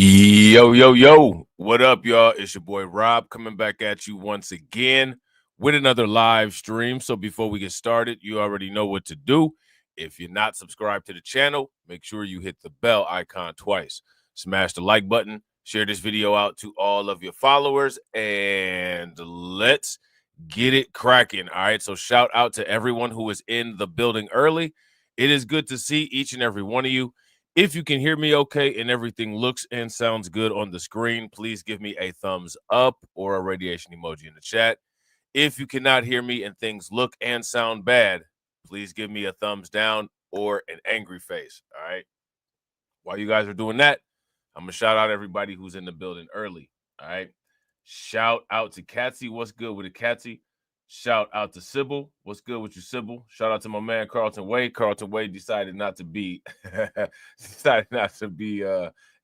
Yo, yo, yo. What up, y'all? It's your boy Rob coming back at you once again with another live stream. So before we get started, you already know what to do. If you're not subscribed to the channel, make sure you hit the bell icon twice. Smash the like button, share this video out to all of your followers, and let's get it cracking. All right. So shout out to everyone who is in the building early. It is good to see each and every one of you. If you can hear me okay and everything looks and sounds good on the screen, please give me a thumbs up or a radiation emoji in the chat. If you cannot hear me and things look and sound bad, please give me a thumbs down or an angry face. All right. While you guys are doing that, I'm going to shout out everybody who's in the building early. All right. Shout out to Katsy. What's good with it, Katsy? Shout out to Sybil. What's good with you, Sybil? Shout out to my man Carlton Wade. Carlton Wade decided not to be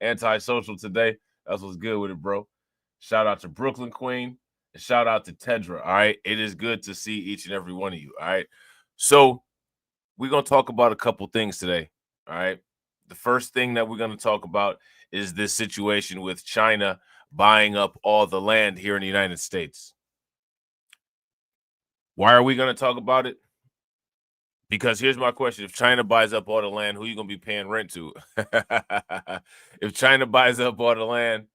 antisocial today. That's what's good with it, bro. Shout out to Brooklyn Queen. And shout out to Tedra. All right. It is good to see each and every one of you. All right. So we're gonna talk about a couple things today. All right. The first thing that we're going to talk about is this situation with China buying up all the land here in the United States. Why are we going to talk about it? Because here's my question. If China buys up all the land, who are you going to be paying rent to? If China buys up all the land,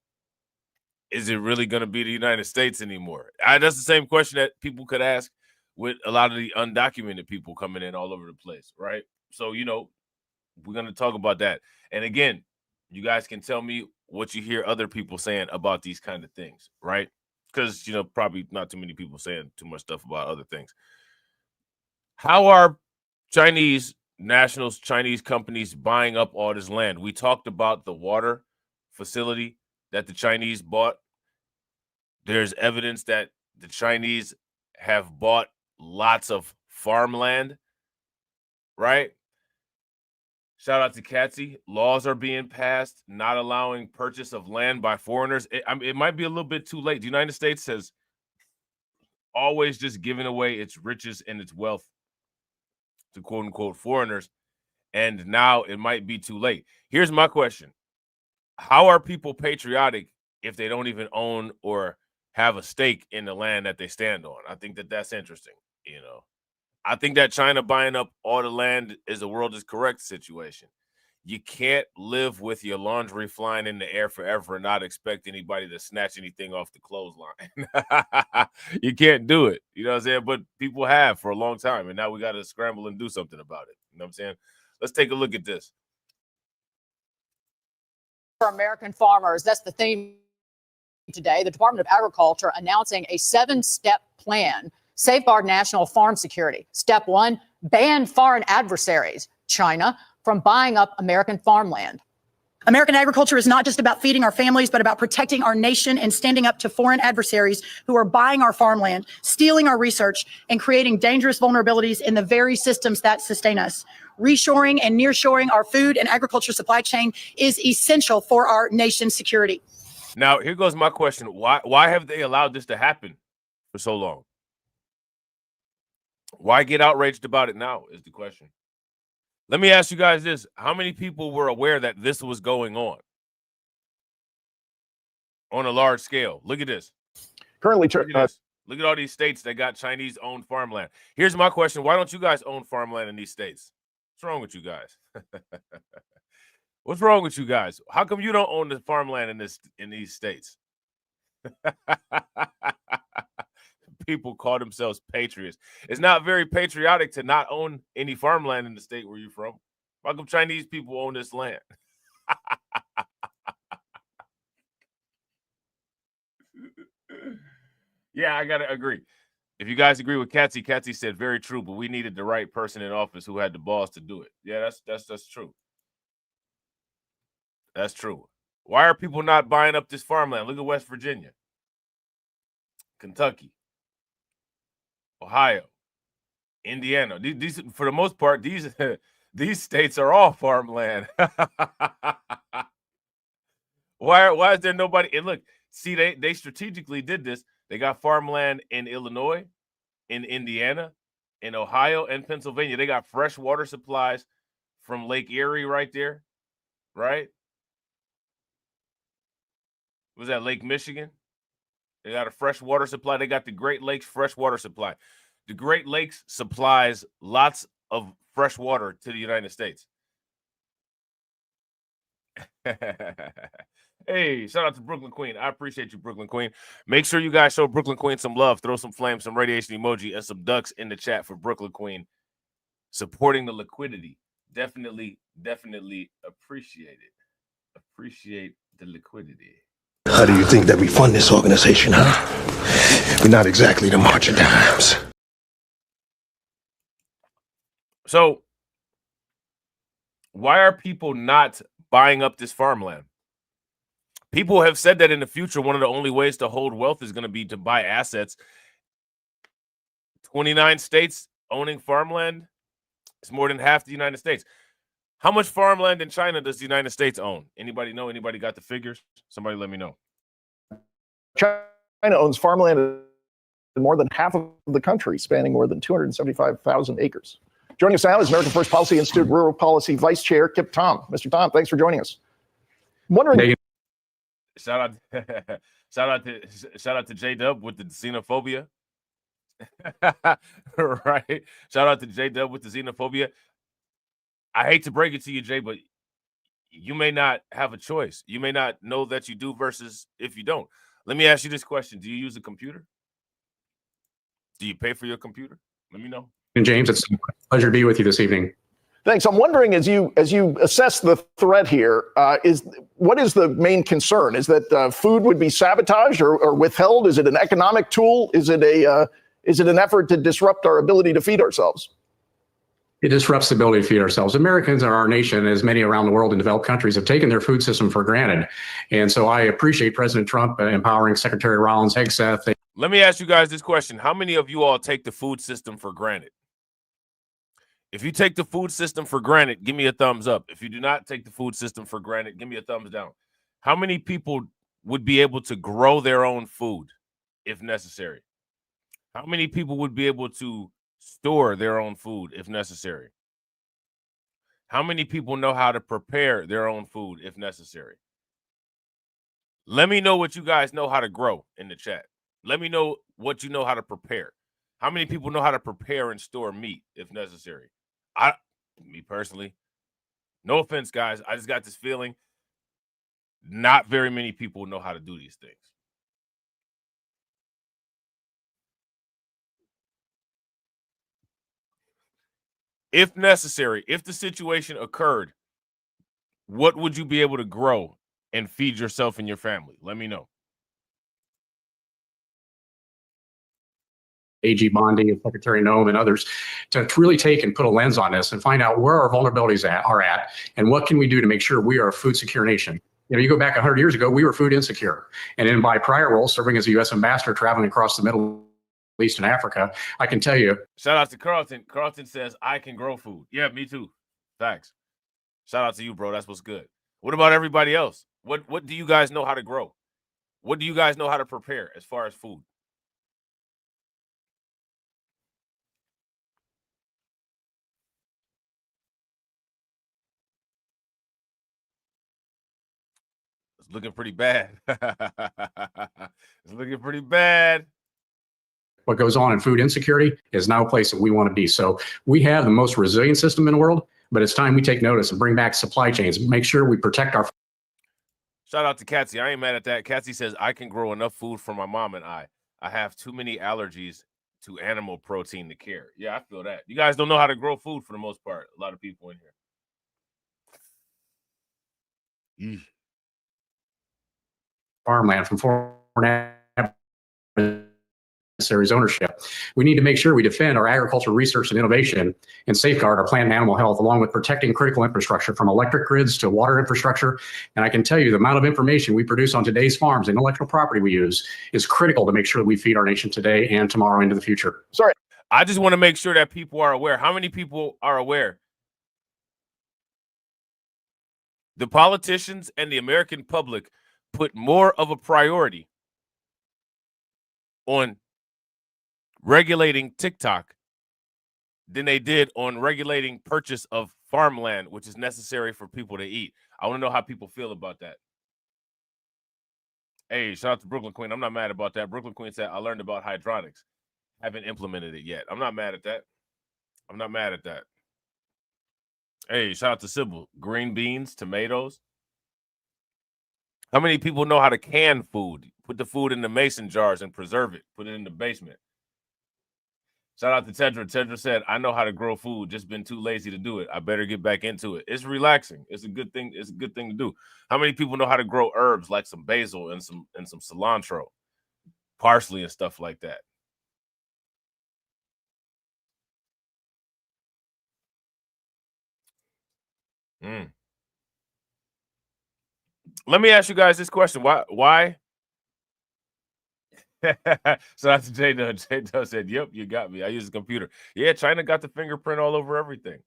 is it really going to be the United States anymore? That's the same question that people could ask with a lot of the undocumented people coming in all over the place, right? So, we're going to talk about that. And again, you guys can tell me what you hear other people saying about these kind of things, right? Because, probably not too many people saying too much stuff about other things. How are Chinese nationals, Chinese companies buying up all this land? We talked about the water facility that the Chinese bought. There's evidence that the Chinese have bought lots of farmland, right? Shout out to Katsy. Laws are being passed not allowing purchase of land by foreigners. It might be a little bit too late. The United States has always just given away its riches and its wealth to quote unquote foreigners. And now it might be too late. Here's my question. How are people patriotic if they don't even own or have a stake in the land that they stand on? I think that's interesting. I think that China buying up all the land is a world is correct situation. You can't live with your laundry flying in the air forever and not expect anybody to snatch anything off the clothesline. You can't do it. You know what I'm saying? But people have for a long time, and now we got to scramble and do something about it. You know what I'm saying? Let's take a look at this. For American farmers, that's the theme today. The Department of Agriculture announcing a 7-step plan safeguard national farm security. Step 1, ban foreign adversaries, China, from buying up American farmland. American agriculture is not just about feeding our families, but about protecting our nation and standing up to foreign adversaries who are buying our farmland, stealing our research, and creating dangerous vulnerabilities in the very systems that sustain us. Reshoring and nearshoring our food and agriculture supply chain is essential for our nation's security. Now, here goes my question. Why have they allowed this to happen for so long? Why get outraged about it now is the question. Let me ask you guys this. How many people were aware that this was going on a large scale? Look at this. Currently, look at all these states that got Chinese-owned farmland. Here's my question. Why don't you guys own farmland in these states? What's wrong with you guys? What's wrong with you guys? How come you don't own the farmland in these states? People call themselves patriots. It's not very patriotic to not own any farmland in the state where you're from. How come Chinese people own this land? Yeah, I gotta agree. If you guys agree with Katsy said very true, but we needed the right person in office who had the balls to do it. Yeah, that's true. That's true. Why are people not buying up this farmland? Look at West Virginia, Kentucky, Ohio, Indiana. These for the most part, these states are all farmland. Why is there nobody? And look, see, they strategically did this. They got farmland in Illinois, in Indiana, in Ohio, and Pennsylvania. They got fresh water supplies from Lake Erie right there, right? Was that Lake Michigan? They got a fresh water supply. They got the Great Lakes fresh water supply. The Great Lakes supplies lots of fresh water to the United States. Hey, shout out to Brooklyn Queen. I appreciate you, Brooklyn Queen. Make sure you guys show Brooklyn Queen some love. Throw some flames, some radiation emoji, and some ducks in the chat for Brooklyn Queen. Supporting the liquidity. Definitely appreciate it. Appreciate the liquidity. How do you think that we fund this organization, huh? We're not exactly the March of Dimes. So, why are people not buying up this farmland? People have said that in the future, one of the only ways to hold wealth is going to be to buy assets. 29 states owning farmland is more than half the United States. How much farmland in China does the United States own? Anybody know? Anybody got the figures? Somebody let me know. China owns farmland in more than half of the country, spanning more than 275,000 acres. Joining us now is American First Policy Institute Rural Policy Vice Chair Kip Tom. Mr. Tom, thanks for joining us. I'm wondering. Shout out to J-Dub with the xenophobia. Right. Shout out to J-Dub with the xenophobia. I hate to break it to you, Jay, but you may not have a choice. You may not know that you do versus if you don't. Let me ask you this question. Do you use a computer? Do you pay for your computer? Let me know. And James, it's a pleasure to be with you this evening. Thanks. I'm wondering, as you assess the threat here, what is the main concern? Is that food would be sabotaged or withheld? Is it an economic tool? Is it an effort to disrupt our ability to feed ourselves? It disrupts the ability to feed ourselves. Americans and our nation, as many around the world in developed countries, have taken their food system for granted. And so I appreciate President Trump empowering Secretary Rollins, Hegseth. Let me ask you guys this question. How many of you all take the food system for granted? If you take the food system for granted, give me a thumbs up. If you do not take the food system for granted, give me a thumbs down. How many people would be able to grow their own food if necessary? How many people would be able to store their own food if necessary? How many people know how to prepare their own food if necessary? Let me know what you guys know how to grow in the chat. Let me know what you know how to prepare. How many people know how to prepare and store meat if necessary? Me personally, no offense, guys. I just got this feeling not very many people know how to do these things. If necessary, if the situation occurred, what would you be able to grow and feed yourself and your family? Let me know. AG Bondi and Secretary Noem and others to really take and put a lens on this and find out where our vulnerabilities are at and what can we do to make sure we are a food secure nation. You know, you go back 100 years ago, we were food insecure. And in my prior role, serving as a U.S. ambassador, traveling across the Middle East and Africa, I can tell you. Shout out to Carlton. Carlton says, I can grow food. Yeah, me too. Thanks. Shout out to you, bro. That's what's good. What about everybody else? What do you guys know how to grow? What do you guys know how to prepare as far as food? It's looking pretty bad. It's looking pretty bad. What goes on in food insecurity is now a place that we want to be. So we have the most resilient system in the world, but it's time we take notice and bring back supply chains, make sure we protect our. Shout out to Katsy. I ain't mad at that. Katsy says, I can grow enough food for my mom and I. I have too many allergies to animal protein to care. Yeah, I feel that. You guys don't know how to grow food for the most part. A lot of people in here. Farmland from foreign adversaries' ownership. We need to make sure we defend our agricultural research and innovation and safeguard our plant and animal health, along with protecting critical infrastructure from electric grids to water infrastructure. And I can tell you the amount of information we produce on today's farms and intellectual property we use is critical to make sure we feed our nation today and tomorrow into the future. Sorry. I just want to make sure that people are aware. How many people are aware? The politicians and the American public put more of a priority on regulating TikTok than they did on regulating purchase of farmland, which is necessary for people to eat. I want to know how people feel about that. Hey, shout out to Brooklyn Queen. I'm not mad about that. Brooklyn Queen said, I learned about hydronics. Haven't implemented it yet. I'm not mad at that. I'm not mad at that. Hey, shout out to Sybil. Green beans, tomatoes. How many people know how to can food? Put the food in the mason jars and preserve it. Put it in the basement. Shout out to Tedra. Tedra said, I know how to grow food, just been too lazy to do it. I better get back into it. It's relaxing. It's a good thing. It's a good thing to do. How many people know how to grow herbs like some basil and some cilantro, parsley and stuff like that? Let me ask you guys this question. Why? So that's J Dub. J Dub said, yep, you got me. I use a computer. Yeah, China got the fingerprint all over everything.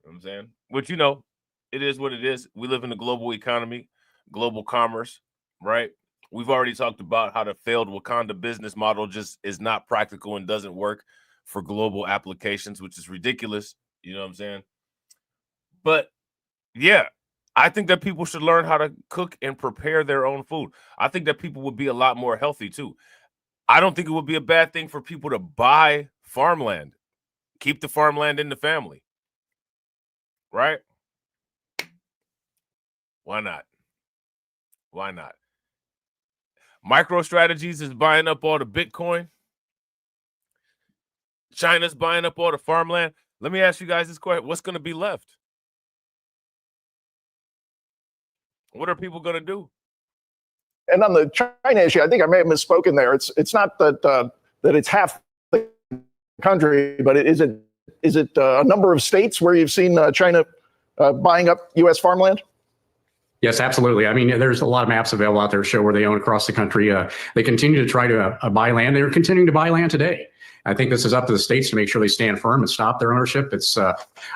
You know what I'm saying? Which, you know, it is what it is. We live in a global economy, global commerce, right? We've already talked about how the failed Wakanda business model just is not practical and doesn't work for global applications, which is ridiculous. You know what I'm saying? But yeah, I think that people should learn how to cook and prepare their own food. I think that people would be a lot more healthy too. I don't think it would be a bad thing for people to buy farmland, keep the farmland in the family, right? Why not? Why not? MicroStrategies is buying up all the Bitcoin. China's buying up all the farmland. Let me ask you guys this question. What's going to be left? What are people going to do? And on the China issue, I think I may have misspoken there. It's not that that it's half the country, but is it a number of states where you've seen China buying up U.S. farmland? Yes, absolutely. I mean, there's a lot of maps available out there that show where they own across the country. They continue to try to buy land. They're continuing to buy land today. I think this is up to the states to make sure they stand firm and stop their ownership. It's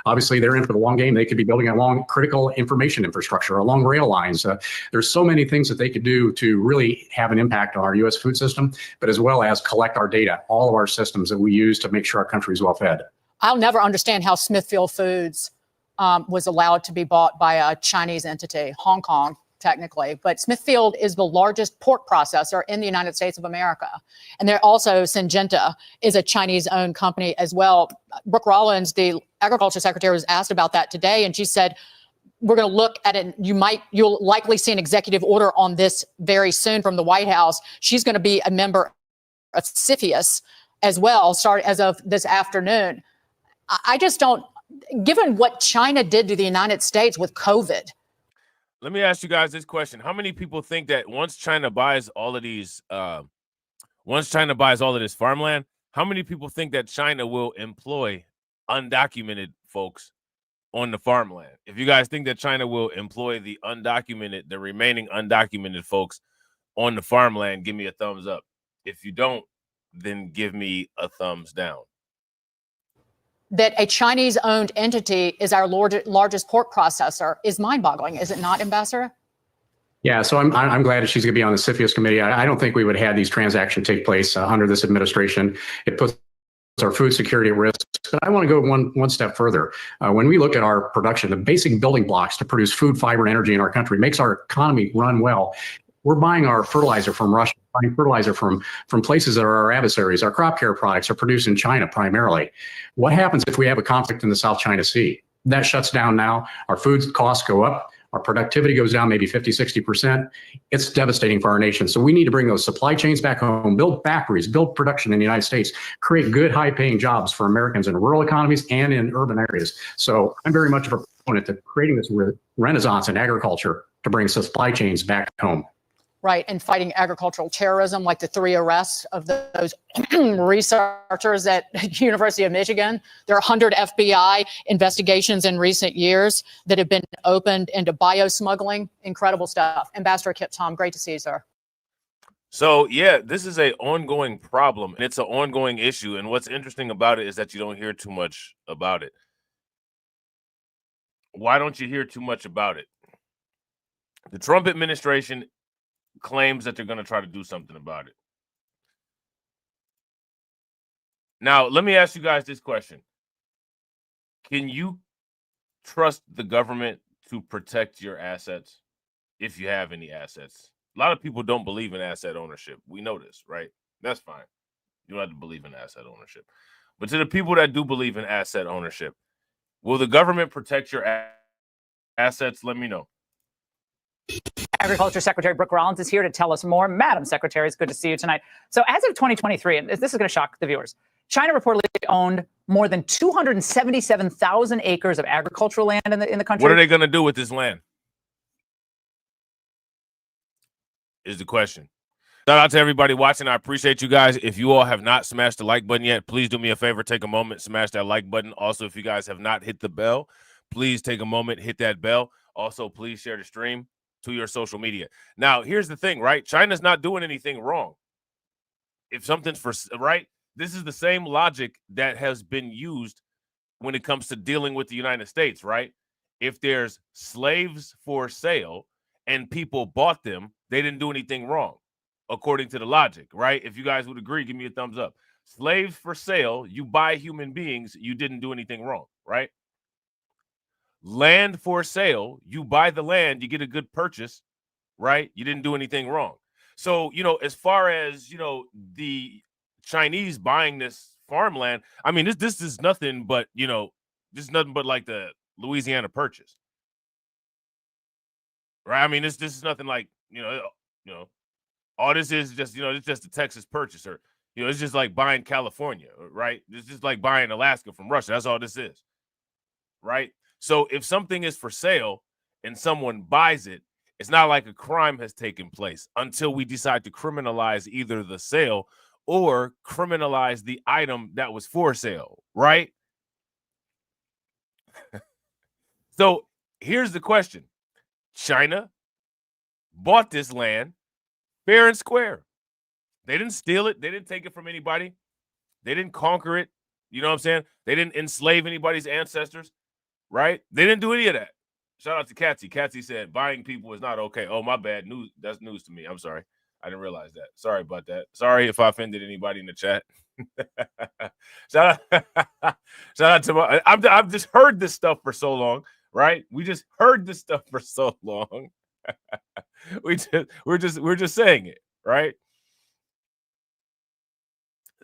obviously they're in for the long game. They could be building along critical information infrastructure, along rail lines. There's so many things that they could do to really have an impact on our U.S. food system, but as well as collect our data, all of our systems that we use to make sure our country is well fed. I'll never understand how Smithfield Foods was allowed to be bought by a Chinese entity, Hong Kong, technically. But Smithfield is the largest pork processor in the United States of America. And there also, Syngenta is a Chinese-owned company as well. Brooke Rollins, the agriculture secretary, was asked about that today, and she said, we're going to look at it. You'll likely see an executive order on this very soon from the White House. She's going to be a member of CFIUS as well, start as of this afternoon. I just don't, given what China did to the United States with COVID. Let me ask you guys this question. How many people think that once China buys all of this farmland, how many people think that China will employ undocumented folks on the farmland? If you guys think that China will employ the remaining undocumented folks on the farmland, give me a thumbs up. If you don't, then give me a thumbs down. That a Chinese-owned entity is our largest pork processor is mind-boggling, is it not, Ambassador? Yeah, so I'm glad that she's going to be on the CFIUS committee. I don't think we would have these transactions take place under this administration. It puts our food security at risk. But I want to go one step further. When we look at our production, the basic building blocks to produce food, fiber, and energy in our country makes our economy run well. We're buying our fertilizer from Russia, buying fertilizer from places that are our adversaries. Our crop care products are produced in China primarily. What happens if we have a conflict in the South China Sea? That shuts down now. Our food costs go up. Our productivity goes down maybe 50, 60%. It's devastating for our nation. So we need to bring those supply chains back home, build factories, build production in the United States, create good, high-paying jobs for Americans in rural economies and in urban areas. So I'm very much of a proponent to creating this renaissance in agriculture to bring supply chains back home. Right, and fighting agricultural terrorism, like the 3 arrests of those researchers at University of Michigan. There are 100 FBI investigations in recent years that have been opened into biosmuggling. Incredible stuff. Ambassador Kip Tom, great to see you, sir. So, yeah, this is an ongoing problem, and it's an ongoing issue. And what's interesting about it is that you don't hear too much about it. Why don't you hear too much about it? The Trump administration claims that they're going to try to do something about it. Now, let me ask you guys this question. Can you trust the government to protect your assets if you have any assets? A lot of people don't believe in asset ownership. We know this, right? That's fine. You don't have to believe in asset ownership. But to the people that do believe in asset ownership, will the government protect your assets? Let me know. Agriculture Secretary Brooke Rollins is here to tell us more. Madam Secretary, it's good to see you tonight. So as of 2023, and this is going to shock the viewers, China reportedly owned more than 277,000 acres of agricultural land in the country. What are they going to do with this land? Is the question. Shout out to everybody watching. I appreciate you guys. If you all have not smashed the like button yet, please do me a favor. Take a moment, smash that like button. Also, if you guys have not hit the bell, please take a moment, hit that bell. Also, please share the stream to your social media. Now, here's the thing, right? China's not doing anything wrong. If something's for right, this is the same logic that has been used when it comes to dealing with the United States, right? If there's slaves for sale and people bought them, they didn't do anything wrong, according to the logic, right? If you guys would agree, give me a thumbs up. Slaves for sale, you buy human beings, you didn't do anything wrong, right? Land for sale, you buy the land, you get a good purchase, right? You didn't do anything wrong. So, you know, as far as, you know, the Chinese buying this farmland, I mean, this is nothing but, you know, this is nothing but like the Louisiana Purchase, right? I mean, this is nothing like, you know, all this is just, you know, it's just a Texas Purchase, or, you know, it's just like buying California, right? It's just like buying Alaska from Russia. That's all this is, right? So if something is for sale and someone buys it, it's not like a crime has taken place until we decide to criminalize either the sale or criminalize the item that was for sale, right? So here's the question. China bought this land fair and square. They didn't steal it. They didn't take it from anybody. They didn't conquer it. You know what I'm saying? They didn't enslave anybody's ancestors, right? They didn't do any of that. Shout out to Katsy. Katsy said buying people is not okay. Oh, my bad. News. That's news to me. I'm sorry. I didn't realize that. Sorry about that. Sorry if I offended anybody in the chat. shout out to my. I've just heard this stuff for so long, right? We just heard this stuff for so long. we're just saying it, right?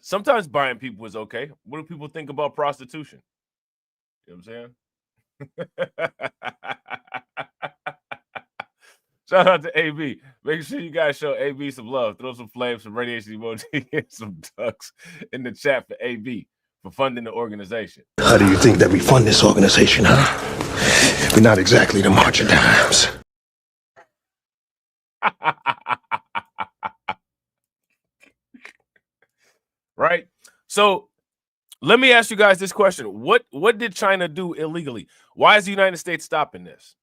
Sometimes buying people is okay. What do people think about prostitution? You know what I'm saying? Shout out to AB. Make sure you guys show AB some love. Throw some flames, some radiation emoji, and some ducks in the chat for AB for funding the organization. How do you think that we fund this organization, huh? We're not exactly the march of dimes. Right? So let me ask you guys this question. What did China do illegally? Why is the United States stopping this?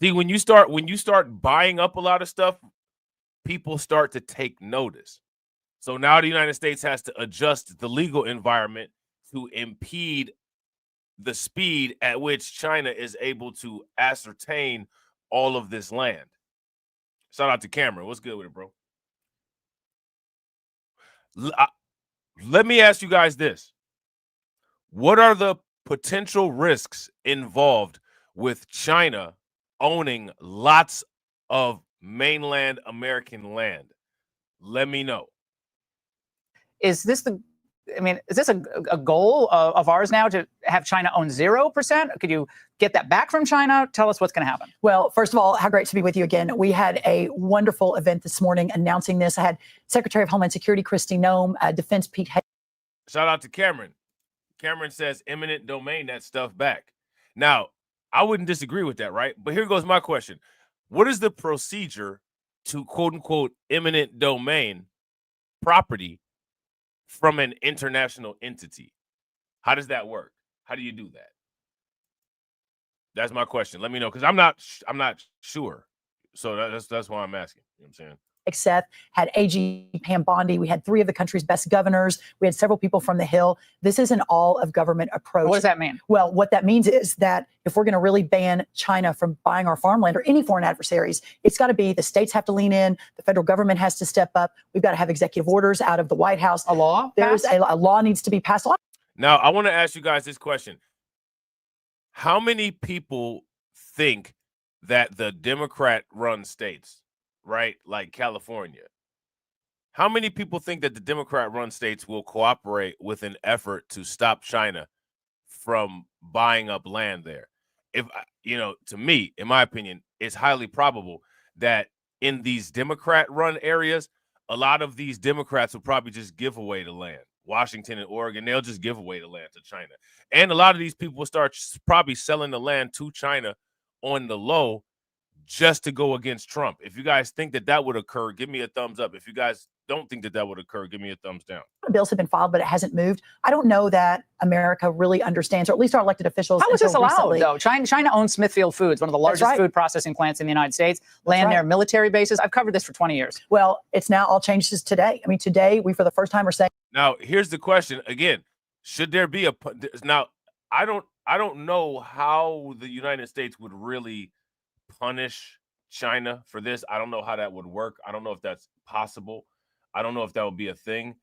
See, when you start buying up a lot of stuff, people start to take notice. So now the United States has to adjust the legal environment to impede the speed at which China is able to ascertain all of this land. Shout out to Cameron. What's good with it, bro? Let me ask you guys this. What are the potential risks involved with China owning lots of mainland American land? Let me know. Is this a goal of ours now to have China own 0%? Could you get that back from China? Tell us what's going to happen. Well, first of all, how great to be with you again. We had a wonderful event this morning announcing this. I had Secretary of Homeland Security Kristi Noem, Defense Pete. Shout out to Cameron. Cameron says eminent domain that stuff back. Now, I wouldn't disagree with that, right? But here goes my question. What is the procedure to quote unquote eminent domain property from an international entity? How does that work? How do you do that? That's my question. Let me know, because I'm not sure. So that's why I'm asking. You know what I'm saying? Seth, had AG Pam Bondi. We had 3 of the country's best governors. We had several people from the Hill. This is an all-of-government approach. What does that mean? Well, what that means is that if we're going to really ban China from buying our farmland or any foreign adversaries, it's got to be the states have to lean in. The federal government has to step up. We've got to have executive orders out of the White House. A law? There's a law needs to be passed. Now, I want to ask you guys this question. How many people think that the Democrat-run states, right? Like California. How many people think that the Democrat-run states will cooperate with an effort to stop China from buying up land there? If to me, in my opinion, it's highly probable that in these Democrat-run areas, a lot of these Democrats will probably just give away the land. Washington and Oregon, they'll just give away the land to China. And a lot of these people will start probably selling the land to China on the low just to go against Trump. If you guys think that that would occur, give me a thumbs up. If you guys don't think that that would occur, give me a thumbs down. Bills have been filed, but it hasn't moved. I don't know that America really understands, or at least our elected officials. How is this until allowed, recently. though? China owns Smithfield Foods, one of the largest right. food processing plants in the United States, land right. near military bases. I've covered this for 20 years. Well, it's now all changes today. I mean, today we, for the first time, are saying. Now, here's the question again: should there be a now? I don't know how the United States would really punish China for this. I don't know how that would work. I don't know if that's possible. I don't know if that would be a thing.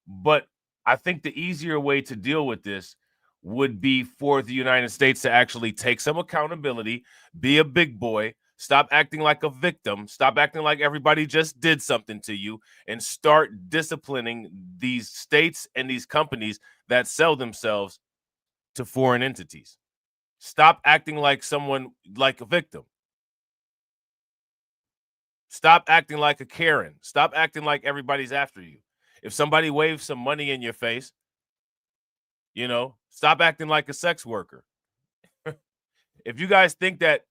But I think the easier way to deal with this would be for the United States to actually take some accountability, be a big boy, stop acting like a victim, stop acting like everybody just did something to you, and start disciplining these states and these companies that sell themselves to foreign entities. Stop acting like someone, like a victim. Stop acting like a Karen. Stop acting like everybody's after you. If somebody waves some money in your face, stop acting like a sex worker. If you guys think that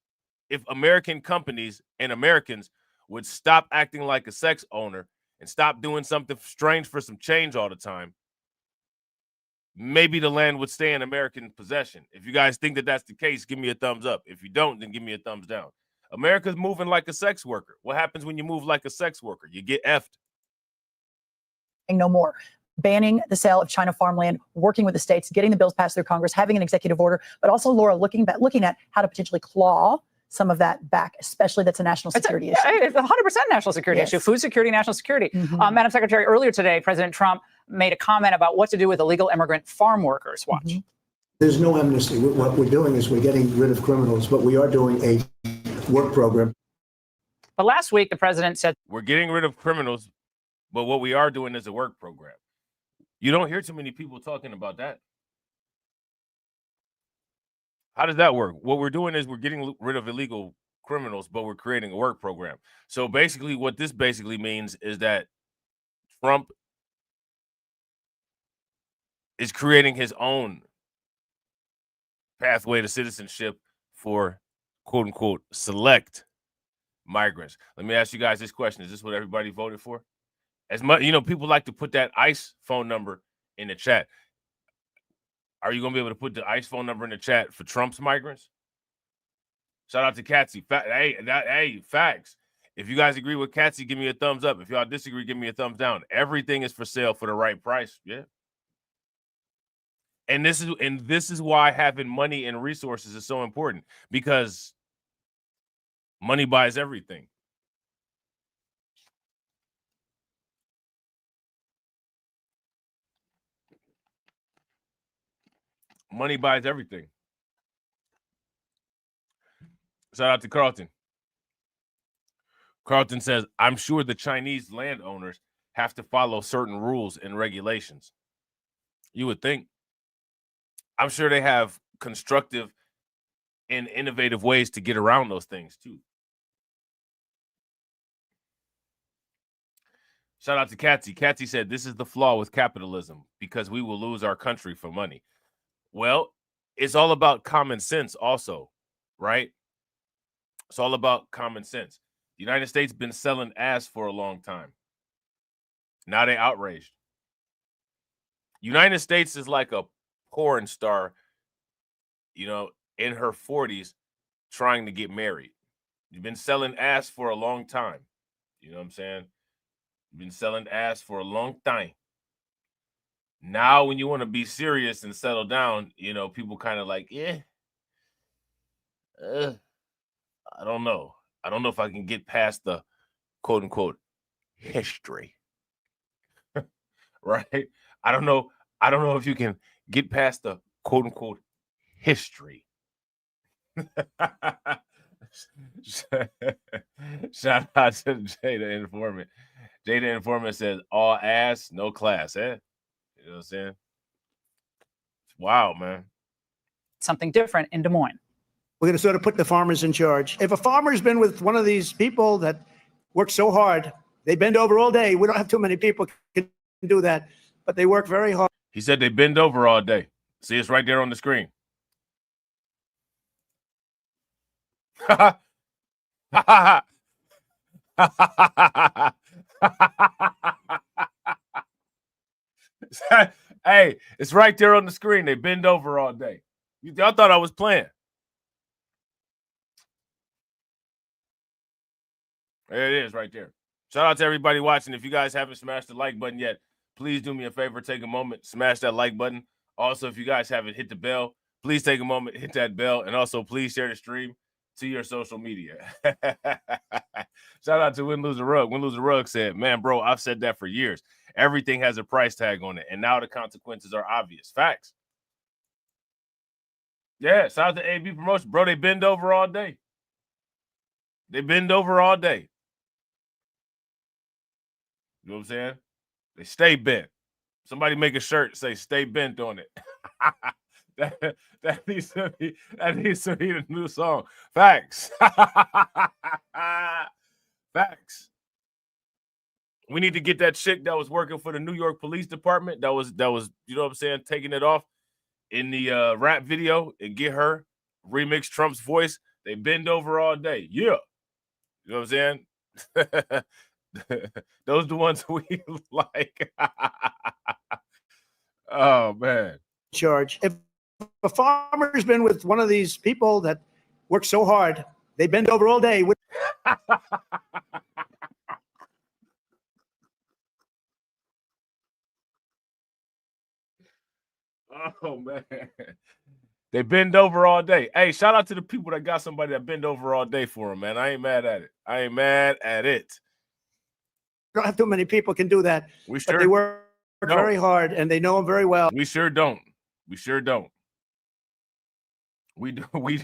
if American companies and Americans would stop acting like a sex owner and stop doing something strange for some change all the time, maybe the land would stay in American possession. If you guys think that that's the case, give me a thumbs up. If you don't, then give me a thumbs down. America's moving like a sex worker. What happens when you move like a sex worker? You get effed. No more. Banning the sale of China farmland, working with the states, getting the bills passed through Congress, having an executive order, but also, Laura, looking at how to potentially claw some of that back, especially that's a national security issue. It's 100% national security issue, food security, national security. Madam Secretary, earlier today, President Trump made a comment about what to do with illegal immigrant farm workers. Watch. There's no amnesty. What we're doing is we're getting rid of criminals, but we are doing a work program. But last week, the president said, we're getting rid of criminals, but what we are doing is a work program. You don't hear too many people talking about that. How does that work? What we're doing is we're getting rid of illegal criminals, but we're creating a work program. So basically what this basically means is that Trump is creating his own pathway to citizenship for quote unquote select migrants. Let me ask you guys this question. Is this what everybody voted for? As much, people like to put that ICE phone number in the chat. Are you going to be able to put the ICE phone number in the chat for Trump's migrants? Shout out to Katsy. Hey, facts. If you guys agree with Katsy, give me a thumbs up. If y'all disagree, give me a thumbs down. Everything is for sale for the right price. Yeah. And this is why having money and resources is so important, because money buys everything. Money buys everything. Shout out to Carlton. Carlton says, I'm sure the Chinese landowners have to follow certain rules and regulations. You would think. I'm sure they have constructive and innovative ways to get around those things too. Shout out to Katsy. Katsy said, this is the flaw with capitalism, because we will lose our country for money. Well, it's all about common sense also, right? It's all about common sense. The United States been selling ass for a long time. Now they outraged. United States is like a porn star, in her 40s trying to get married. You've been selling ass for a long time. You know what I'm saying? You've been selling ass for a long time. Now, when you want to be serious and settle down, people kind of like, I don't know. I don't know if I can get past the quote unquote history. Right? I don't know if you can get past the quote unquote history. Shout out to Jada Informant. Jada Informant says, all ass, no class, eh? You know what I'm saying? It's wild, man. Something different in Des Moines. We're going to sort of put the farmers in charge. If a farmer's been with one of these people that work so hard, they bend over all day. We don't have too many people can do that, but they work very hard. He said they bend over all day. See, it's right there on the screen. Hey, it's right there on the screen. They bend over all day. Y'all thought I was playing. There it is right there. Shout out to everybody watching. If you guys haven't smashed the like button yet, please do me a favor. Take a moment, smash that like button. Also, if you guys haven't hit the bell, please take a moment, hit that bell. And also, please share the stream to your social media. Shout out to Win Lose a Rug. Win Lose a Rug said, man, bro, I've said that for years. Everything has a price tag on it. And now the consequences are obvious. Facts. Yeah, shout out to AB Promotion. Bro, they bend over all day. They bend over all day. You know what I'm saying? They stay bent. Somebody make a shirt say stay bent on it. that needs to be the new song. Facts. Facts. We need to get that chick that was working for the New York Police Department that was you know what I'm saying, taking it off in the rap video and get her remix Trump's voice. They bend over all day. Yeah. You know what I'm saying? Those are the ones we like. Oh, man. Charge. If a farmer's been with one of these people that work so hard, they bend over all day. Oh, man. They bend over all day. Hey, shout out to the people that got somebody that bend over all day for them, man. I ain't mad at it. I ain't mad at it. Don't have too many people can do that. We sure but they work very hard and they know them very well. We sure don't. We sure don't. We do. We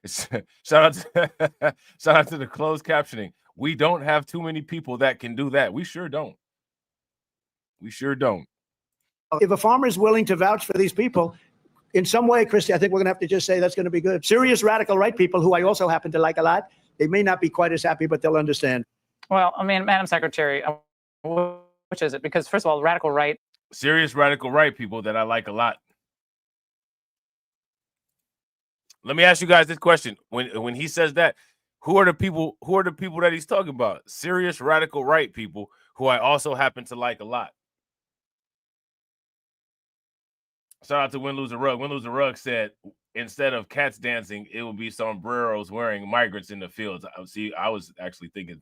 shout out to the closed captioning. We don't have too many people that can do that. We sure don't. We sure don't. If a farmer is willing to vouch for these people in some way, Christy, I think we're going to have to just say that's going to be good. Serious radical right people who I also happen to like a lot. They may not be quite as happy, but they'll understand. Well, I mean, Madam Secretary, which is it? Because first of all, radical right. Serious radical right people that I like a lot. Let me ask you guys this question. When he says that, who are the people that he's talking about? Serious radical right people who I also happen to like a lot. Shout out to Win Lose a Rug. Win Lose a Rug said, instead of cats dancing, it would be sombreros wearing migrants in the fields. See, I was actually thinking,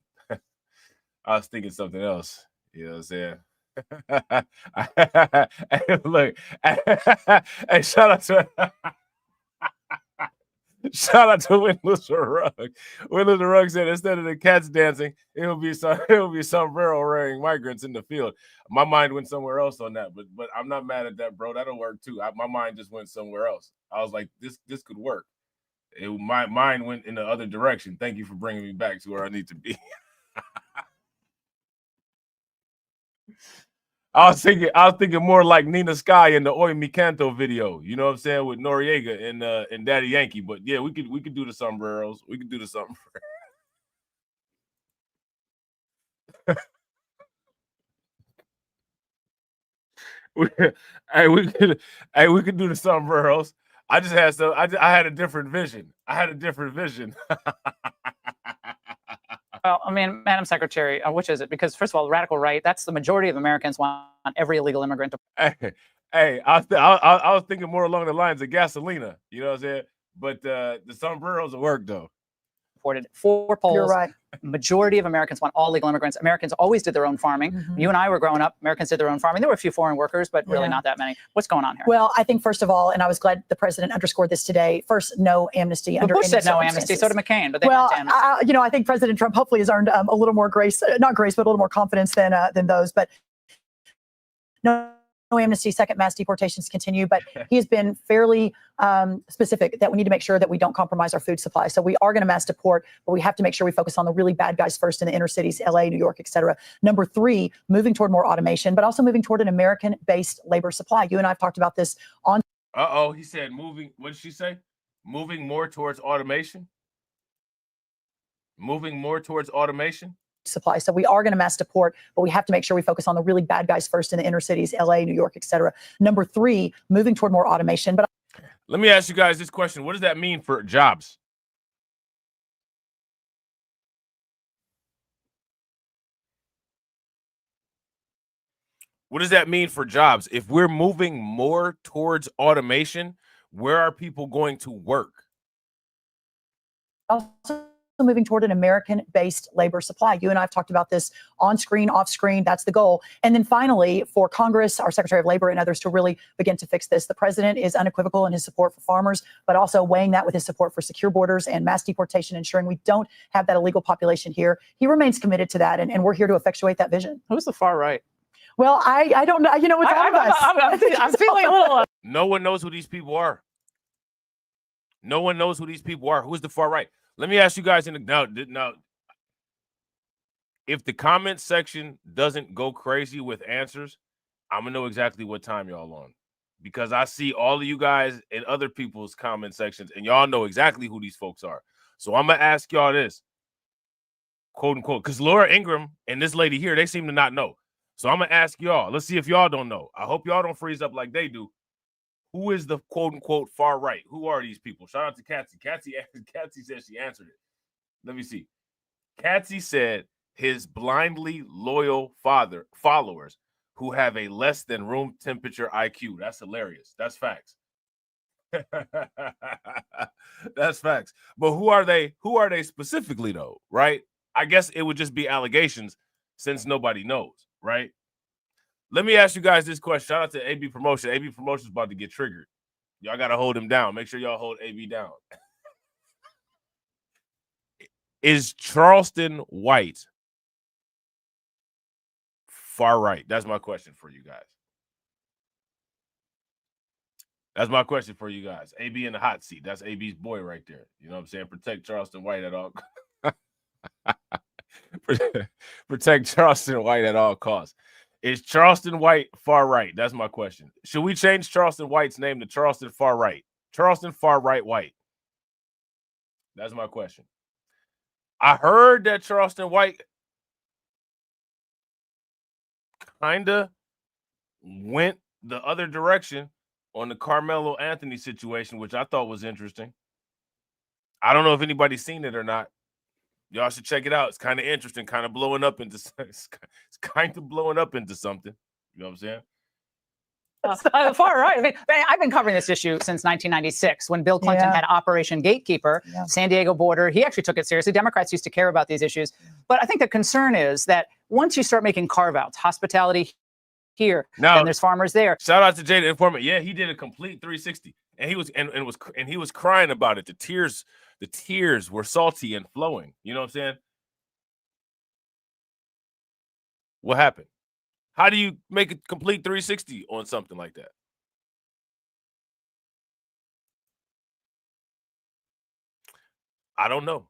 I was thinking something else. You know what I'm saying? Look, hey, shout out to Win Lose a Rug. Win Lose a Rug said, instead of the cats dancing, it will be sombrero wearing migrants in the field. My mind went somewhere else on that, but I'm not mad at that, bro. That'll work too. My mind just went somewhere else. I was like, this could work. My mind went in the other direction. Thank you for bringing me back to where I need to be. I was thinking more like Nina Sky in the Oi Mi Canto video, you know what I'm saying, with Noriega and Daddy Yankee. But yeah, we could do the sombreros. We could do the sombreros. we could do the sombreros. I just had I had a different vision. Well, I mean, Madam Secretary, which is it? Because first of all, radical right, that's the majority of Americans want every illegal immigrant to. Hey, I was thinking more along the lines of Gasolina, you know what I'm saying? But the sombreros will work though. Reported 4 polls. You're right. Majority of Americans want all legal immigrants. Americans always did their own farming. Mm-hmm. You and I were growing up. Americans did their own farming. There were a few foreign workers, but really not that many. What's going on here? Well, I think first of all, and I was glad the president underscored this today. First, no amnesty under Bush any said no amnesty. So did McCain. But they well, went to amnesty. I think President Trump hopefully has earned a little more grace, not grace, but a little more confidence than those. But no amnesty, second mass deportations continue, but he has been fairly specific that we need to make sure that we don't compromise our food supply. So we are going to mass deport, but we have to make sure we focus on the really bad guys first in the inner cities, LA, New York, et cetera. Number three, moving toward more automation, but also moving toward an American-based labor supply. You and I have talked about this on. He said moving. What did she say? Moving more towards automation. Moving more towards automation. Supply. So we are going to mass deport, but we have to make sure we focus on the really bad guys first in the inner cities, LA, New York, et cetera. Number three, moving toward more automation. But let me ask you guys this question. What does that mean for jobs? What does that mean for jobs? If we're moving more towards automation, where are people going to work? also moving toward an American-based labor supply. You and I have talked about this on screen, off screen. That's the goal. And then finally, for Congress, our Secretary of Labor and others to really begin to fix this. The president is unequivocal in his support for farmers, but also weighing that with his support for secure borders and mass deportation, ensuring we don't have that illegal population here. He remains committed to that, and we're here to effectuate that vision. Who's the far right? Well, I don't know. You know, it's all of us. I'm feeling a little. No one knows who these people are. No one knows who these people are. Who's the far right? Let me ask you guys now, if the comment section doesn't go crazy with answers, I'm gonna know exactly what time y'all on, because I see all of you guys in other people's comment sections, and y'all know exactly who these folks are. So I'm gonna ask y'all this, quote unquote, because Laura Ingraham and this lady here, they seem to not know. So I'm gonna ask y'all. Let's see if y'all don't know. I hope y'all don't freeze up like they do. Who is the quote unquote far right? Who are these people? Shout out to Katsy. Katsy said she answered it. Let me see. Katsy said his blindly loyal followers who have a less than room temperature IQ. That's hilarious. That's facts. That's facts. But who are they? Who are they specifically though? Right? I guess it would just be allegations since nobody knows, right? Let me ask you guys this question. Shout out to AB Promotion. AB Promotion is about to get triggered. Y'all got to hold him down. Make sure y'all hold AB down. Is Charleston White far right? That's my question for you guys. That's my question for you guys. AB in the hot seat. That's AB's boy right there. You know what I'm saying? Protect Charleston White at all. Protect Charleston White at all costs. Is Charleston White far right? That's my question. Should we change Charleston White's name to Charleston Far Right? Charleston Far Right White. That's my question. I heard that Charleston White kind of went the other direction on the Carmelo Anthony situation, which I thought was interesting. I don't know if anybody's seen it or not. Y'all should check it out. It's kind of interesting, kind of blowing up into it's kind of blowing up into something. You know what I'm saying? Far right. I mean, I've been covering this issue since 1996 when Bill Clinton had Operation Gatekeeper, San Diego border. He actually took it seriously. Democrats used to care about these issues. But I think the concern is that once you start making carve-outs, hospitality here, and there's farmers there. Shout out to Jay the Informant. Yeah, he did a complete 360. And he was crying about it. The tears were salty and flowing. You know what I'm saying? What happened? How do you make a complete 360 on something like that? I don't know.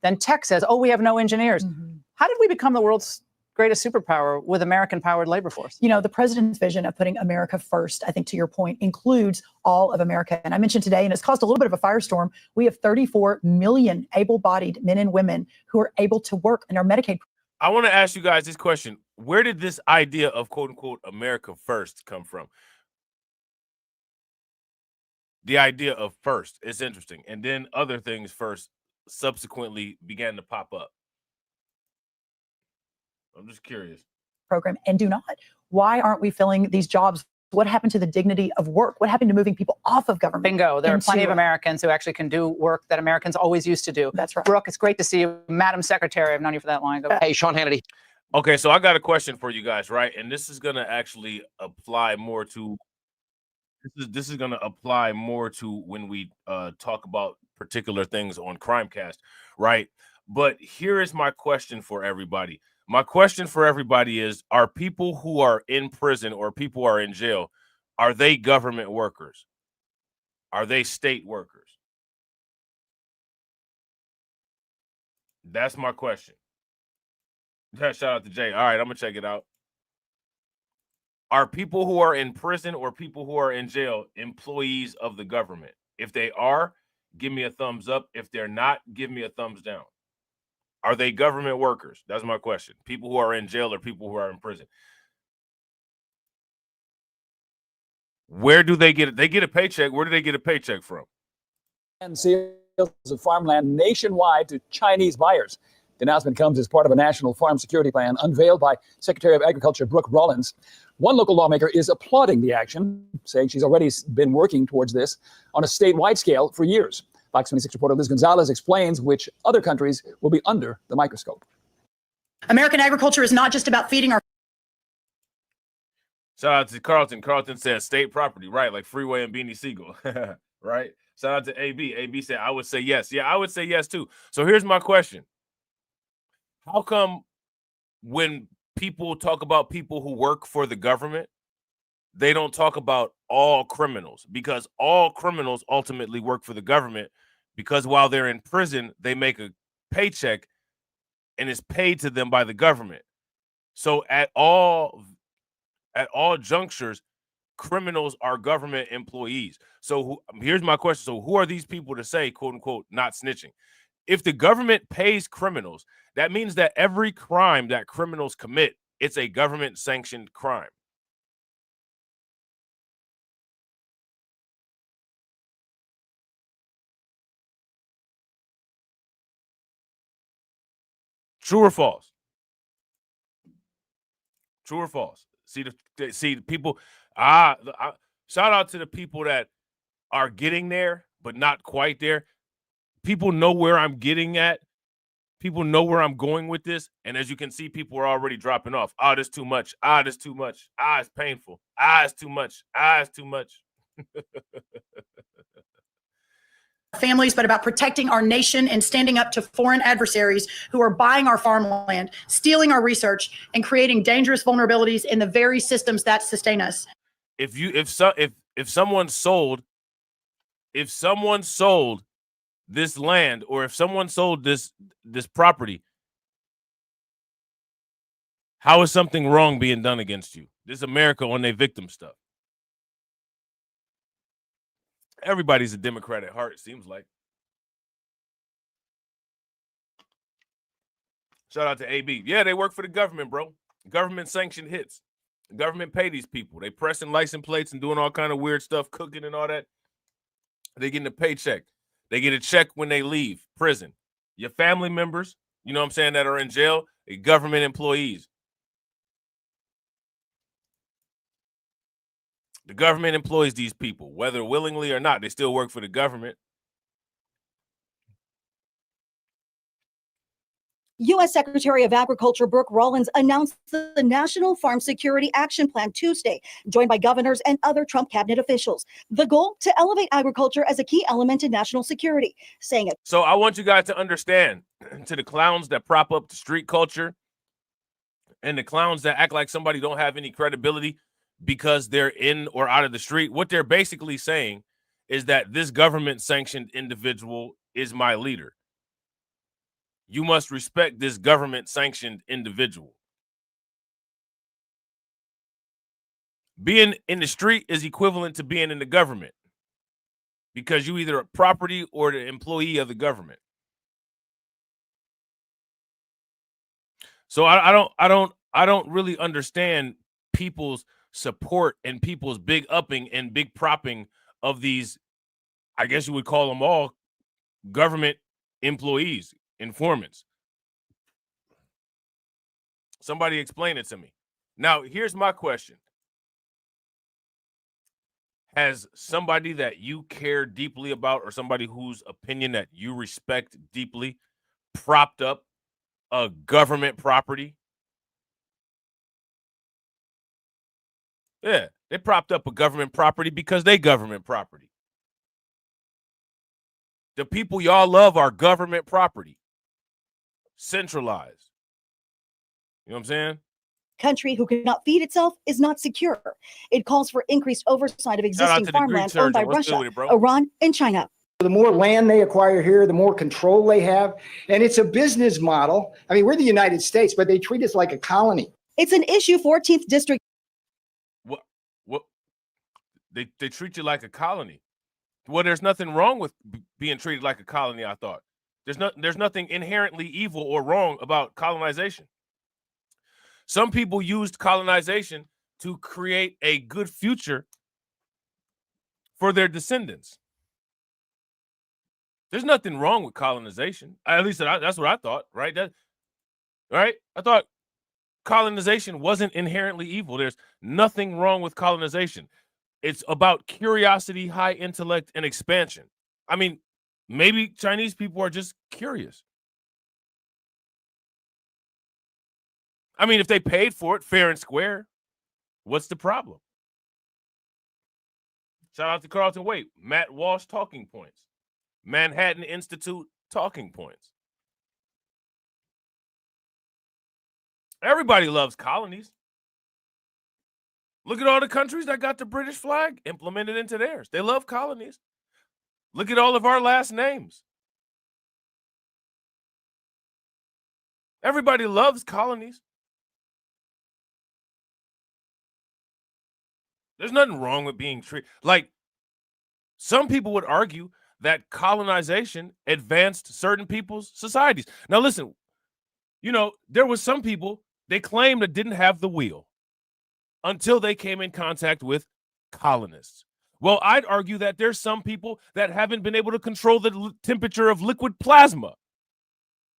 Then tech says, oh, we have no engineers. Mm-hmm. How did we become the world's greatest superpower with American-powered labor force? You know, the president's vision of putting America first, I think to your point, includes all of America. And I mentioned today, and it's caused a little bit of a firestorm, we have 34 million able-bodied men and women who are able to work in our Medicaid. I want to ask you guys this question. Where did this idea of quote-unquote America first come from? The idea of first is interesting. And then other things first subsequently began to pop up. I'm just curious. Program and do not. Why aren't we filling these jobs? What happened to the dignity of work? What happened to moving people off of government? Bingo. There are plenty of Americans who actually can do work that Americans always used to do. That's right. Brooke, it's great to see you. Madam Secretary, I've known you for that long. Hey, Sean Hannity. Okay, so I got a question for you guys, right? And this is going to actually apply more to this is going to apply more to when we talk about particular things on Crimecast, right? But here is my question for everybody. My question for everybody is, are people who are in prison or people who are in jail, are they government workers? Are they state workers? That's my question. Shout out to Jay. All right, I'm going to check it out. Are people who are in prison or people who are in jail employees of the government? If they are, give me a thumbs up. If they're not, give me a thumbs down. Are they government workers? That's my question. People who are in jail or people who are in prison. Where do they get it? They get a paycheck. Where do they get a paycheck from? And sales of farmland nationwide to Chinese buyers. The announcement comes as part of a national farm security plan unveiled by Secretary of Agriculture Brooke Rollins. One local lawmaker is applauding the action, saying she's already been working towards this on a statewide scale for years. Fox 26 reporter Liz Gonzalez explains which other countries will be under the microscope. American agriculture is not just about feeding our Shout out to Carlton. Carlton said state property, right? Like Freeway and Beanie Siegel, right? Shout out to AB. AB said, I would say yes. Yeah, I would say yes too. So here's my question. How come when people talk about people who work for the government, they don't talk about all criminals? Because all criminals ultimately work for the government, because while they're in prison, they make a paycheck and it's paid to them by the government. So at all junctures, criminals are government employees. So here's my question. So who are these people to say, quote unquote, not snitching? If the government pays criminals, that means that every crime that criminals commit, it's a government sanctioned crime. True or false? True or false? See the people. Shout out to the people that are getting there, but not quite there. People know where I'm getting at. People know where I'm going with this. And as you can see, people are already dropping off. Ah, this too much. Ah, this too much. Ah, it's painful. Ah, it's too much. Ah, it's too much. families, but about protecting our nation and standing up to foreign adversaries who are buying our farmland, stealing our research, and creating dangerous vulnerabilities in the very systems that sustain us. If someone sold this land, or if someone sold this property, how is something wrong being done against you? This is America on their victim stuff. Everybody's a Democrat at heart, it seems like. Shout out to AB. Yeah, they work for the government, bro. Government sanctioned hits. The government pay these people. They pressing license plates and doing all kind of weird stuff, cooking and all that. They getting a paycheck. They get a check when they leave prison. Your family members, you know what I'm saying, that are in jail, they government employees. The government employs these people, whether willingly or not. They still work for the government. U.S. Secretary of Agriculture Brooke Rollins announced the National Farm Security Action Plan Tuesday, joined by governors and other Trump cabinet officials. The goal, to elevate agriculture as a key element in national security, saying it. So I want you guys to understand, to the clowns that prop up the street culture and the clowns that act like somebody don't have any credibility because they're in or out of the street, what they're basically saying is that this government-sanctioned individual is my leader. You must respect this government-sanctioned individual. Being in the street is equivalent to being in the government, because you either a property or the employee of the government. So I don't really understand people's support and people's big upping and big propping of these, I guess you would call them all government employees, informants. Somebody explain it to me. Now, here's my question. Has somebody that you care deeply about, or somebody whose opinion that you respect deeply, propped up a government property? Yeah, they propped up a government property because they government property. The people y'all love are government property. Centralized. You know what I'm saying? Country who cannot feed itself is not secure. It calls for increased oversight of Shout out existing to the Greek farmlands owned by surgeon. What's good Russia, with it, bro? Iran, and China. The more land they acquire here, the more control they have. And it's a business model. I mean, we're the United States, but they treat us like a colony. It's an issue 14th District. What? They treat you like a colony. Well, there's nothing wrong with being treated like a colony, I thought. There's nothing inherently evil or wrong about colonization. Some people used colonization to create a good future for their descendants. There's nothing wrong with colonization. At least that's what I thought, right? Right? I thought colonization wasn't inherently evil. There's nothing wrong with colonization. It's about curiosity, high intellect, and expansion. I mean, maybe Chinese people are just curious. I mean, if they paid for it fair and square, what's the problem? Shout out to Carlton Waite, Matt Walsh Talking Points, Manhattan Institute Talking Points. Everybody loves colonies. Look at all the countries that got the British flag implemented into theirs. They love colonies. Look at all of our last names. Everybody loves colonies. There's nothing wrong with being treated. Like, some people would argue that colonization advanced certain people's societies. Now, listen, you know, there was some people, they claimed that didn't have the wheel until they came in contact with colonists. Well, I'd argue that there's some people that haven't been able to control the temperature of liquid plasma.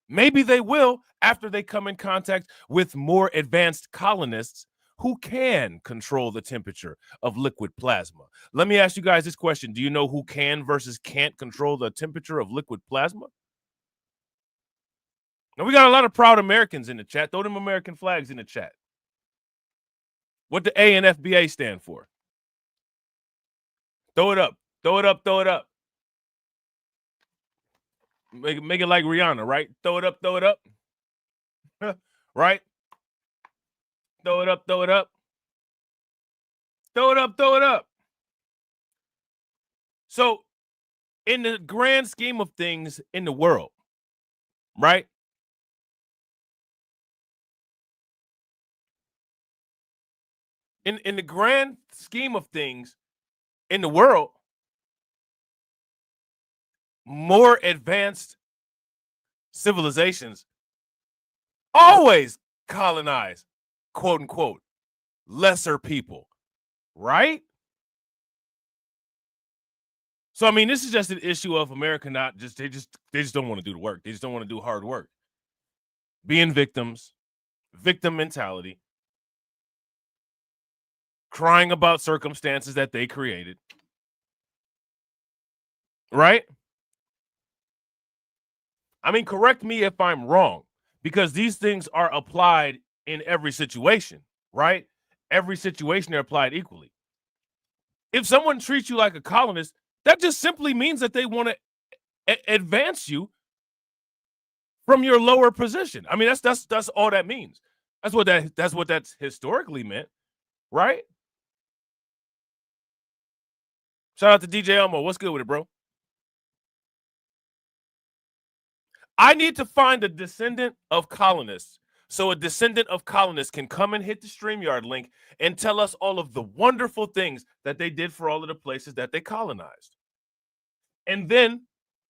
Maybe they will after they come in contact with more advanced colonists who can control the temperature of liquid plasma. Let me ask you guys this question. Do you know who can versus can't control the temperature of liquid plasma? Now, we got a lot of proud Americans in the chat. Throw them American flags in the chat. What the A and FBA stand for? Throw it up. Throw it up. Throw it up. Make it like Rihanna, right? Throw it up. Throw it up. Right? Throw it up. Throw it up. Throw it up. Throw it up. So, in the grand scheme of things in the world, right? In the grand scheme of things in the world, more advanced civilizations always colonize, quote unquote, lesser people, right? So, I mean, this is just an issue of America they just don't want to do the work. They just don't want to do hard work. Being victims, victim mentality, crying about circumstances that they created, right? I mean, correct me if I'm wrong, because these things are applied in every situation, right? Every situation they're applied equally. If someone treats you like a colonist, that just simply means that they want to advance you from your lower position. I mean, that's all that means. That's what that's historically meant, right? Shout out to DJ Elmo. What's good with it, bro? I need to find a descendant of colonists so a descendant of colonists can come and hit the StreamYard link and tell us all of the wonderful things that they did for all of the places that they colonized. And then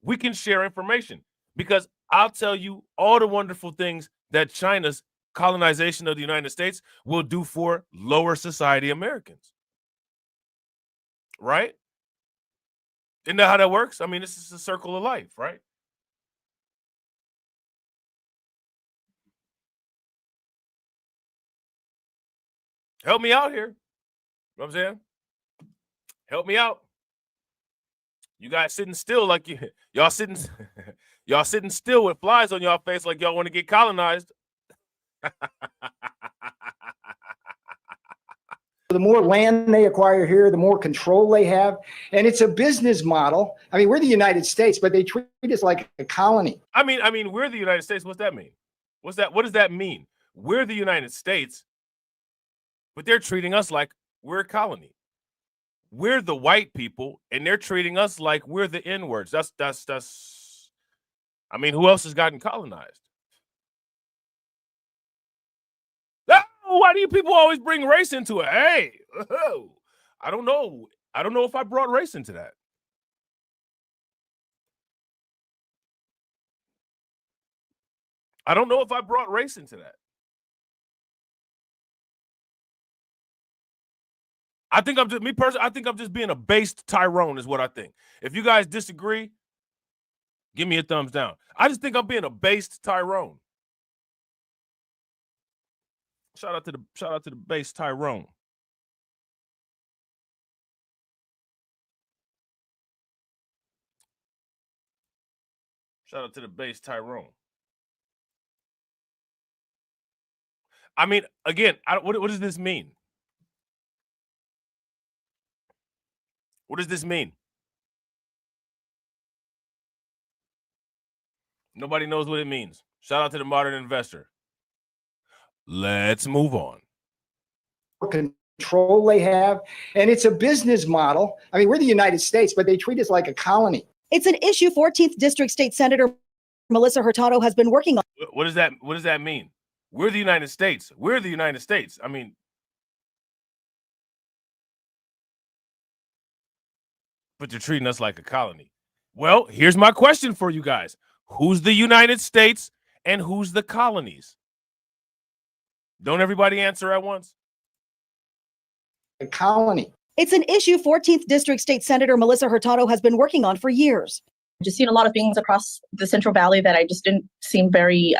we can share information, because I'll tell you all the wonderful things that China's colonization of the United States will do for lower society Americans. Right? Isn't that how that works? I mean, this is a circle of life, right? Help me out here. You know what I'm saying? Help me out. You guys sitting still like y'all sitting still with flies on y'all face like y'all want to get colonized. The more land they acquire here, the more control they have. And it's a business model. I mean, we're the United States, but they treat us like a colony. I mean, we're the United States. What's that mean? What does that mean? We're the United States, but they're treating us like we're a colony. We're the white people, and they're treating us like we're the N-words. That's. I mean, who else has gotten colonized? Oh, why do you people always bring race into it? Hey, I don't know. I don't know if I brought race into that. I don't know if I brought race into that. I think I'm just, me personally, I think I'm just being a based Tyrone is what I think. If you guys disagree, give me a thumbs down. I just think I'm being a based Tyrone. Shout out to the based Tyrone. Shout out to the based Tyrone. I mean, again, what does this mean? What does this mean? Nobody knows what it means. Shout out to the modern investor. Let's move on. Control they have, and it's a business model. I mean, we're the United States, but they treat us like a colony. It's an issue 14th District State Senator Melissa Hurtado has been working on. What does that mean? We're the United States. We're the United States. I mean, but you're treating us like a colony. Well, here's my question for you guys. Who's the United States and who's the colonies? Don't everybody answer at once? A colony. It's an issue 14th District State Senator Melissa Hurtado has been working on for years. Just seen a lot of things across the Central Valley that I just didn't seem very,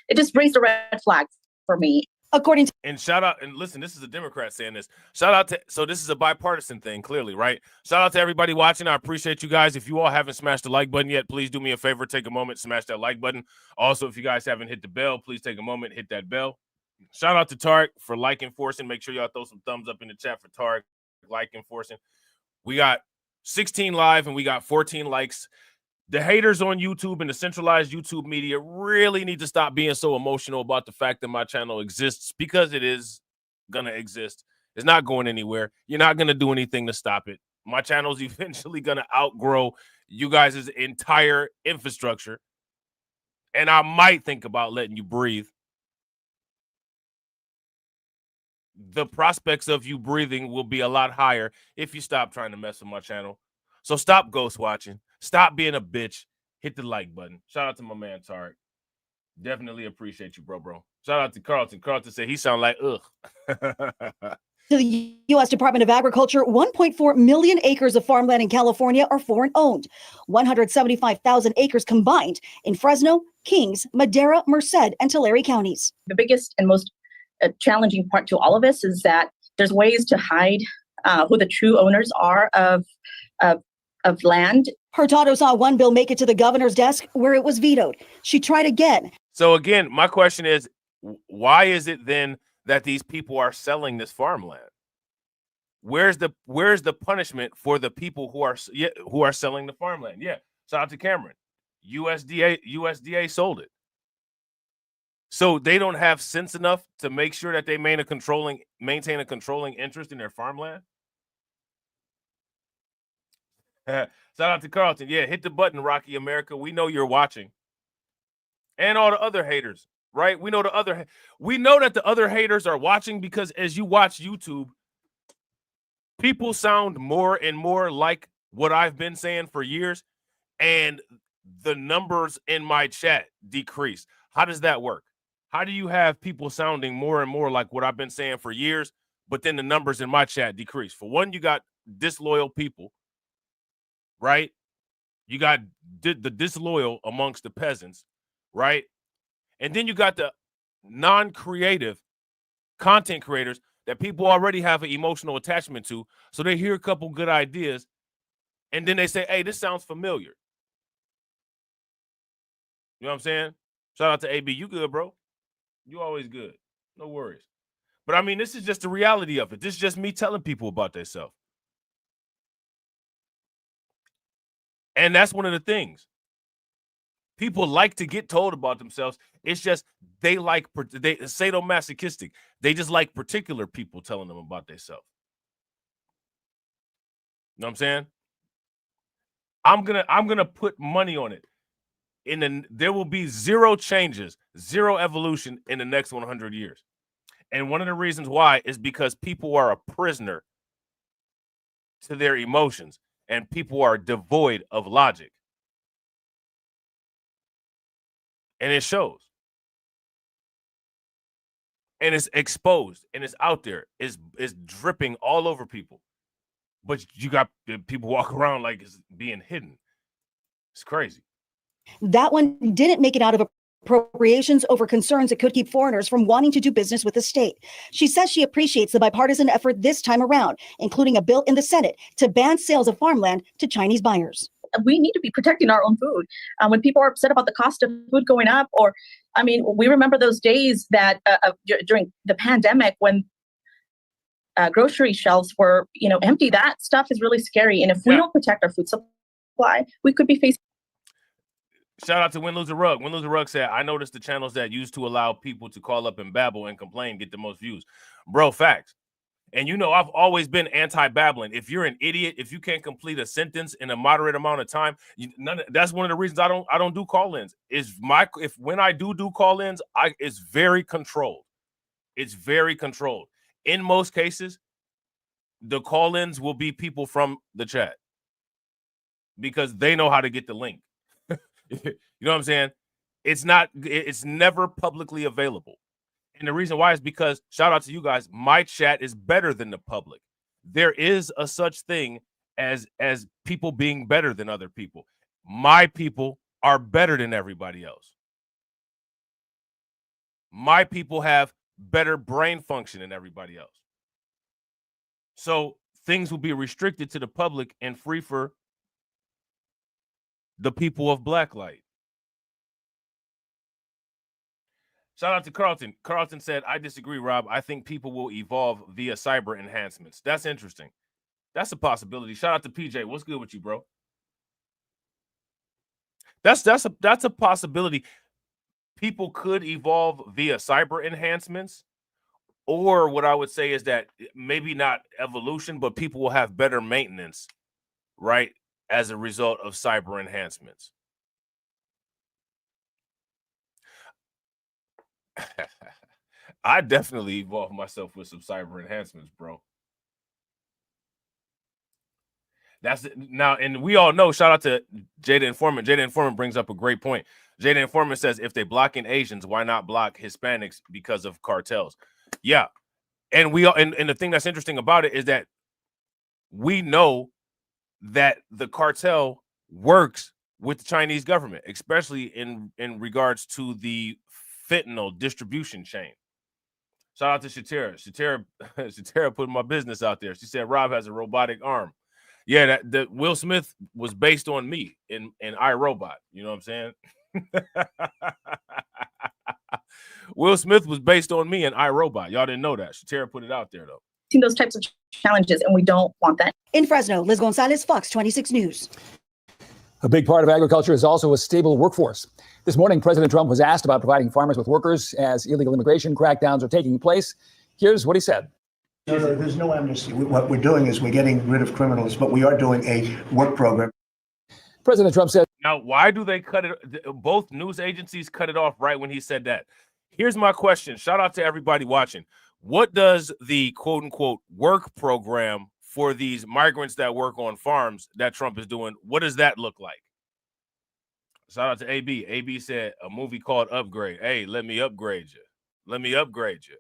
it just brings the red flags for me. According to and shout out, and listen, this is a Democrat saying this. Shout out to, so this is a bipartisan thing, clearly, right? Shout out to everybody watching. I appreciate you guys. If you all haven't smashed the like button yet, please do me a favor, take a moment, smash that like button. Also, if you guys haven't hit the bell, please take a moment, hit that bell. Shout out to Tarek for like enforcing. Make sure y'all throw some thumbs up in the chat for Tarek, like enforcing. We got 16 live and we got 14 likes. The haters on YouTube and the centralized YouTube media really need to stop being so emotional about the fact that my channel exists, because it is going to exist. It's not going anywhere. You're not going to do anything to stop it. My channel is eventually going to outgrow you guys' entire infrastructure. And I might think about letting you breathe. The prospects of you breathing will be a lot higher if you stop trying to mess with my channel. So stop ghost watching. Stop being a bitch. Hit the like button. Shout out to my man, Tarek. Definitely appreciate you, bro. Shout out to Carlton. Carlton said he sound like, ugh. To the U.S. Department of Agriculture, 1.4 million acres of farmland in California are foreign-owned. 175,000 acres combined in Fresno, Kings, Madera, Merced, and Tulare counties. The biggest and most challenging part to all of this is that there's ways to hide who the true owners are of land. Hurtado saw one bill make it to the governor's desk where it was vetoed. She tried again. So again, my question is, why is it then that these people are selling this farmland? Where's the punishment for the people who are selling the farmland? Yeah, shout out to Cameron. USDA sold it. So they don't have sense enough to make sure that they maintain a controlling interest in their farmland. Shout out to Carlton. Yeah, hit the button, Rocky America. We know you're watching. And all the other haters, right? We know that the other haters are watching, because as you watch YouTube, people sound more and more like what I've been saying for years, and the numbers in my chat decrease. How does that work? How do you have people sounding more and more like what I've been saying for years, but then the numbers in my chat decrease? For one, you got disloyal people, right? You got the disloyal amongst the peasants, right? And then you got the non-creative content creators that people already have an emotional attachment to. So they hear a couple good ideas, and then they say, hey, this sounds familiar. You know what I'm saying? Shout out to AB. You good, bro? You always good. No worries. But I mean, this is just the reality of it. This is just me telling people about themselves. And that's one of the things. People like to get told about themselves. It's just they sadomasochistic. They just like particular people telling them about themselves. You know what I'm saying? I'm gonna put money on it. There will be zero changes, zero evolution in the next 100 years. And one of the reasons why is because people are a prisoner to their emotions, and people are devoid of logic. And it shows. And it's exposed, and it's out there. It's dripping all over people. But you got people walk around like it's being hidden. It's crazy. That one didn't make it out of appropriations over concerns it could keep foreigners from wanting to do business with the state. She says she appreciates the bipartisan effort this time around, including a bill in the Senate to ban sales of farmland to Chinese buyers. We need to be protecting our own food. When people are upset about the cost of food going up, or, I mean, we remember those days that during the pandemic when grocery shelves were, empty. That stuff is really scary. And if we don't protect our food supply, we could be facing. Shout out to Win Lose a Rug. Win Lose a Rug said, I noticed the channels that used to allow people to call up and babble and complain get the most views. Bro, facts. And I've always been anti-babbling. If you're an idiot, if you can't complete a sentence in a moderate amount of time, that's one of the reasons I don't do call-ins. When I do call-ins, it's very controlled. It's very controlled. In most cases, the call-ins will be people from the chat because they know how to get the link. You know what I'm saying? It's never publicly available. And the reason why is because, shout out to you guys, my chat is better than the public. There is a such thing as people being better than other people. My people are better than everybody else. My people have better brain function than everybody else. So things will be restricted to the public and free for the people of Blacklight. Shout out to Carlton. Carlton said, I disagree, Rob. I think people will evolve via cyber enhancements. That's interesting. That's a possibility. Shout out to PJ. What's good with you, bro? That's a possibility. People could evolve via cyber enhancements, or what I would say is that maybe not evolution, but people will have better maintenance, right, as a result of cyber enhancements. I definitely evolved myself with some cyber enhancements, bro. That's it. Now, and we all know, shout out to Jada Informant. Jada Informant brings up a great point. Jada Informant says, if they blocking Asians, why not block Hispanics because of cartels? Yeah. And and the thing that's interesting about it is that we know that the cartel works with the Chinese government, especially in regards to the fentanyl distribution chain. Shout out to Shatera. Shatera put my business out there. She said Rob has a robotic arm. Yeah, that Will Smith was based on me in iRobot. You know what I'm saying? Will Smith was based on me in iRobot. Y'all didn't know that. Shatera put it out there, though. Those types of challenges, and we don't want that. In Fresno, Liz Gonzalez, Fox 26 News. A big part of agriculture is also a stable workforce. This morning, President Trump was asked about providing farmers with workers as illegal immigration crackdowns are taking place. Here's what he said. No, there's no amnesty. What we're doing is we're getting rid of criminals, but we are doing a work program. President Trump said. Now, why do they cut it? Both news agencies cut it off right when he said that. Here's my question. Shout out to everybody watching. What does the quote unquote work program for these migrants that work on farms that Trump is doing, what does that look like? Shout out to AB. AB said a movie called Upgrade. Hey, let me upgrade you. Let me upgrade you.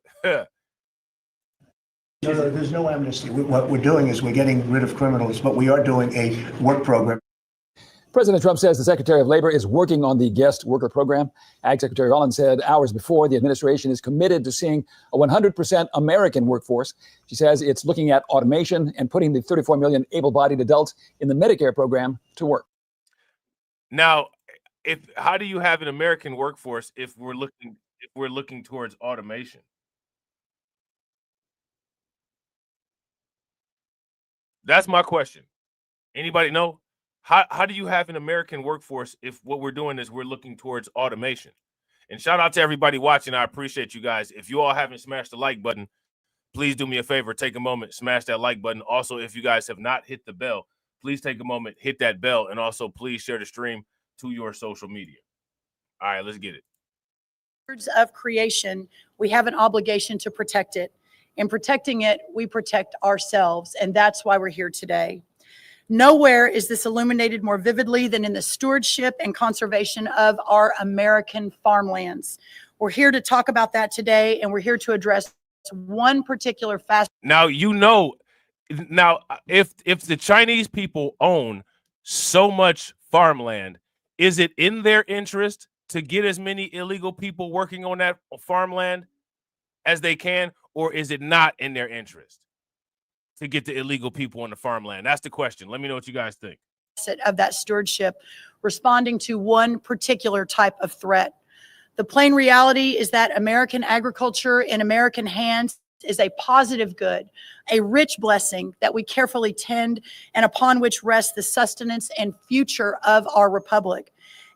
No, there's no amnesty. What we're doing is we're getting rid of criminals, but we are doing a work program. President Trump says the Secretary of Labor is working on the guest worker program. Ag Secretary Rollins said hours before the administration is committed to seeing a 100% American workforce. She says it's looking at automation and putting the 34 million able-bodied adults in the Medicare program to work. Now, how do you have an American workforce if we're looking towards automation? That's my question. Anybody know? How do you have an American workforce if what we're doing is we're looking towards automation? And shout out to everybody watching. I appreciate you guys. If you all haven't smashed the like button, please do me a favor. Take a moment, smash that like button. Also, if you guys have not hit the bell, please take a moment, hit that bell, and also please share the stream to your social media. All right, let's get it. Of creation, we have an obligation to protect it. In protecting it, we protect ourselves, and that's why we're here today. Nowhere is this illuminated more vividly than in the stewardship and conservation of our American farmlands. We're here to talk about that today, and we're here to address one particular facet. Now, if the Chinese people own so much farmland, is it in their interest to get as many illegal people working on that farmland as they can, or is it not in their interest to get the illegal people on the farmland? That's the question. Let me know what you guys think. Of that stewardship, responding to one particular type of threat. The plain reality is that American agriculture in American hands is a positive good, a rich blessing that we carefully tend and upon which rests the sustenance and future of our republic.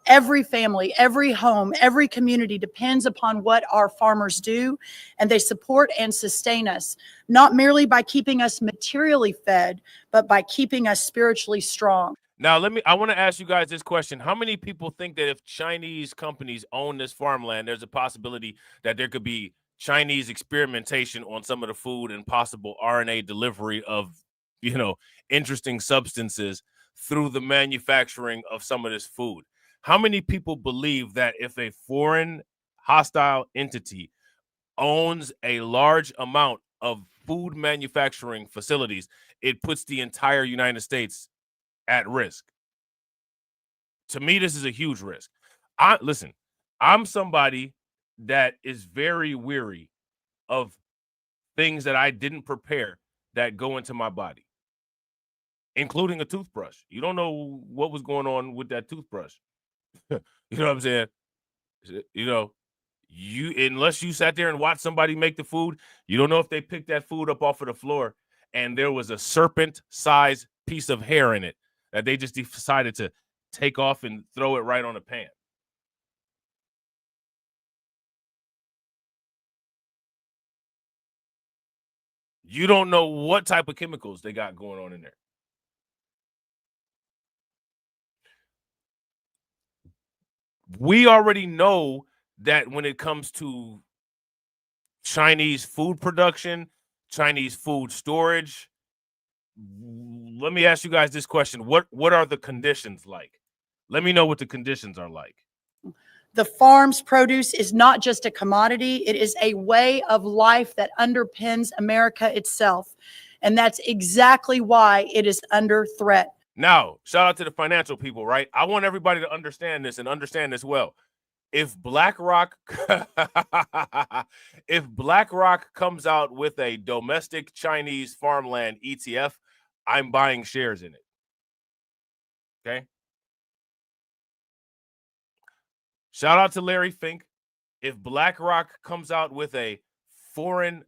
Every family, every home, every community depends upon what our farmers do, and they support and sustain us, not merely by keeping us materially fed, but by keeping us spiritually strong. Now, I want to ask you guys this question. How many people think that if Chinese companies own this farmland, there's a possibility that there could be Chinese experimentation on some of the food and possible RNA delivery of, interesting substances through the manufacturing of some of this food? How many people believe that if a foreign hostile entity owns a large amount of food manufacturing facilities, it puts the entire United States at risk? To me, this is a huge risk. Listen, I'm somebody that is very weary of things that I didn't prepare that go into my body, including a toothbrush. You don't know what was going on with that toothbrush. You know what I'm saying? Unless you sat there and watched somebody make the food, you don't know if they picked that food up off of the floor and there was a serpent-sized piece of hair in it that they just decided to take off and throw it right on a pan. You don't know what type of chemicals they got going on in there. We already know that when it comes to Chinese food production, Chinese food storage, let me ask you guys this question. What are the conditions like? Let me know what the conditions are like. The farm's produce is not just a commodity. It is a way of life that underpins America itself. And that's exactly why it is under threat. Now, shout out to the financial people, right? I want everybody to understand this and understand this well. If BlackRock comes out with a domestic Chinese farmland ETF, I'm buying shares in it. Okay? Shout out to Larry Fink. If BlackRock comes out with a foreign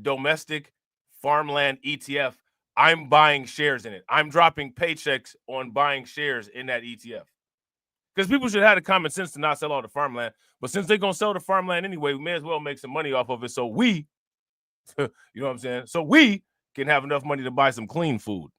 domestic farmland ETF, I'm buying shares in it. I'm dropping paychecks on buying shares in that ETF. Because people should have the common sense to not sell all the farmland. But since they're going to sell the farmland anyway, we may as well make some money off of it so we, you know what I'm saying? So we can have enough money to buy some clean food.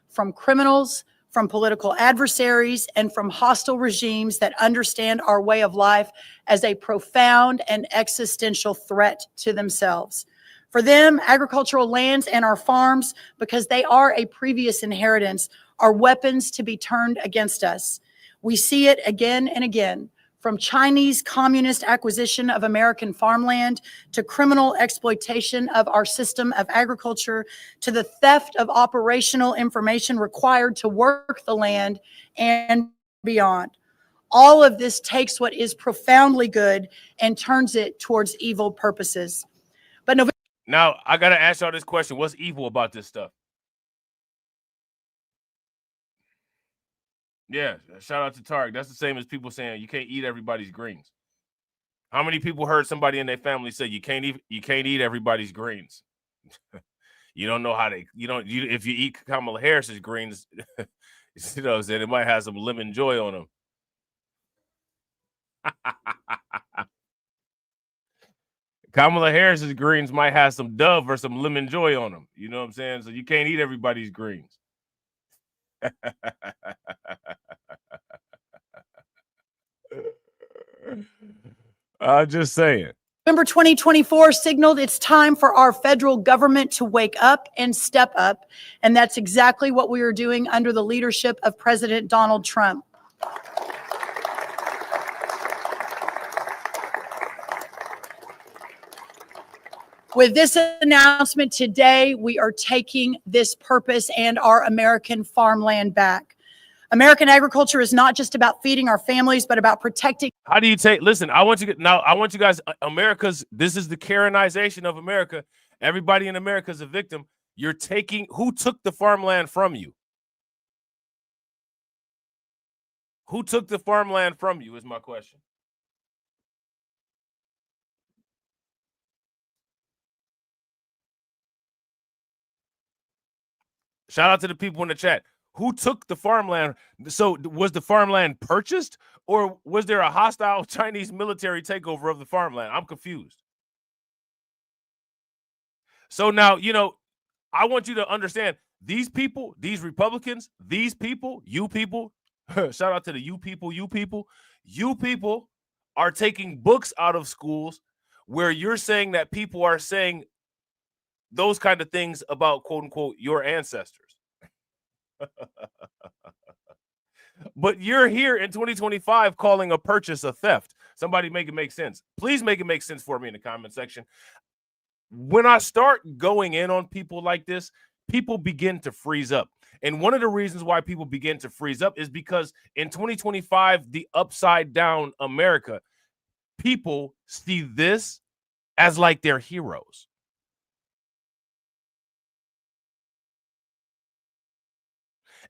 From criminals, from political adversaries, and from hostile regimes that understand our way of life as a profound and existential threat to themselves. For them, agricultural lands and our farms, because they are a previous inheritance, are weapons to be turned against us. We see it again and again, from Chinese communist acquisition of American farmland to criminal exploitation of our system of agriculture to the theft of operational information required to work the land and beyond. All of this takes what is profoundly good and turns it towards evil purposes. But now, I got to ask y'all this question. What's evil about this stuff? Yeah, shout out to Tarek. That's the same as people saying you can't eat everybody's greens. How many people heard somebody in their family say you can't eat everybody's greens? You don't know how if you eat Kamala Harris's greens, You know what I'm saying? It might have some lemon joy on them. Kamala Harris's greens might have some Dove or some lemon joy on them. You know what I'm saying? So you can't eat everybody's greens. I'm just saying. November 2024 signaled it's time for our federal government to wake up and step up. And that's exactly what we are doing under the leadership of President Donald Trump. With this announcement today, we are taking this purpose and our American farmland back. American agriculture is not just about feeding our families, but about protecting. How do you take, listen, I want you guys, this is the Karenization of America. Everybody in America is a victim. You're taking, who took the farmland from you? Who took the farmland from you is my question. Shout out to the people in the chat. Who took the farmland? So was the farmland purchased, or was there a hostile Chinese military takeover of the farmland? I'm confused. So now, you know, I want you to understand these people, these Republicans, these people, you people, shout out to the you people are taking books out of schools where you're saying that people are saying those kind of things about, quote unquote, your ancestors. But you're here in 2025 calling a purchase a theft. Somebody make it make sense. Please make it make sense for me in the comment section. When I start going in on people like this, people begin to freeze up. And one of the reasons why people begin to freeze up is because in 2025, the upside down America, people see this as like their heroes.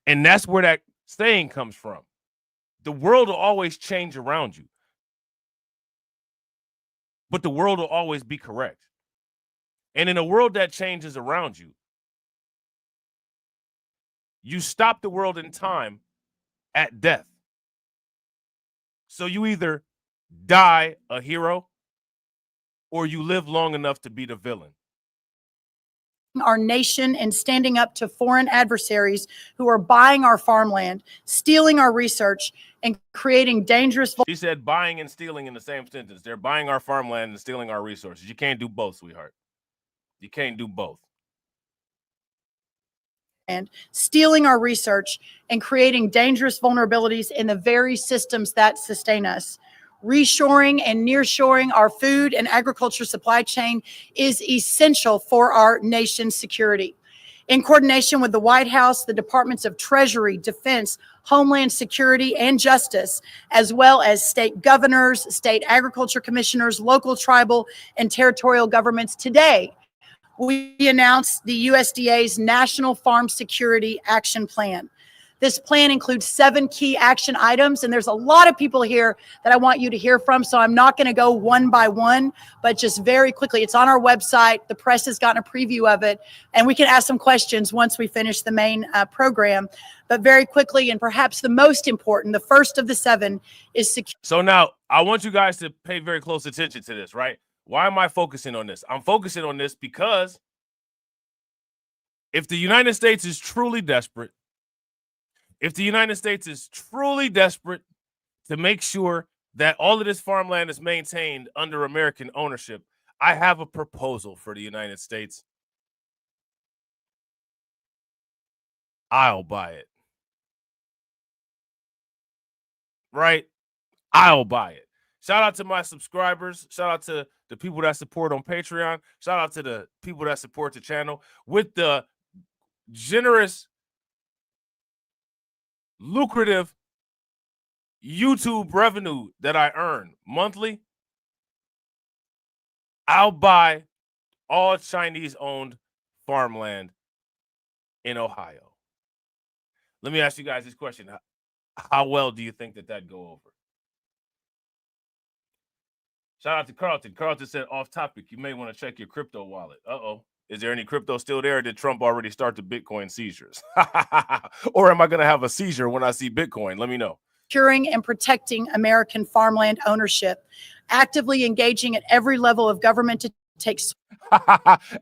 And that's where that saying comes from. The world will always change around you, but the world will always be correct. And in a world that changes around you, you stop the world in time at death. So you either die a hero or you live long enough to be the villain. Our nation and standing up to foreign adversaries who are buying our farmland, stealing our research, and creating dangerous. She said buying and stealing in the same sentence. They're buying our farmland and stealing our resources. You can't do both, sweetheart. You can't do both. And stealing our research and creating dangerous vulnerabilities in the very systems that sustain us. Reshoring and nearshoring our food and agriculture supply chain is essential for our nation's security. In coordination with the White House, the Departments of Treasury, Defense, Homeland Security, and Justice, as well as state governors, state agriculture commissioners, local, tribal, and territorial governments, today, we announced the USDA's National Farm Security Action Plan. This plan includes 7 key action items, and there's a lot of people here that I want you to hear from, so I'm not going to go one by one, but just very quickly. It's on our website. The press has gotten a preview of it, and we can ask some questions once we finish the main program. But very quickly, and perhaps the most important, the first of the 7 is security. So now I want you guys to pay very close attention to this, right? Why am I focusing on this? I'm focusing on this because if the United States is truly desperate, if the United States is truly desperate to make sure that all of this farmland is maintained under American ownership, I have a proposal for the United States. I'll buy it. Right? I'll buy it. Shout out to my subscribers. Shout out to the people that support on Patreon. Shout out to the people that support the channel with the generous, lucrative YouTube revenue that I earn monthly. I'll buy all Chinese-owned farmland in Ohio. Let me ask you guys this question. How well do you think that go over? Shout out to Carlton. Carlton said, off topic, you may want to check your crypto wallet. Uh-oh. Is there any crypto still there? Or did Trump already start the Bitcoin seizures? Or am I going to have a seizure when I see Bitcoin? Let me know. Securing and protecting American farmland ownership, actively engaging at every level of government to take.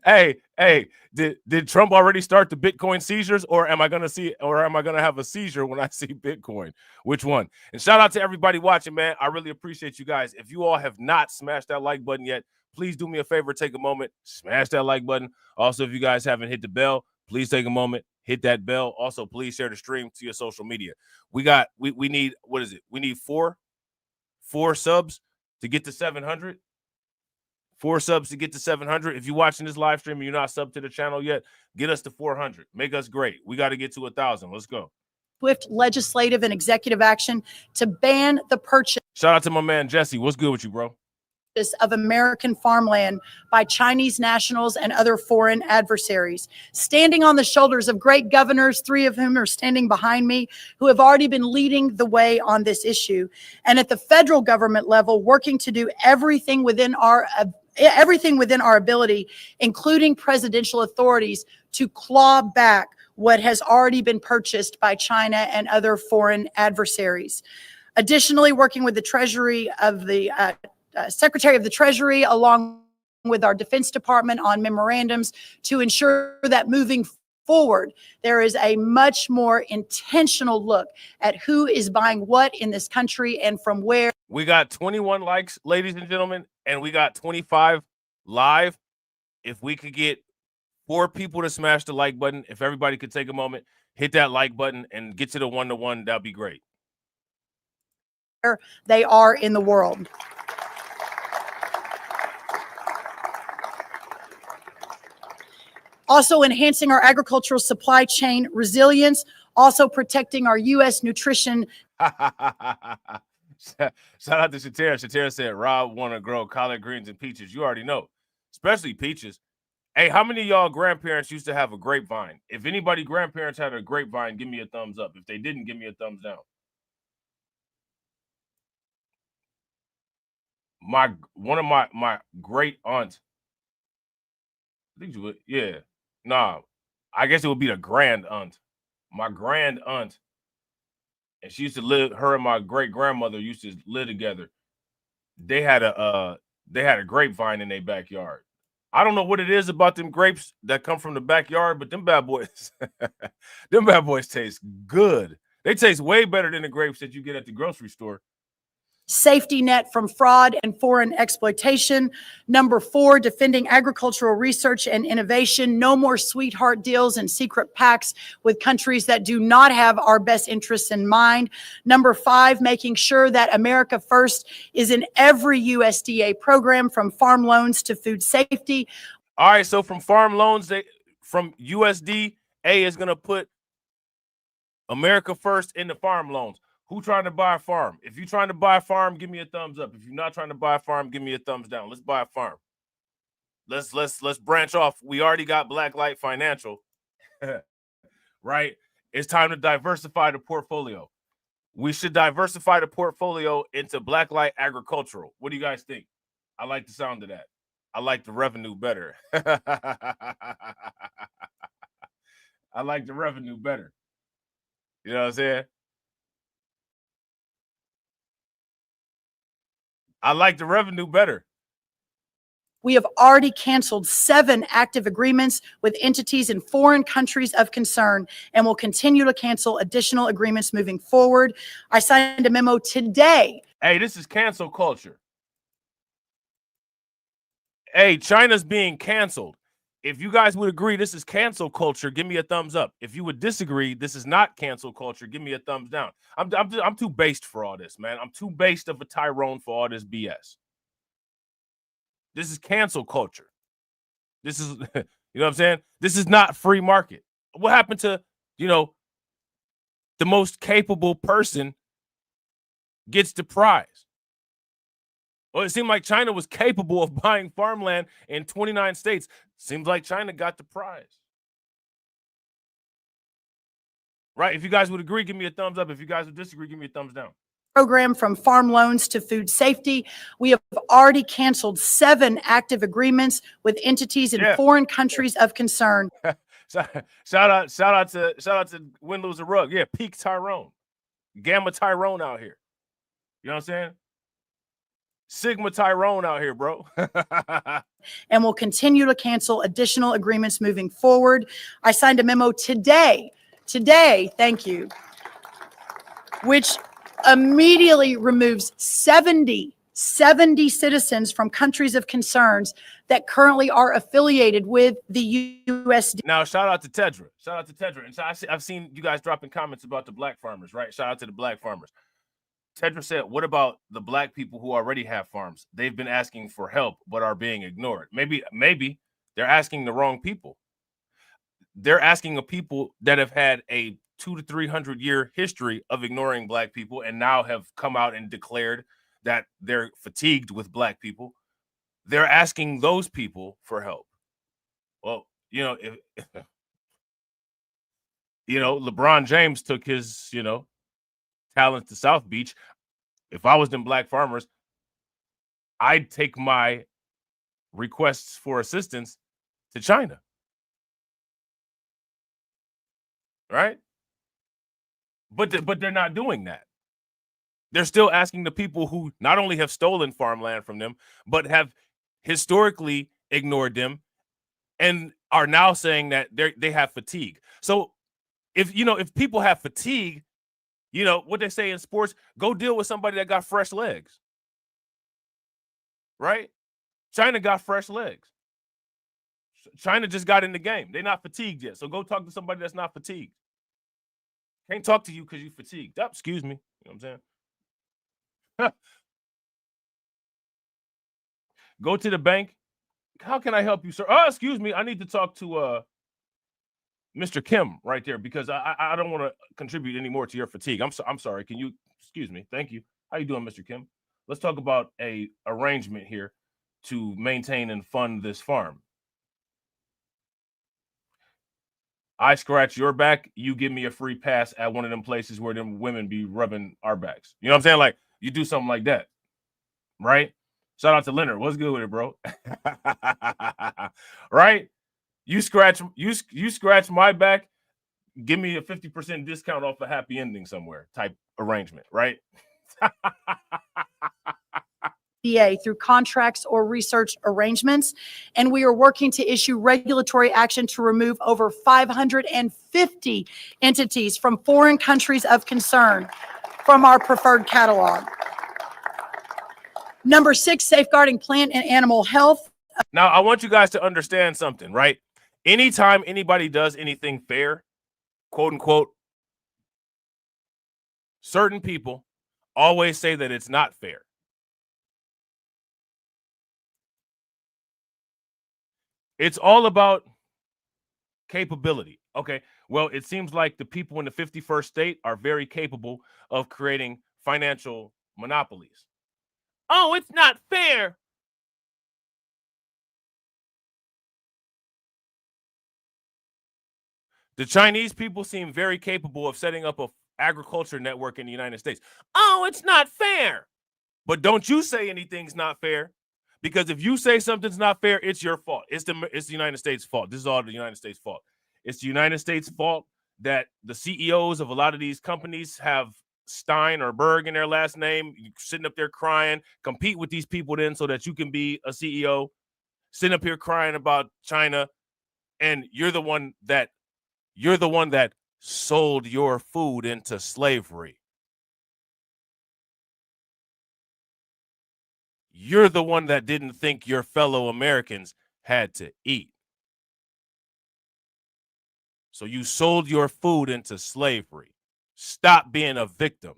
Hey, did Trump already start the Bitcoin seizures, or am I going to have a seizure when I see Bitcoin? Which one? And shout out to everybody watching, man. I really appreciate you guys. If you all have not smashed that like button yet, please do me a favor, take a moment, smash that like button. Also, if you guys haven't hit the bell, please take a moment, hit that bell. Also, please share the stream to your social media. We need, what is it? We need four subs to get to 700. 4 subs to get to 700. If you're watching this live stream and you're not subbed to the channel yet, get us to 400. Make us great. We got to get to 1,000. Let's go. Swift legislative and executive action to ban the purchase Shout out to my man, Jesse. What's good with you, bro? of American farmland by Chinese nationals and other foreign adversaries, standing on the shoulders of great governors, 3 of whom are standing behind me, who have already been leading the way on this issue, and at the federal government level, working to do everything within our ability, including presidential authorities, to claw back what has already been purchased by China and other foreign adversaries. Additionally, working with the Treasury of the Secretary of the Treasury, along with our Defense Department, on memorandums to ensure that moving forward, there is a much more intentional look at who is buying what in this country and from where. We got 21 likes, ladies and gentlemen, and we got 25 live. If we could get 4 people to smash the like button, if everybody could take a moment, hit that like button and get to the 1-to-1, that'd be great. They are in the world. Also enhancing our agricultural supply chain resilience, also protecting our U.S. nutrition. Shout out to Shatera. Shatera said, Rob want to grow collard greens and peaches. You already know, especially peaches. Hey, how many of y'all grandparents used to have a grapevine? If anybody grandparents had a grapevine, give me a thumbs up. If they didn't, give me a thumbs down. One of my great aunts, I think you would, yeah. Nah, I guess it would be the grand aunt. My grand aunt, and she used to live, her and my great grandmother used to live together. They had a grapevine in their backyard. I don't know what it is about them grapes that come from the backyard, but them bad boys, them bad boys taste good. They taste way better than the grapes that you get at the grocery store. Safety net from fraud and foreign exploitation. Number 4, defending agricultural research and innovation. No more sweetheart deals and secret pacts with countries that do not have our best interests in mind. Number 5, making sure that America First is in every USDA program, from farm loans to food safety. All right, so from farm loans, from USDA is going to put America First in the farm loans. Who trying to buy a farm? If you're trying to buy a farm, give me a thumbs up. If you're not trying to buy a farm, give me a thumbs down. Let's buy a farm. Let's branch off. We already got Blacklight Financial, right? It's time to diversify the portfolio. We should diversify the portfolio into Blacklight Agricultural. What do you guys think? I like the sound of that. I like the revenue better. I like the revenue better. You know what I'm saying? I like the revenue better. We have already canceled 7 active agreements with entities in foreign countries of concern and will continue to cancel additional agreements moving forward. I signed a memo today. Hey, this is cancel culture. Hey, China's being canceled. If you guys would agree this is cancel culture, give me a thumbs up. If you would disagree, this is not cancel culture, give me a thumbs down. I'm too based for all this, man. I'm too based of a Tyrone for all this BS. This is cancel culture. This is, you know what I'm saying? This is not free market. What happened to, the most capable person gets the prize? Well, it seemed like China was capable of buying farmland in 29 states. Seems like China got the prize. Right? If you guys would agree, give me a thumbs up. If you guys would disagree, give me a thumbs down. program from farm loans to food safety. We have already canceled 7 active agreements with entities in foreign countries of concern. Shout out to Win Lose a Rug. Yeah, peak Tyrone. Gamma Tyrone out here. You know what I'm saying? Sigma Tyrone out here, bro. And will continue to cancel additional agreements moving forward. I signed a memo today, thank you, which immediately removes 70 citizens from countries of concerns that currently are affiliated with the USD. Now, shout out to Tedra. And so I've seen you guys dropping comments about the black farmers, right? Shout out to the black farmers. Tedra said, what about the black people who already have farms? They've been asking for help, but are being ignored. Maybe they're asking the wrong people. They're asking of people that have had a 200 to 300 year history of ignoring black people and now have come out and declared that they're fatigued with black people. They're asking those people for help. Well, if LeBron James took his, talents to South Beach. If I was them black farmers, I'd take my requests for assistance to China. Right? But they're not doing that. They're still asking the people who not only have stolen farmland from them, but have historically ignored them and are now saying that they have fatigue. So if people have fatigue, what they say in sports, go deal with somebody that got fresh legs. Right? China got fresh legs. China just got in the game. They're not fatigued yet. So go talk to somebody that's not fatigued. Can't talk to you because you're fatigued. Oh, excuse me. You know what I'm saying? Go to the bank. How can I help you, sir? Oh, excuse me. I need to talk to Mr. Kim right there because I don't want to contribute any more to your fatigue. I'm sorry. Can you excuse me? Thank you. How you doing, Mr. Kim? Let's talk about a arrangement here to maintain and fund this farm. I scratch your back, you give me a free pass at one of them places where them women be rubbing our backs. You know what I'm saying? Like you do something like that, right? Shout out to Leonard. What's good with it, bro? Right? You scratch my back, give me a 50% discount off a happy ending somewhere type arrangement, right? Through contracts or research arrangements, and we are working to issue regulatory action to remove over 550 entities from foreign countries of concern from our preferred catalog. Number 6, safeguarding plant and animal health. Now, I want you guys to understand something, right? Anytime anybody does anything fair, quote unquote, certain people always say that it's not fair. It's all about capability. Okay, well, it seems like the people in the 51st state are very capable of creating financial monopolies. Oh, it's not fair. The Chinese people seem very capable of setting up an agriculture network in the United States. Oh, it's not fair. But don't you say anything's not fair. Because if you say something's not fair, it's your fault. It's the United States' fault. This is all the United States' fault. It's the United States' fault that the CEOs of a lot of these companies have Stein or Berg in their last name. You're sitting up there crying, compete with these people then so that you can be a CEO, sitting up here crying about China, and you're the one that sold your food into slavery. You're the one that didn't think your fellow Americans had to eat. So you sold your food into slavery. Stop being a victim.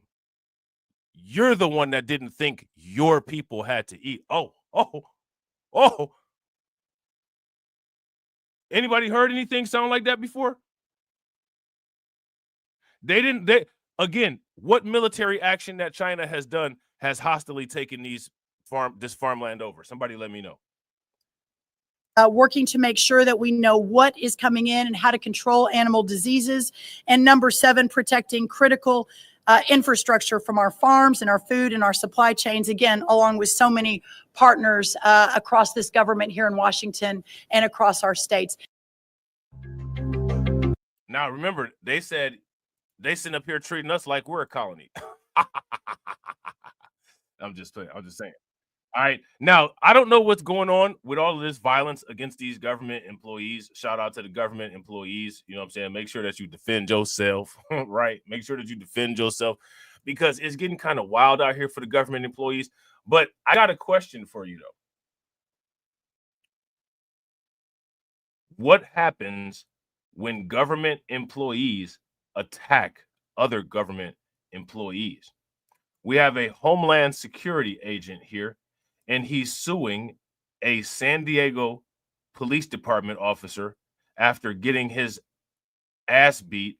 You're the one that didn't think your people had to eat. Oh. Anybody heard anything sound like that before? Again, what military action that China has done has hostilely taken this farmland over? Somebody let me know. Working to make sure that we know what is coming in and how to control animal diseases. And number 7, protecting critical infrastructure from our farms and our food and our supply chains, again, along with so many partners across this government here in Washington and across our states. Now, remember, they said they sitting up here treating us like we're a colony. I'm just saying. All right. Now, I don't know what's going on with all of this violence against these government employees. Shout out to the government employees. You know what I'm saying? Make sure that you defend yourself, right? Make sure that you defend yourself, because it's getting kind of wild out here for the government employees. But I got a question for you, though. What happens when government employees attack other government employees? We have a Homeland Security agent here, and he's suing a San Diego Police Department officer after getting his ass beat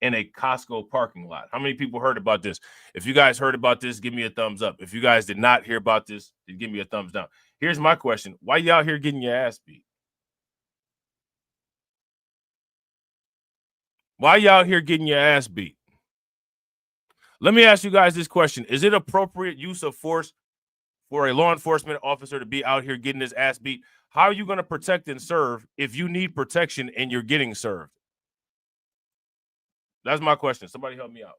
in a Costco parking lot. How many people heard about this? If you guys heard about this, give me a thumbs up. If you guys did not hear about this, then give me a thumbs down. Here's my question. Why you out here getting your ass beat? Why you out here getting your ass beat? Let me ask you guys this question. Is it appropriate use of force for a law enforcement officer to be out here getting his ass beat? How are you going to protect and serve if you need protection and you're getting served? That's my question. Somebody help me out.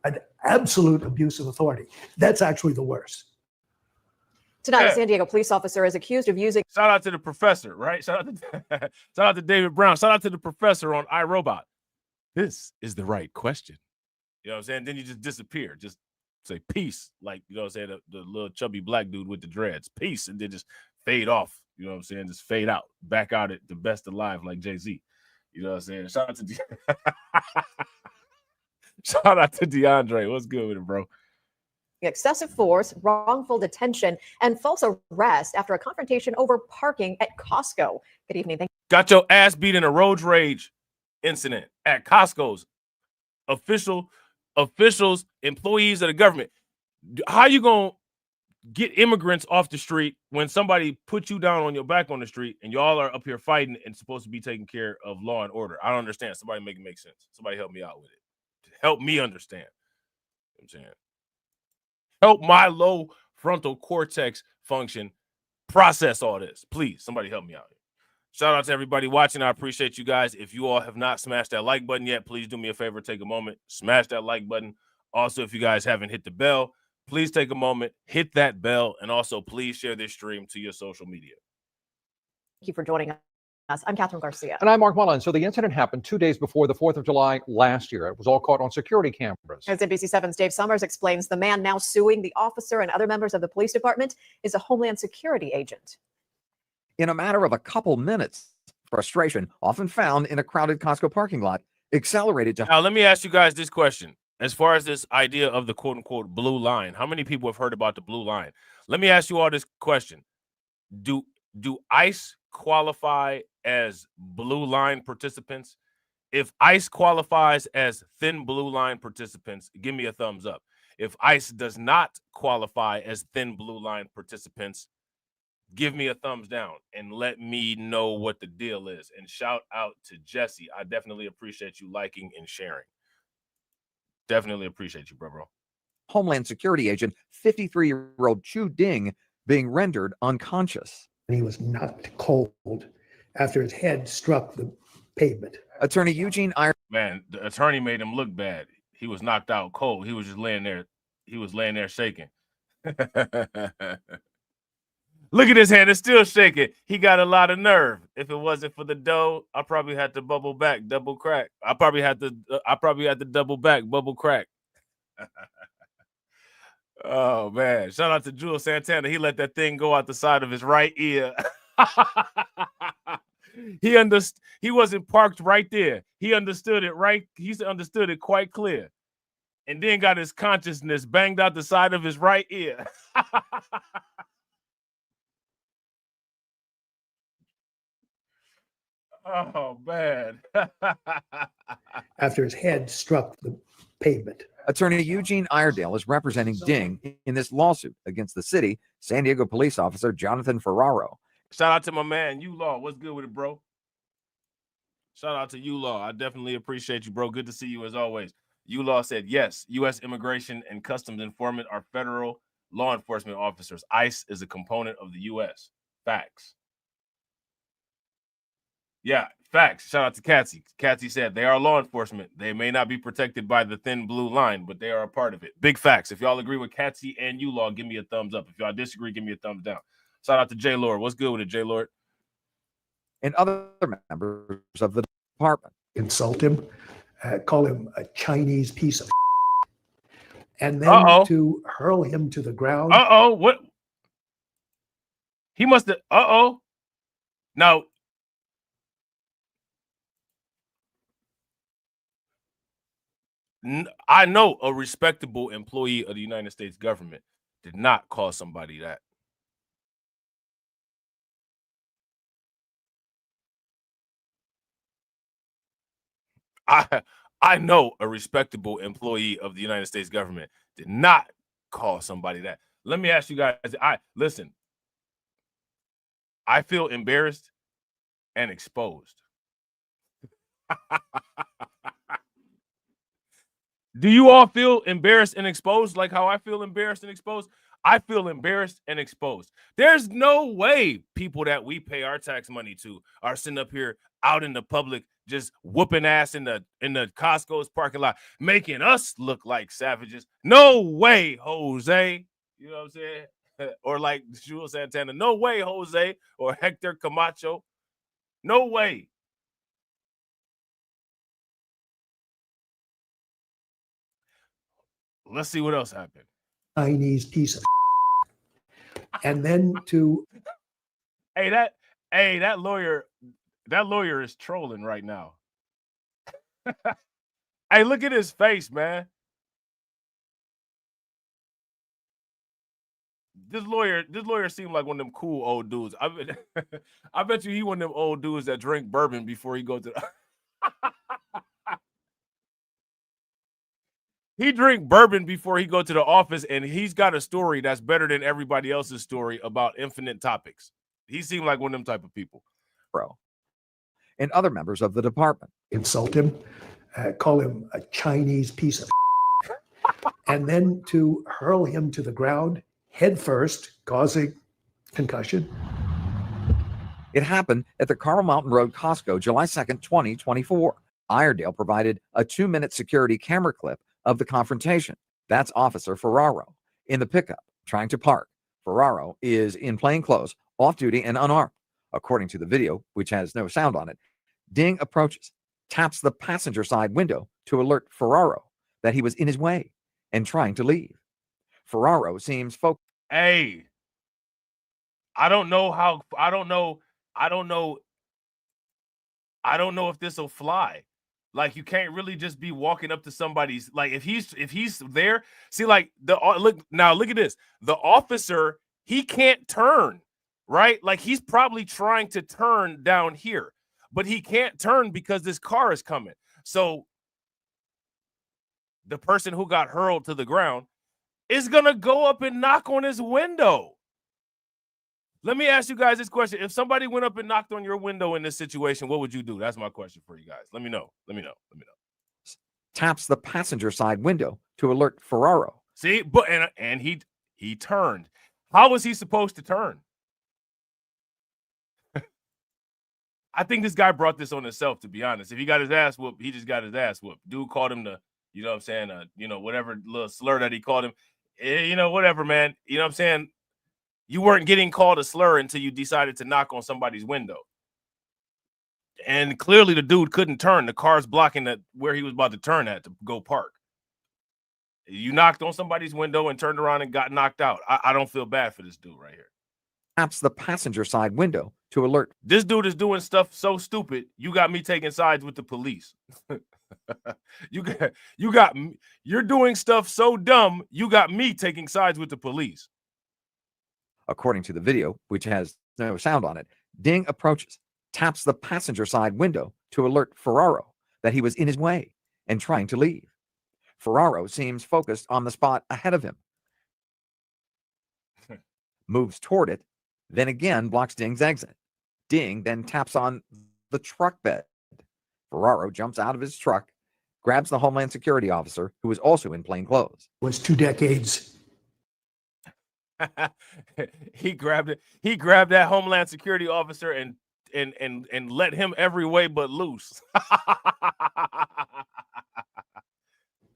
An absolute abuse of authority. That's actually the worst. Tonight, a San Diego police officer is accused of using. Shout out to the professor, right? Shout out to David Brown. Shout out to the professor on iRobot. This is the right question. You know what I'm saying? Then you just disappear. Just say peace, like, you know what I'm saying? The little chubby black dude with the dreads. Peace, and then just fade off. You know what I'm saying? Just fade out. Back out at the best alive, like Jay-Z. You know what I'm saying? Shout out to shout out to DeAndre. What's good with it, bro? Excessive force, wrongful detention, and false arrest after a confrontation over parking at Costco. Good evening. Got your ass beat in a road rage incident at Costco's. Officials, employees of the government. How you gonna get immigrants off the street when somebody put you down on your back on the street and y'all are up here fighting and supposed to be taking care of law and order? I don't understand. Somebody make it make sense. Somebody help me out with it. Help me understand. You know what I'm saying? Help my low frontal cortex function process all this. Please, somebody help me out here. Shout out to everybody watching. I appreciate you guys. If you all have not smashed that like button yet, please do me a favor. Take a moment, smash that like button. Also, if you guys haven't hit the bell, please take a moment, hit that bell, and also please share this stream to your social media. Thank you for joining us. I'm Catherine Garcia. And I'm Mark Mullen. So the incident happened 2 days before the 4th of July last year. It was all caught on security cameras. As NBC7's Dave Summers explains, the man now suing the officer and other members of the police department is a Homeland Security agent. In a matter of a couple minutes, frustration, often found in a crowded Costco parking lot, accelerated to... Now, let me ask you guys this question. As far as this idea of the quote-unquote blue line, how many people have heard about the blue line? Let me ask you all this question. Do ICE qualify as blue line participants? If ICE qualifies as thin blue line participants, give me a thumbs up. If ICE does not qualify as thin blue line participants, give me a thumbs down and let me know what the deal is. And shout out to Jesse. I definitely appreciate you liking and sharing. Definitely appreciate you, bro. Homeland Security agent, 53-year-old Chu Ding, being rendered unconscious. And he was knocked cold after his head struck the pavement. Attorney Eugene Iron. Man, the attorney made him look bad. He was knocked out cold. He was just laying there. He was laying there shaking. Look at his hand. It's still shaking. He got a lot of nerve. If it wasn't for the dough, I probably had to bubble back, double crack. I probably had to double back, bubble crack. Oh, man. Shout out to Jules Santana. He let that thing go out the side of his right ear. He wasn't parked right there. He understood it right. He understood it quite clear. And then got his consciousness banged out the side of his right ear. Oh, man. After his head struck the pavement. Attorney Eugene Iredale is representing Ding in this lawsuit against the city, San Diego police officer Jonathan Ferraro. Shout out to my man, U-Law. What's good with it, bro? Shout out to U-Law. I definitely appreciate you, bro. Good to see you as always. ULaw said, yes, U.S. Immigration and Customs Enforcement are federal law enforcement officers. ICE is a component of the U.S. Facts. Yeah, facts. Shout out to Katsy. Katsy said they are law enforcement. They may not be protected by the thin blue line, but they are a part of it. Big facts. If y'all agree with Katsy and ULaw, give me a thumbs up. If y'all disagree, give me a thumbs down. Shout out to J Lord. What's good with it, J Lord? And other members of the department. Insult him, call him a Chinese piece of and then to hurl him to the ground. What? He must have. Now, I know a respectable employee of the United States government did not call somebody that. I know a respectable employee of the United States government did not call somebody that. Let me ask you guys. Listen. I feel embarrassed and exposed. Do you all feel embarrassed and exposed like how I feel embarrassed and exposed? I feel embarrassed and exposed. There's no way people that we pay our tax money to are sitting up here out in the public just whooping ass in the Costco's parking lot, making us look like savages. No way, Jose. You know what I'm saying? Or like Jules Santana. No way, Jose or Hector Camacho. No way. Let's see what else happened. Chinese piece of and then to that lawyer is trolling right now. Hey, look at his face, man. This lawyer seemed like one of them cool old dudes. I bet you he one of them old dudes that drink bourbon before he go to he drink bourbon before he go to the office, and he's got a story that's better than everybody else's story about infinite topics. He seemed like one of them type of people. Bro. And other members of the department. Insult him, call him a Chinese piece of and then to hurl him to the ground head first, causing concussion. It happened at the Carmel Mountain Road Costco, July 2nd, 2024. Iredale provided a 2-minute security camera clip of the confrontation. That's Officer Ferraro in the pickup trying to park. Ferraro is in plain clothes, off-duty and unarmed. According to the video, which has no sound on it, Ding approaches, taps the passenger side window to alert Ferraro that he was in his way and trying to leave. Ferraro seems focused. Hey, I don't know if this will fly. Like, you can't really just be walking up to somebody's, like, if he's there, see, like, look at this. The officer, he can't turn, right? Like, he's probably trying to turn down here, but he can't turn because this car is coming. So the person who got hurled to the ground is gonna go up and knock on his window. Let me ask you guys this question. If somebody went up and knocked on your window in this situation, what would you do? That's my question for you guys. Let me know. Taps the passenger side window to alert Ferraro. See, but and he turned. How was he supposed to turn? I think this guy brought this on himself, to be honest. If he got his ass whooped, he just got his ass whooped. Dude called him you know what I'm saying, whatever little slur that he called him. Whatever, man. You know what I'm saying? You weren't getting called a slur until you decided to knock on somebody's window. And clearly the dude couldn't turn. The car's blocking where he was about to turn at to go park. You knocked on somebody's window and turned around and got knocked out. I don't feel bad for this dude right here. Taps the passenger side window to alert. This dude is doing stuff so stupid, you got me taking sides with the police. You're doing stuff so dumb, you got me taking sides with the police. According to the video, which has no sound on it, Ding approaches, taps the passenger side window to alert Ferraro that he was in his way and trying to leave. Ferraro seems focused on the spot ahead of him. Moves toward it, then again blocks Ding's exit. Ding then taps on the truck bed. Ferraro jumps out of his truck, grabs the Homeland Security officer, who was also in plain clothes. Was 2 decades. He grabbed it. He grabbed that Homeland Security officer and let him every way but loose.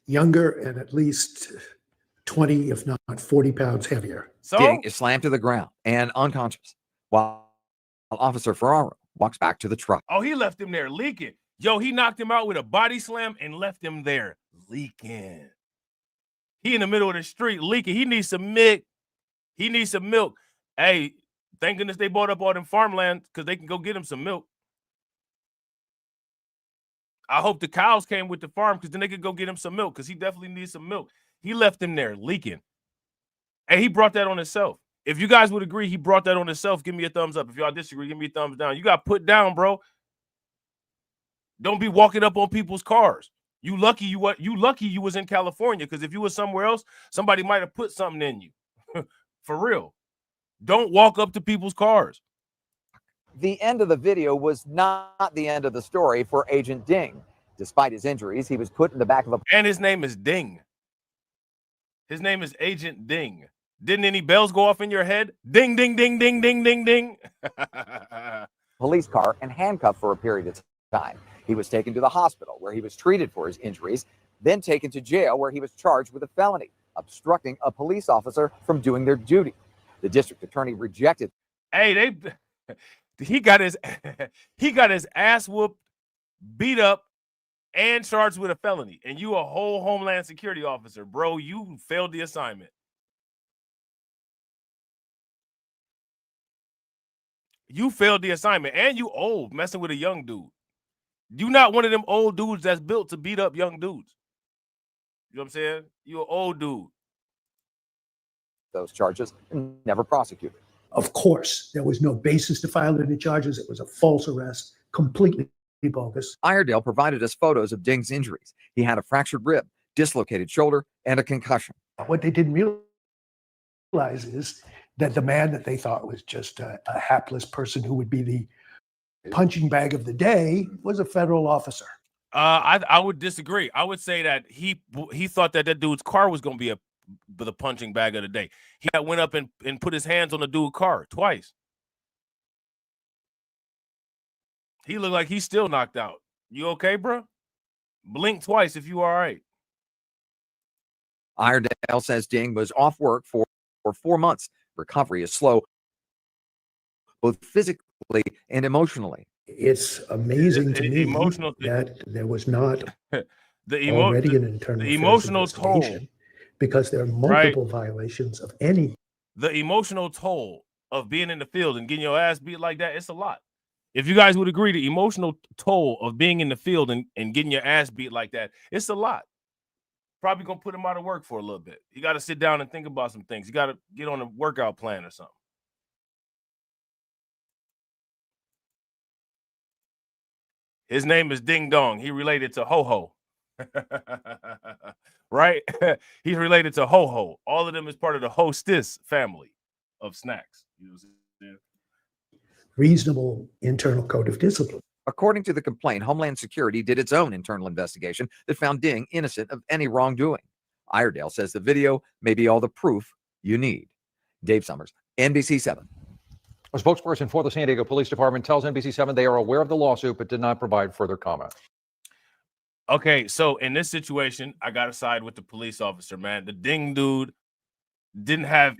Younger and at least 20, if not 40 pounds heavier. So Ding is slammed to the ground and unconscious, while Officer Ferraro walks back to the truck. oh, he left him there leaking. Yo, he knocked him out with a body slam and left him there leaking. He in the middle of the street leaking. He needs some milk. He needs some milk. Hey, thank goodness they bought up all them farmland because they can go get him some milk. I hope the cows came with the farm because then they could go get him some milk because he definitely needs some milk. He left him there leaking. And he brought that on himself. If you guys would agree he brought that on himself, give me a thumbs up. If y'all disagree, give me a thumbs down. You got put down, bro. Don't be walking up on people's cars. You lucky you was in California, because if you was somewhere else, somebody might have put something in you. For real. Don't walk up to people's cars. The end of the video was not the end of the story for Agent Ding. Despite his injuries, he was put in the back of a... And his name is Ding. His name is Agent Ding. Didn't any bells go off in your head? Ding, ding, ding, ding, ding, ding, ding. police car and handcuffed for a period of time. He was taken to the hospital where he was treated for his injuries, then taken to jail where he was charged with a felony, obstructing a police officer from doing their duty. The district attorney rejected. Hey, he got his ass whooped, beat up, and charged with a felony. And you a whole Homeland Security officer, bro. You failed the assignment. You failed the assignment, and you old, messing with a young dude. You not one of them old dudes that's built to beat up young dudes. You know what I'm saying? You an old dude. Those charges never prosecuted. Of course, there was no basis to file any charges. It was a false arrest, completely bogus. Iredale provided us photos of Ding's injuries. He had a fractured rib, dislocated shoulder, and a concussion. What they didn't realize is that the man that they thought was just a hapless person who would be the punching bag of the day was a federal officer. I would disagree. I would say that he thought that dude's car was going to be the punching bag of the day. He went up and put his hands on the dude's car twice. He looked like he's still knocked out. You okay, bro? Blink twice if you all right. Iredale says Ding was off work for 4 months. Recovery is slow, both physically and emotionally. It's amazing to me that there was not already an internal emotional toll, because there are multiple violations of any. The emotional toll of being in the field and getting your ass beat like that, it's a lot. If you guys would agree, the emotional toll of being in the field and getting your ass beat like that, it's a lot. Probably gonna put him out of work for a little bit. You got to sit down and think about some things. You got to get on a workout plan or something. His name is Ding Dong. He related to Ho Ho. Right? He's related to Ho Ho. All of them is part of the Hostess family of snacks. You know what I'm saying? Reasonable internal code of discipline. According to the complaint, Homeland Security did its own internal investigation that found Ding innocent of any wrongdoing. Iredale says the video may be all the proof you need. Dave Summers, NBC7. A spokesperson for the San Diego Police Department tells NBC7 they are aware of the lawsuit but did not provide further comment. Okay, so in this situation, I got to side with the police officer, man. The Ding dude didn't have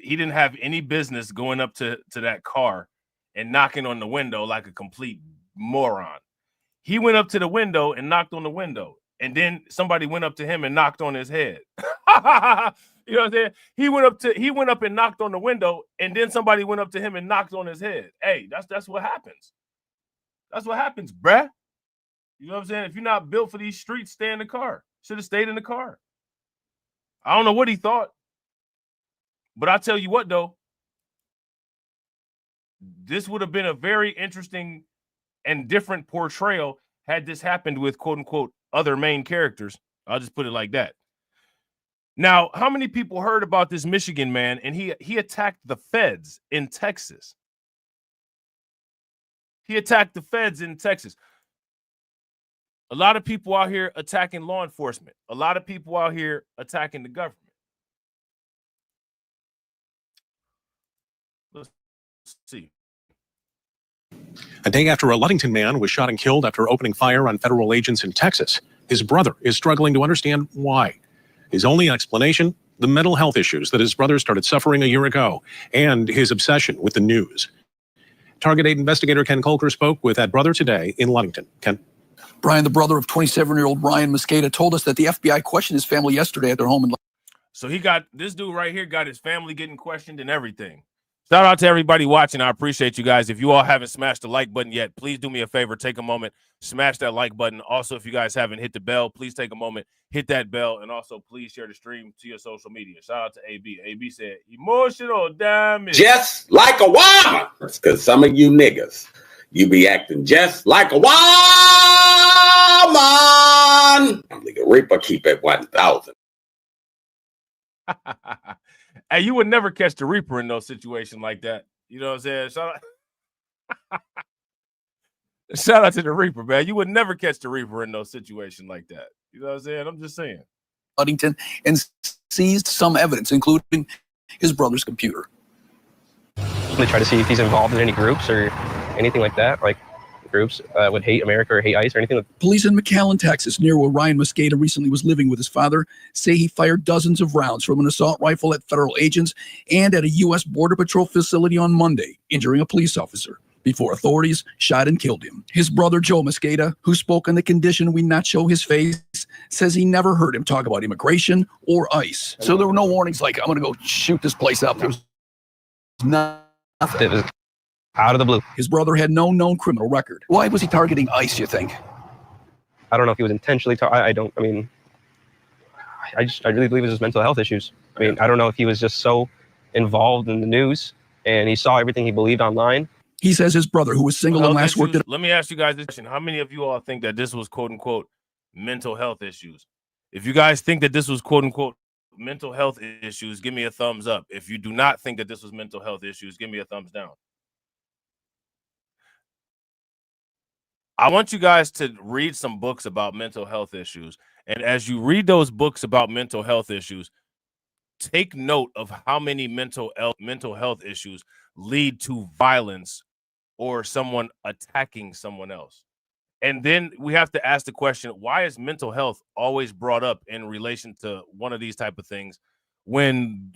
any business going up to that car and knocking on the window like a complete moron. He went up to the window and knocked on the window, and then somebody went up to him and knocked on his head. You know what I'm saying? He went up and knocked on the window, and then somebody went up to him and knocked on his head. Hey, that's what happens. That's what happens, bruh. You know what I'm saying? If you're not built for these streets, stay in the car. Should have stayed in the car. I don't know what he thought, but I tell you what, though, this would have been a very interesting and different portrayal had this happened with quote unquote other main characters. I'll just put it like that. Now, how many people heard about this Michigan man and he attacked the feds in Texas? He attacked the feds in Texas. A lot of people out here attacking law enforcement. A lot of people out here attacking the government. Let's see. A day after a Ludington man was shot and killed after opening fire on federal agents in Texas, his brother is struggling to understand why. His only explanation, the mental health issues that his brother started suffering a year ago and his obsession with the news. Target 8 investigator Ken Colker spoke with that brother today in Ludington. Ken. Brian, the brother of 27-year-old Ryan Mosqueda, told us that the FBI questioned his family yesterday at their home in. So he got this dude right here, got his family getting questioned and everything. Shout out to everybody watching. I appreciate you guys. If you all haven't smashed the like button yet, please do me a favor. Take a moment, smash that like button. Also, if you guys haven't hit the bell, please take a moment, hit that bell, and also please share the stream to your social media. Shout out to AB. AB said, emotional damage. Just like a woman. That's because some of you niggas, you be acting just like a woman. Nigga, Reaper keep at 1,000. Hey, you would never catch the Reaper in no situation like that. You know what I'm saying? Shout out to the Reaper, man. You would never catch the Reaper in no situation like that. You know what I'm saying? I'm just saying. Ludington and seized some evidence, including his brother's computer. They try to see if he's involved in any groups or anything like that, like groups would hate America or hate ICE or anything. Police in McAllen, Texas, near where Ryan Mosqueda recently was living with his father, say he fired dozens of rounds from an assault rifle at federal agents and at a U.S. Border Patrol facility on Monday, injuring a police officer, before authorities shot and killed him. His brother, Joe Mosqueda, who spoke on the condition we not show his face, says he never heard him talk about immigration or ICE. So there were no warnings like, I'm going to go shoot this place up. There was nothing. It was out of the blue. His brother had no known criminal record. Why was he targeting ICE, you think? I don't know if he was intentionally I really believe it was his mental health issues. I mean, I don't know if he was just so involved in the news and he saw everything he believed online. He says his brother, who was single and last worked at... Let me ask you guys this question. How many of you all think that this was quote unquote mental health issues? If you guys think that this was quote unquote mental health issues, give me a thumbs up. If you do not think that this was mental health issues, give me a thumbs down. I want you guys to read some books about mental health issues. And as you read those books about mental health issues, take note of how many mental health issues lead to violence or someone attacking someone else. And then we have to ask the question, why is mental health always brought up in relation to one of these type of things when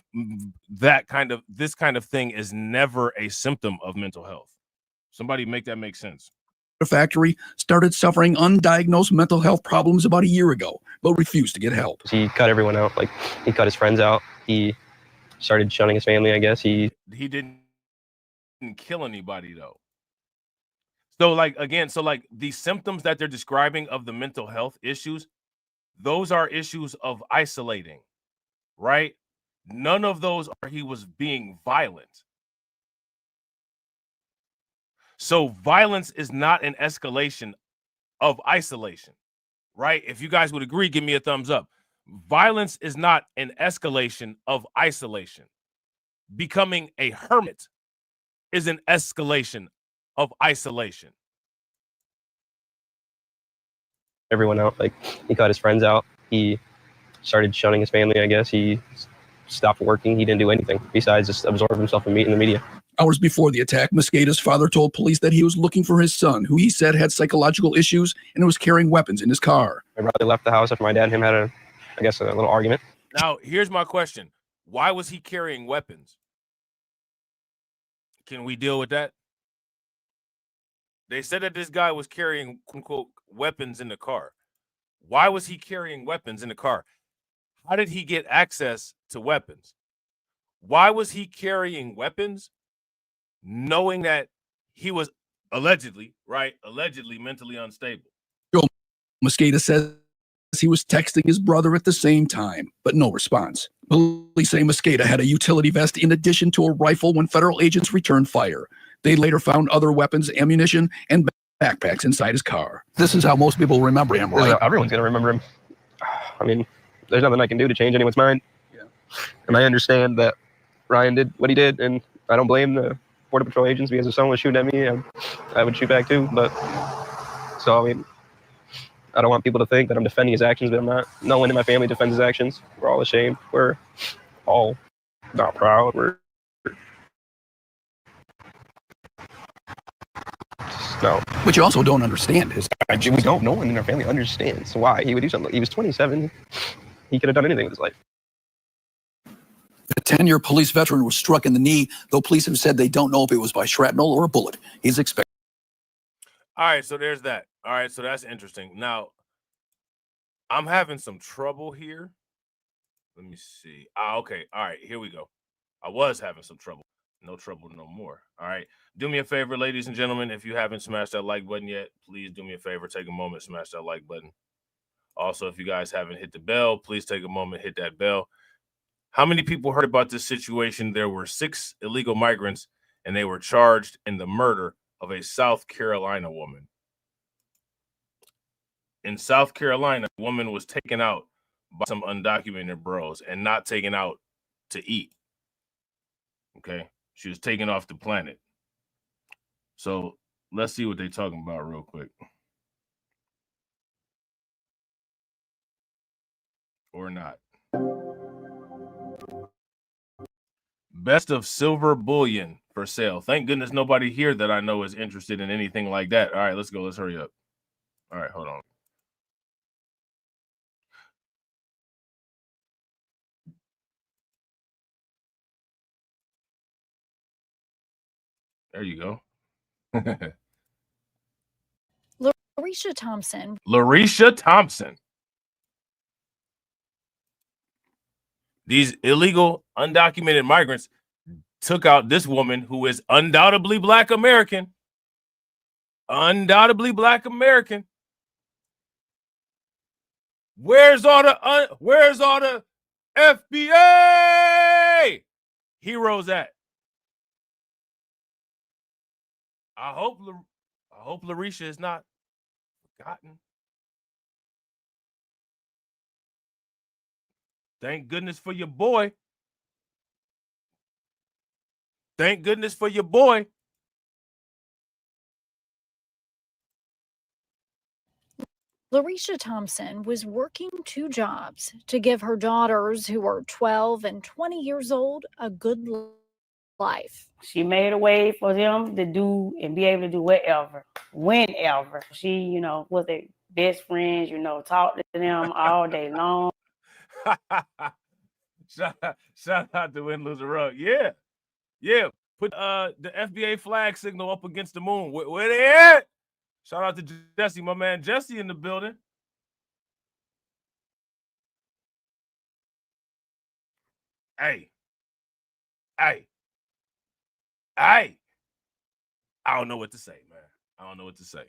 this kind of thing is never a symptom of mental health? Somebody make that make sense. Factory started suffering undiagnosed mental health problems about a year ago, but refused to get help. He cut everyone out. Like, he cut his friends out. He started shunning his family, I guess. He didn't kill anybody, though. So, like, again, the symptoms that they're describing of the mental health issues, those are issues of isolating, right? None of those are he was being violent. So violence is not an escalation of isolation, right? If you guys would agree, give me a thumbs up. Violence is not an escalation of isolation. Becoming a hermit is an escalation of isolation. everyone out. Like, he cut his friends out. He started shunning his family, I guess. He stopped working. He didn't do anything besides just absorb himself in the media. Hours before the attack, Mosqueda's father told police that he was looking for his son, who he said had psychological issues and was carrying weapons in his car. My brother left the house after my dad and him had a little argument. Now, here's my question. Why was he carrying weapons? Can we deal with that? They said that this guy was carrying, quote unquote, weapons in the car. Why was he carrying weapons in the car? How did he get access to weapons? Why was he carrying weapons knowing that he was allegedly mentally unstable? Mosqueda says he was texting his brother at the same time, but no response. Police say Mosqueda had a utility vest in addition to a rifle when federal agents returned fire. They later found other weapons, ammunition, and backpacks inside his car. This is how most people remember him, right? Everyone's going to remember him. I mean, there's nothing I can do to change anyone's mind. Yeah. And I understand that Ryan did what he did, and I don't blame the Border Patrol agents, because if someone was shooting at me, I would shoot back too. But so, I mean, I don't want people to think that I'm defending his actions, but I'm not. No one in my family defends his actions. We're all ashamed. We're all not proud. We're no. What you also don't understand is we don't. No one in our family understands why he would do something. He was 27. He could have done anything with his life. a 10-year police veteran was struck in the knee, though police have said they don't know if it was by shrapnel or a bullet. He's expected. All right, so there's that. All right, so that's interesting. Now, I'm having some trouble here. Let me see. Okay. All right, here we go. I was having some trouble. No trouble no more. All right. Do me a favor, ladies and gentlemen. If you haven't smashed that like button yet, please do me a favor. Take a moment, smash that like button. Also, if you guys haven't hit the bell, please take a moment, hit that bell. How many people heard about this situation? There were 6 illegal migrants, and they were charged in the murder of a South Carolina woman. In South Carolina, a woman was taken out by some undocumented bros and not taken out to eat. Okay? She was taken off the planet. So let's see what they're talking about real quick. Or not. Best of silver bullion for sale. Thank goodness nobody here that I know is interested in anything like that. All right, let's go. Let's hurry up. All right, hold on. There you go. Larisha Thompson. Larisha Thompson. These illegal, undocumented migrants took out this woman who is undoubtedly Black American. Undoubtedly Black American. Where's all the FBA heroes at? I hope Larisha is not forgotten. Thank goodness for your boy. Thank goodness for your boy. Larisha Thompson was working 2 jobs to give her daughters, who were 12 and 20 years old, a good life. She made a way for them to do and be able to do whatever, whenever. She, was their best friends, talked to them all day long. Shout out to Win, Lose, or Rug. Yeah. Yeah. Put the FBA flag signal up against the moon. Where they at? Shout out to Jesse, my man Jesse in the building. Hey. I don't know what to say, man. I don't know what to say.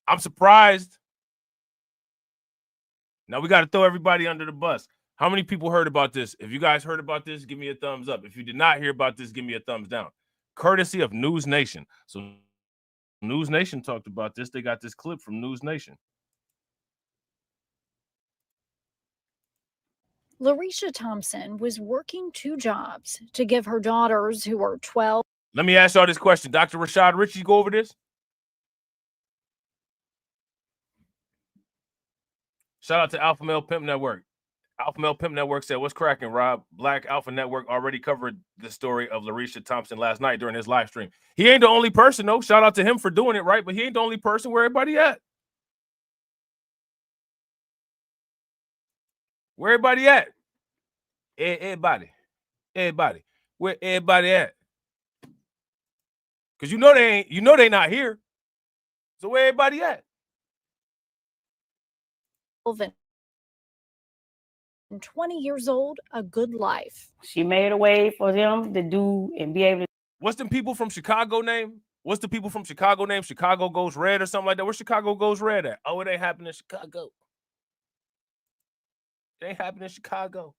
I'm surprised. Now we got to throw everybody under the bus. How many people heard about this? If you guys heard about this, give me a thumbs up. If you did not hear about this, give me a thumbs down. Courtesy of News Nation. So News Nation talked about this. They got this clip from News Nation. Larisha Thompson was working 2 jobs to give her daughters, who were 12. Let me ask y'all this question. Dr. Rashad Richie, go over this. Shout out to Alpha Male Pimp Network. Alpha Male Pimp Network said, "What's cracking, Rob? Black Alpha Network already covered the story of Larisha Thompson last night during his live stream." He ain't the only person, though. Shout out to him for doing it, right? But he ain't the only person. Where everybody at? Where everybody at? Everybody. Where everybody at? Because they not here. So where everybody at? And 20 years old, a good life. She made a way for them to do and be able to. What's them people from Chicago name? What's the people from Chicago name? Chicago Goes Red or something like that. Where Chicago Goes Red at? Oh, it ain't happening in Chicago. It ain't happening in Chicago.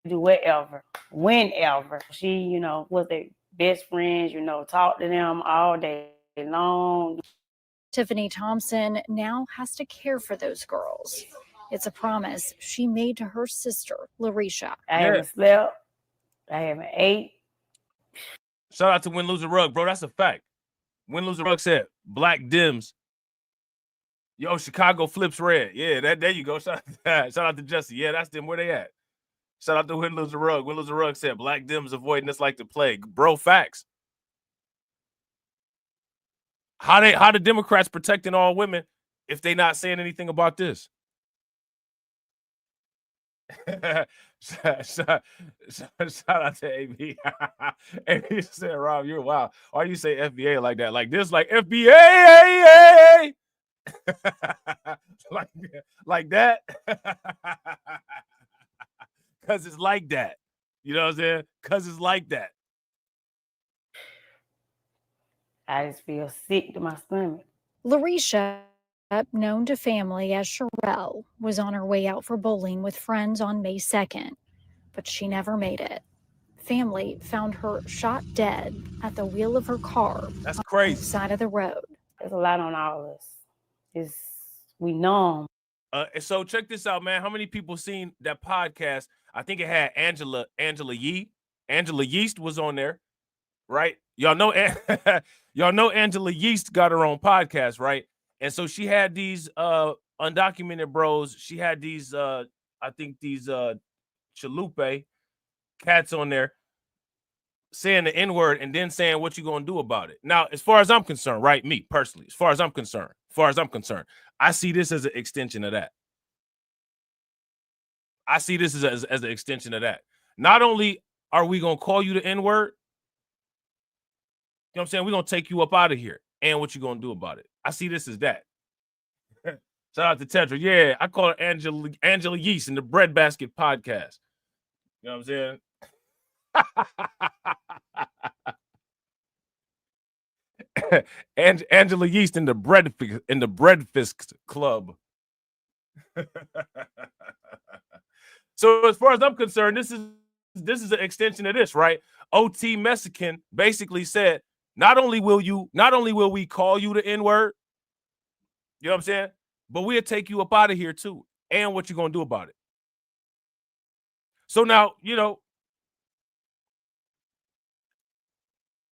Do whatever, whenever. She, was their best friends, talked to them all day long. Tiffany Thompson now has to care for those girls. It's a promise she made to her sister, Larisha. I haven't slept. I haven't ate. Shout out to Win Lose a Rug, bro. That's a fact. Win Lose a Rug said Black Dims. Yo, Chicago flips red. Yeah, there you go. Shout out to Jesse. Yeah, that's them. Where they at? Shout out to Win Lose a Rug. Win Lose a Rug said Black Dims avoiding this like the plague. Bro, facts. How the Democrats protecting all women if they not saying anything about this? shout out to AB. AB said, Rob, you're wild. Why you say FBA like that? Like this, like FBA, like that. Because it's like that. You know what I'm saying? Because it's like that. I just feel sick to my stomach. Larisha, known to family as Sherelle, was on her way out for bowling with friends on May 2nd, but she never made it. Family found her shot dead at the wheel of her car. That's crazy. On the side of the road. There's a lot on all of us. We numb. So check this out, man. How many people seen that podcast? I think it had Angela Yee. Angela Yeast was on there, right? Y'all know Angela Yeast got her own podcast, right? And so she had these undocumented bros. She had these I think these chalupe cats on there saying the N-word and then saying what you gonna do about it. Now, as far as I'm concerned, right? Me personally, as far as I'm concerned, I see this as an extension of that. I see this as an extension of that. Not only are we gonna call you the N-word, you know what I'm saying? We're gonna take you up out of here. And what you gonna do about it? I see this as that. Shout out to Tetra. Yeah, I call her Angela Yeast in the Bread Basket podcast. You know what I'm saying? Angela Yeast in the Breadfist Club. So as far as I'm concerned, this is an extension of this, right? OT Mexican basically said, not only will we call you the N-word, you know what I'm saying? But we'll take you up out of here too. And what you gonna do about it? So now, you know,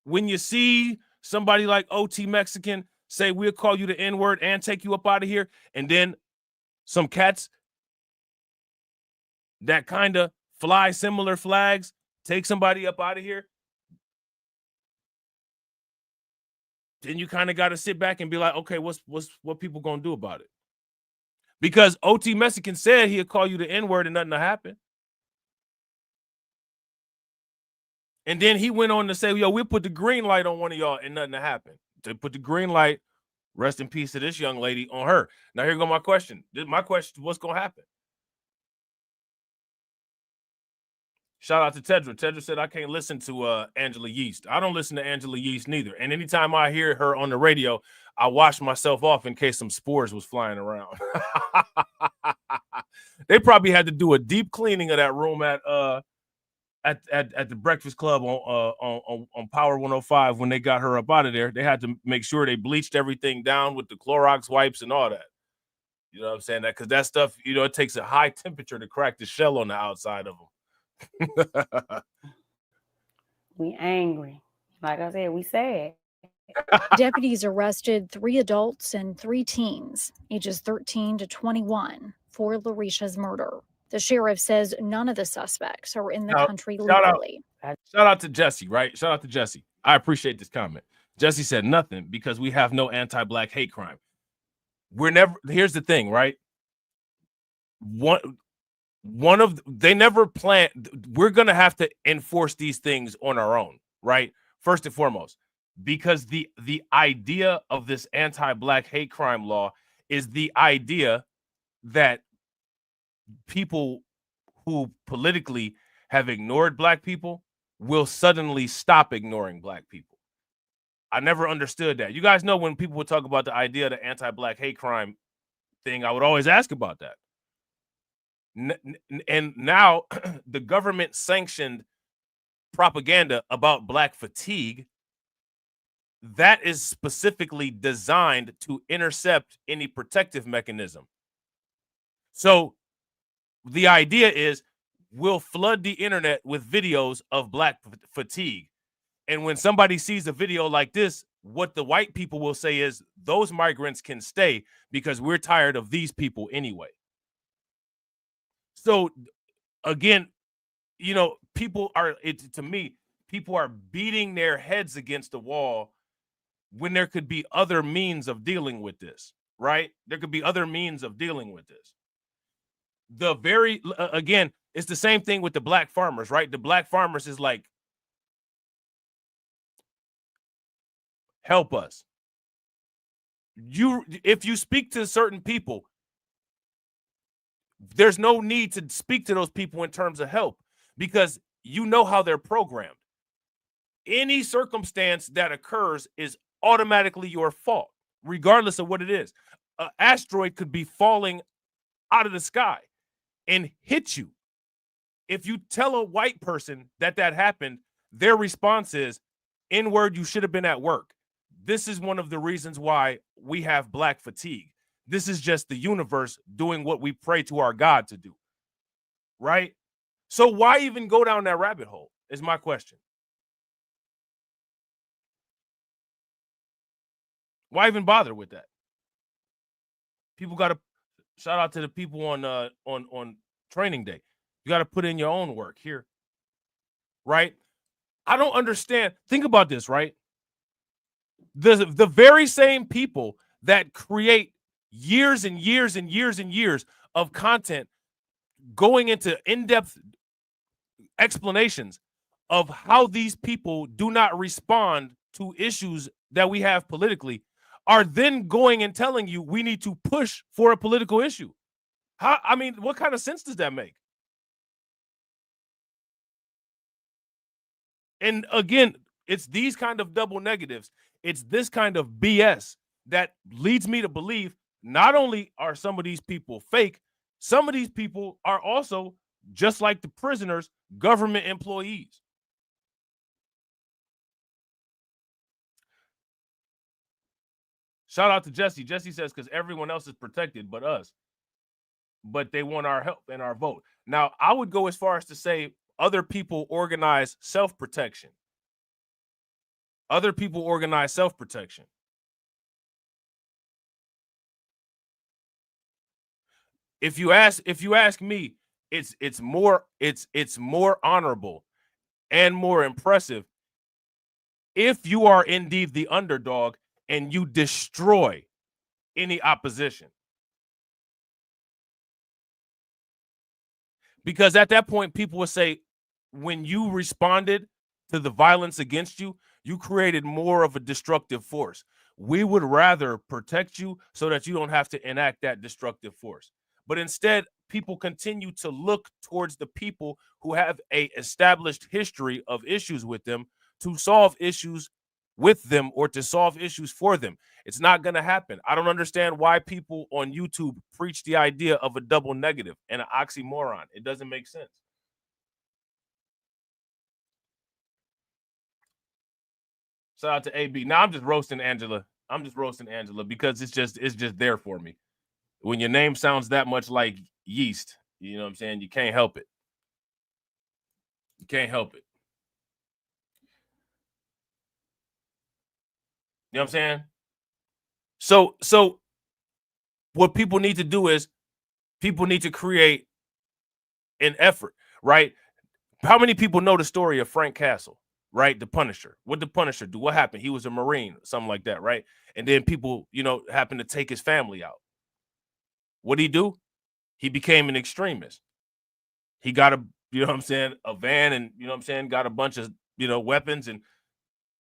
when you see somebody like OT Mexican say we'll call you the N-word and take you up out of here, and then some cats that kind of fly similar flags take somebody up out of here, then you kind of got to sit back and be like, okay, what people gonna do about it? Because OT Mexican said he'll call you the N-word and nothing will happen. And then he went on to say, yo, we'll put the green light on one of y'all and nothing will happen. To put the green light, rest in peace to this young lady, on her. Now here go my question. My question, what's gonna happen? Shout out to Tedra. Tedra said, I can't listen to Angela Yeast. I don't listen to Angela Yeast neither. And anytime I hear her on the radio, I wash myself off in case some spores was flying around. They probably had to do a deep cleaning of that room at the Breakfast Club on Power 105 when they got her up out of there. They had to make sure they bleached everything down with the Clorox wipes and all that. You know what I'm saying? That because that stuff, you know, it takes a high temperature to crack the shell on the outside of them. We angry. Like I said, we sad. Deputies arrested 3 adults and 3 teens, ages 13 to 21, for Larisha's murder. The sheriff says none of the suspects are in the country legally. Shout out to Jesse, right? Shout out to Jesse. I appreciate this comment. Jesse said nothing because we have no anti-black hate crime. Here's the thing, right? They never planned. We're going to have to enforce these things on our own, right? First and foremost, because the idea of this anti-black hate crime law is the idea that people who politically have ignored black people will suddenly stop ignoring black people. I never understood that. You guys know when people would talk about the idea of the anti-black hate crime thing, I would always ask about that. And now the government sanctioned propaganda about black fatigue that is specifically designed to intercept any protective mechanism. So the idea is we'll flood the internet with videos of black fatigue. And when somebody sees a video like this, what the white people will say is those migrants can stay because we're tired of these people anyway. So again, you know, people are, to me, people are beating their heads against the wall when there could be other means of dealing with this, right? There could be other means of dealing with this. Again, it's the same thing with the black farmers, right? The black farmers is like, help us. If you speak to certain people, there's no need to speak to those people in terms of help because you know how they're programmed. Any circumstance that occurs is automatically your fault, regardless of what it is. An asteroid could be falling out of the sky and hit you. If you tell a white person that happened, their response is, N-word, you should have been at work. This is one of the reasons why we have black fatigue. This is just the universe doing what we pray to our God to do, right? So why even go down that rabbit hole is my question. Why even bother with that? People got to shout out to the people on training day. You got to put in your own work here, right? I don't understand. Think about this, right? The very same people that create years and years and years and years of content going into in-depth explanations of how these people do not respond to issues that we have politically are then going and telling you we need to push for a political issue. I mean, what kind of sense does that make? And again, it's these kind of double negatives. It's this kind of BS that leads me to believe not only are some of these people fake, some of these people are also, just like the prisoners, government employees. Shout out to Jesse. Jesse says, because everyone else is protected but us. But they want our help and our vote. Now, I would go as far as to say other people organize self-protection. Other people organize self-protection. If you ask me, it's more honorable and more impressive if you are indeed the underdog and you destroy any opposition. Because at that point, people will say, when you responded to the violence against you, you created more of a destructive force. We would rather protect you so that you don't have to enact that destructive force. But instead, people continue to look towards the people who have an established history of issues with them to solve issues with them or to solve issues for them. It's not going to happen. I don't understand why people on YouTube preach the idea of a double negative and an oxymoron. It doesn't make sense. Shout out to AB. Now I'm just roasting Angela. Because it's just there for me. When your name sounds that much like yeast, you know what I'm saying? You can't help it. You can't help it. You know what I'm saying? So what people need to do is people need to create an effort, right? How many people know the story of Frank Castle, right? The Punisher. What did the Punisher do? What happened? He was a Marine, something like that, right? And then people, happened to take his family out. What did he do? He became an extremist. He got a van and, got a bunch of, weapons and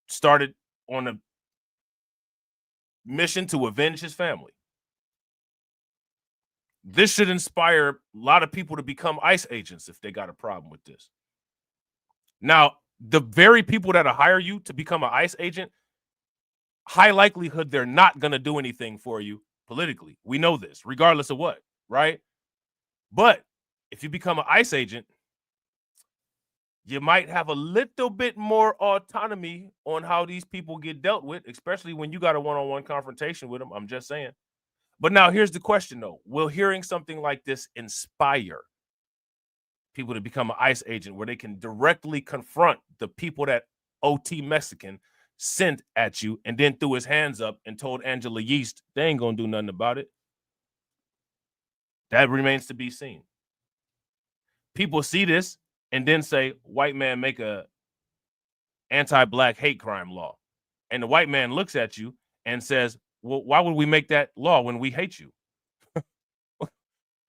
started on a mission to avenge his family. This should inspire a lot of people to become ICE agents if they got a problem with this. Now, the very people that hire you to become an ICE agent, high likelihood they're not going to do anything for you politically. We know this, regardless of what, right? But if you become an ICE agent, you might have a little bit more autonomy on how these people get dealt with, especially when you got a one-on-one confrontation with them. I'm just saying. But now here's the question, though. Will hearing something like this inspire people to become an ICE agent where they can directly confront the people that OT Mexican sent at you and then threw his hands up and told Angela Yeast they ain't gonna do nothing about it. That remains to be seen. People see this and then say, white man make a anti-black hate crime law. And the white man looks at you and says, well, why would we make that law when we hate you?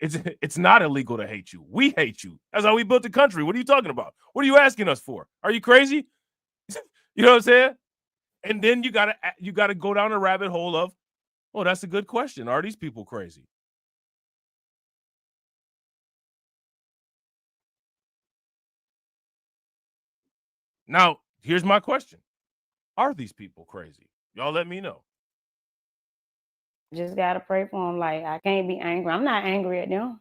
It's not illegal to hate you. We hate you. That's how we built the country. What are you talking about? What are you asking us for? Are you crazy? You know what I'm saying? And then you gotta go down a rabbit hole of, oh, that's a good question. Are these people crazy? Now, here's my question. Are these people crazy? Y'all let me know. Just gotta pray for them. Like, I can't be angry. I'm not angry at them.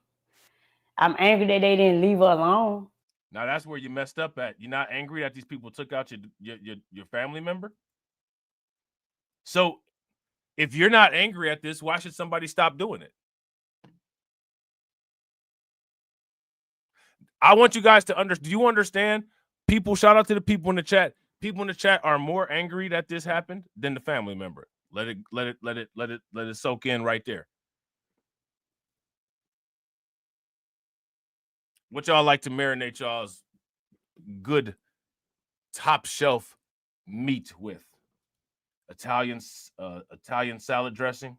I'm angry that they didn't leave her alone. Now that's where you messed up at. You're not angry that these people took out your family member? So if you're not angry at this, why should somebody stop doing it? I want you guys to understand. Do you understand? People, shout out to the people in the chat. People in the chat are more angry that this happened than the family member. Let it soak in right there. What y'all like to marinate y'all's good top shelf meat with? Italian salad dressing.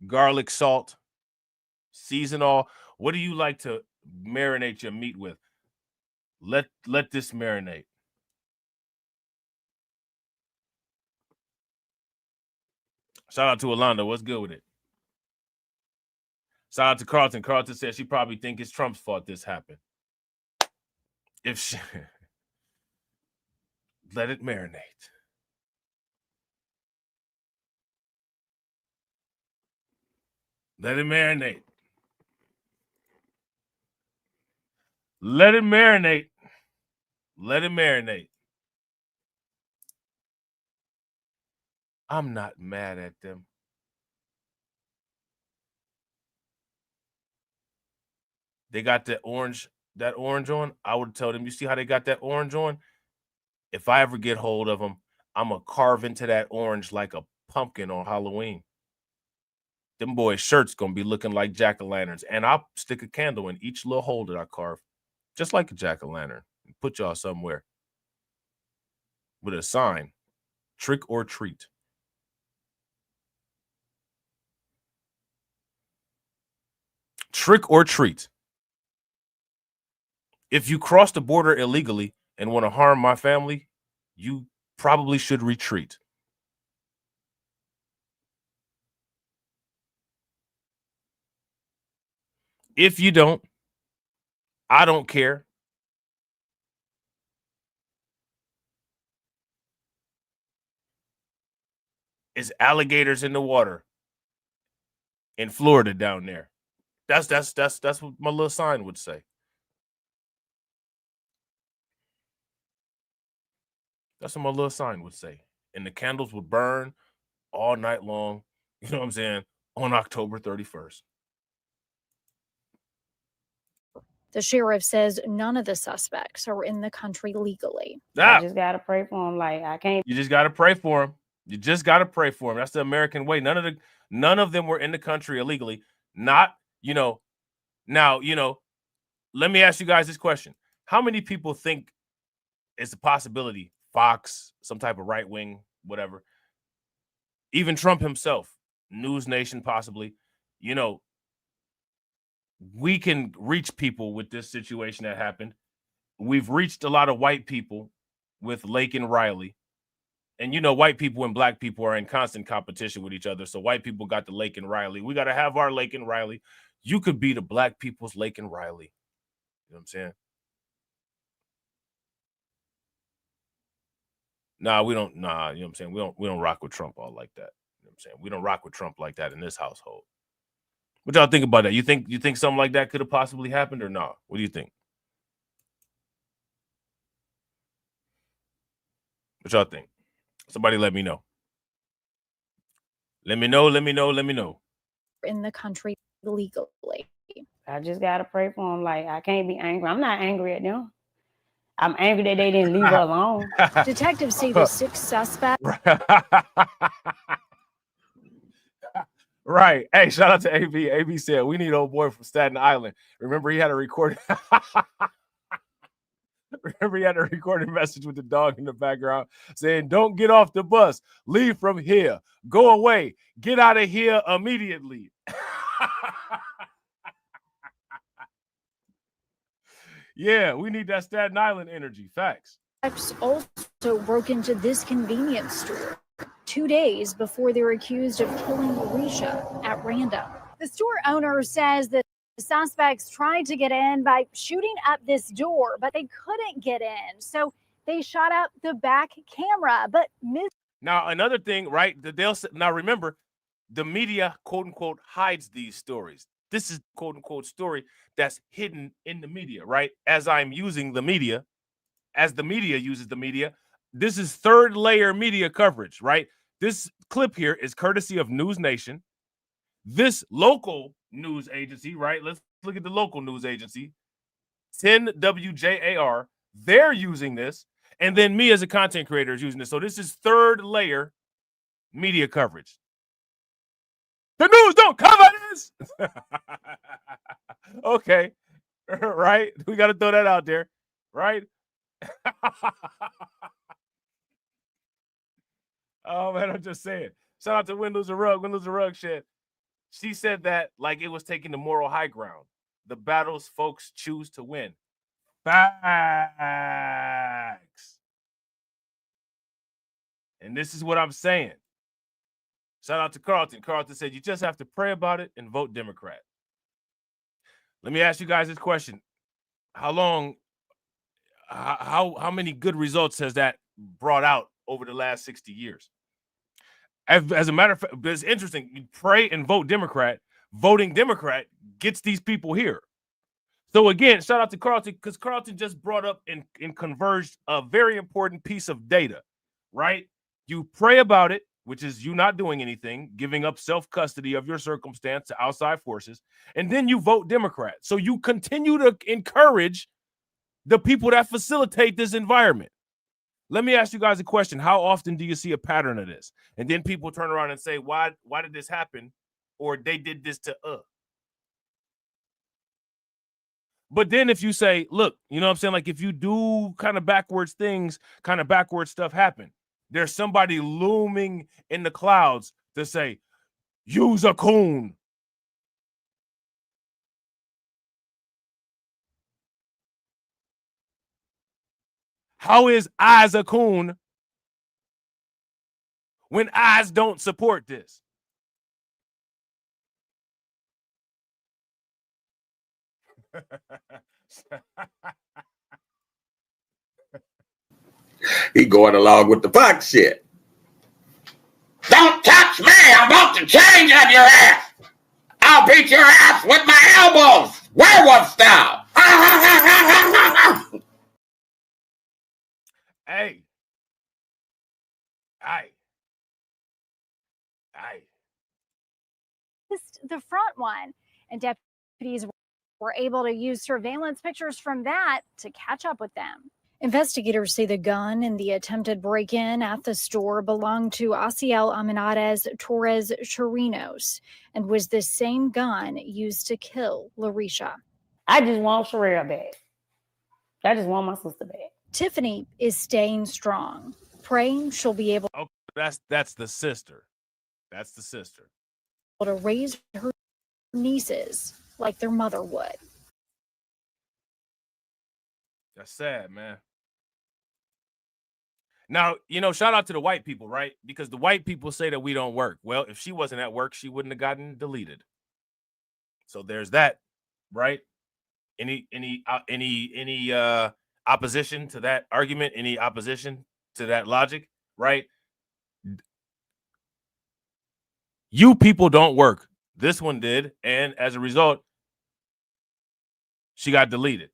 Garlic salt. Season all. What do you like to marinate your meat with? Let this marinate. Shout out to Alonda. What's good with it? Shout out to Carlton. Carlton said she probably think it's Trump's fault this happened. If she let it marinate. Let it marinate. Let it marinate. Let it marinate. I'm not mad at them. They got that orange on. I would tell them, you see how they got that orange on? If I ever get hold of them, I'm going to carve into that orange like a pumpkin on Halloween. Them boys' shirts going to be looking like jack-o'-lanterns. And I'll stick a candle in each little hole that I carve, just like a jack-o'-lantern. Put y'all somewhere with a sign, trick or treat. Trick or treat. If you cross the border illegally and want to harm my family, you probably should retreat. If you don't, I don't care. It's alligators in the water in Florida down there. That's what my little sign would say. That's what my little sign would say. And the candles would burn all night long, you know what I'm saying, on October 31st. The sheriff says none of the suspects are in the country legally. I just gotta pray for them. Like, I can't. You just gotta pray for them. You just gotta pray for them. That's the American way. None of them were in the country illegally. Not, now, let me ask you guys this question. How many people think it's a possibility Fox, some type of right wing, whatever, even Trump himself, News Nation possibly, we can reach people with this situation that happened. We've reached a lot of white people with Lake and Riley. And white people and black people are in constant competition with each other. So white people got the Lake and Riley. We got to have our Lake and Riley. You could be the black people's Lake and Riley. You know what I'm saying? Nah, we don't. Nah, you know what I'm saying? We don't rock with Trump all like that. You know what I'm saying? We don't rock with Trump like that in this household. What y'all think about that? You think something like that could have possibly happened or not? What do you think? What y'all think? Somebody let me know. Let me know. In the country. legally. I just gotta pray for them. Like, I can't be angry. I'm not angry at them. I'm angry that they didn't leave her alone. Detectives say the 6 suspects. Right. Hey, shout out to AB. AB said we need old boy from Staten Island. Remember, he had a recorded. Remember, he had a recorded message with the dog in the background saying, "Don't get off the bus. Leave from here. Go away. Get out of here immediately." Yeah, we need that Staten Island energy. Facts. Also broke into this convenience store 2 days before they're accused of killing Larisha at random. The store owner says that the suspects tried to get in by shooting up this door, but they couldn't get in. So they shot up the back camera, but missed. Now, another thing, right? Now remember, the media, quote unquote, hides these stories. This is quote unquote story that's hidden in the media, right? As I'm using the media, as the media uses the media, this is third layer media coverage, right? This clip here is courtesy of News Nation. This local news agency, right? Let's look at the local news agency, 10WJAR. They're using this. And then me as a content creator is using this. So this is third layer media coverage. The news don't cover this. Okay. Right? We got to throw that out there. Right? Oh, man, I'm just saying. Shout out to Windows and Rug. Windows and Rug shit. She said that like it was taking the moral high ground. The battles folks choose to win. Facts. And this is what I'm saying. Shout out to Carlton. Carlton said, you just have to pray about it and vote Democrat. Let me ask you guys this question. How many good results has that brought out over the last 60 years? As a matter of fact, it's interesting. You pray and vote Democrat. Voting Democrat gets these people here. So again, shout out to Carlton, because Carlton just brought up and converged a very important piece of data, right? You pray about it, which is you not doing anything, giving up self-custody of your circumstance to outside forces, and then you vote Democrat. So you continue to encourage the people that facilitate this environment. Let me ask you guys a question. How often do you see a pattern of this? And then people turn around and say, why did this happen? Or they did this to us. But then if you say, look, you know what I'm saying? Like if you do kind of backwards things, kind of backwards stuff happen, there's somebody looming in the clouds to say, use a coon. How is Eyes a coon when Eyes don't support this? He going along with the Fox shit. Don't touch me! I'm about to change on your ass! I'll beat your ass with my elbows! Werewolf style! Hey. The front one, and deputies were able to use surveillance pictures from that to catch up with them. Investigators say the gun and the attempted break-in at the store belonged to Asiel Amenades Torres Chirinos and was the same gun used to kill Larisha. I just want Sherelle back. I just want my sister back. Tiffany is staying strong, praying she'll be able That's the sister. That's the sister. to raise her nieces like their mother would. That's sad, man. Now, you know, shout out to the white people, right? Because the white people say that we don't work. Well, if she wasn't at work, she wouldn't have gotten deleted. So there's that, right? Any opposition to that argument? Any opposition to that logic, right? You people don't work. This one did, and as a result, she got deleted.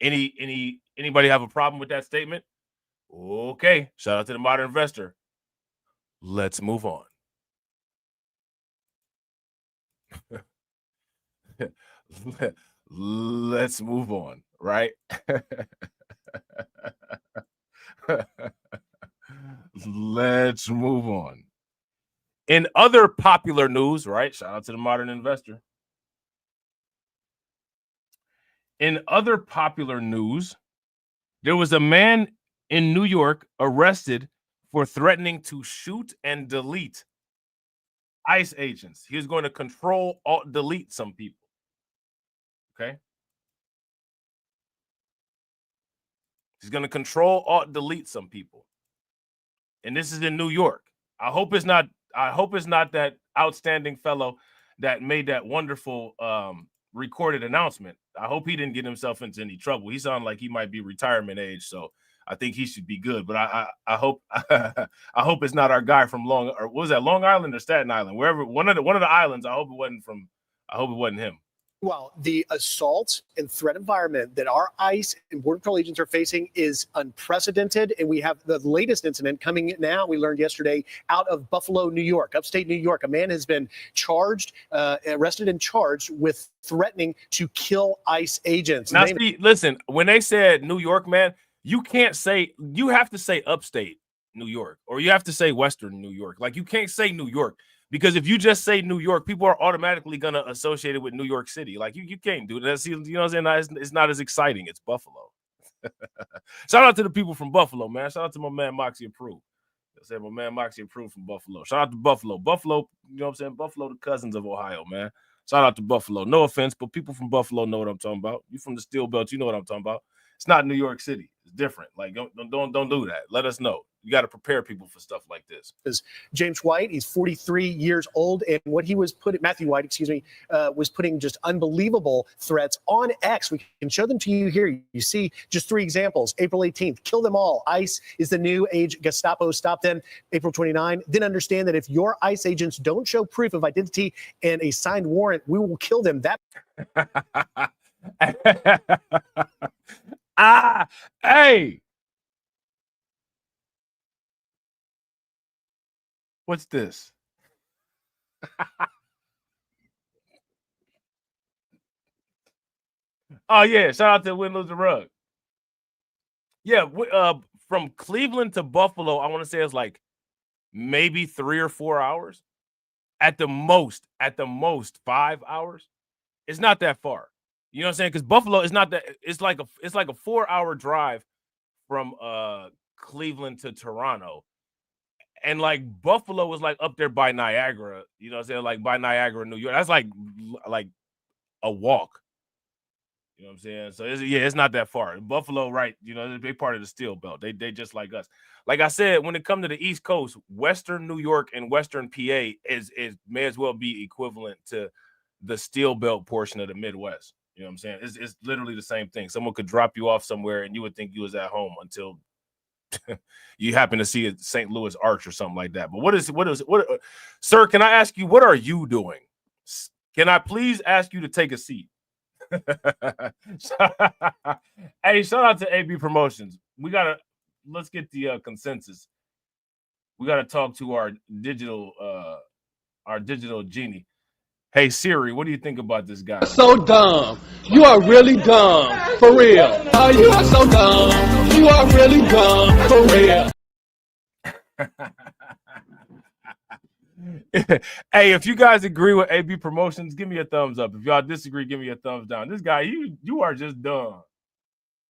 Anybody have a problem with that statement? Okay, shout out to the Modern Investor. Let's move on. let's move on, right? Let's move on. In other popular news, right? Shout out to the Modern Investor. In other popular news, there was a man in New York arrested for threatening to shoot and delete ICE agents. He was going to control, alt, delete some people. Okay. He's going to control, alt, delete some people. And this is in New York. I hope it's not that outstanding fellow that made that wonderful recorded announcement. I hope he didn't get himself into any trouble. He sounded like he might be retirement age, so I think he should be good. But I hope I hope it's not our guy from Long Island or Staten Island, wherever one of the islands. I hope it wasn't him. Well, the assault and threat environment that our ICE and Border Patrol agents are facing is unprecedented. And we have the latest incident coming now. We learned yesterday out of Buffalo, New York, upstate New York. A man has been arrested and charged with threatening to kill ICE agents. Now, see, listen, when they said New York, man, you have to say upstate New York, or you have to say Western New York. Like, you can't say New York. Because if you just say New York, people are automatically going to associate it with New York City. Like, you can't do that. See, you know what I'm saying? It's not as exciting. It's Buffalo. Shout out to the people from Buffalo, man. Shout out to my man Moxie Approved. I said my man Moxie Approved from Buffalo. Shout out to Buffalo. Buffalo, you know what I'm saying? Buffalo, the cousins of Ohio, man. Shout out to Buffalo. No offense, but people from Buffalo know what I'm talking about. You from the Steel Belt, you know what I'm talking about. It's not New York City. It's different. Like, don't do that. Let us know. You got to prepare people for stuff like this. Is James White, he's 43 years old, and what he was putting, Matthew White, was putting just unbelievable threats on X. We can show them to you here. You see just 3 examples. April 18th, kill them all. ICE is the new age. Gestapo stopped them. April 29. Then understand that if your ICE agents don't show proof of identity and a signed warrant, we will kill them. That. Hey. What's this? Oh, yeah. Shout out to Win, Lose the Rug. Yeah. From Cleveland to Buffalo, I want to say it's like maybe 3 or 4 hours. At the most 5 hours. It's not that far. You know what I'm saying? Because Buffalo is not that. It's like a 4-hour drive from Cleveland to Toronto. And like Buffalo was like up there by Niagara, you know what I'm saying? Like by Niagara, New York. That's like a walk. You know what I'm saying? So it's not that far. Buffalo, right? You know, they're part of the Steel Belt. They just like us. Like I said, when it comes to the East Coast, Western New York and Western PA is may as well be equivalent to the Steel Belt portion of the Midwest. You know what I'm saying? It's literally the same thing. Someone could drop you off somewhere and you would think you was at home until you happen to see a St. Louis Arch or something like that. But what sir, can I ask you, what are you doing? Can I please ask you to take a seat? Hey, shout out to AB Promotions. Let's get the consensus. We got to talk to our digital genie. Hey Siri, what do you think about this guy? So dumb. You are really dumb. For real. Oh, you are so dumb. You are really dumb. For real. Hey, if you guys agree with AB Promotions, give me a thumbs up. If y'all disagree, give me a thumbs down. This guy, you are just dumb.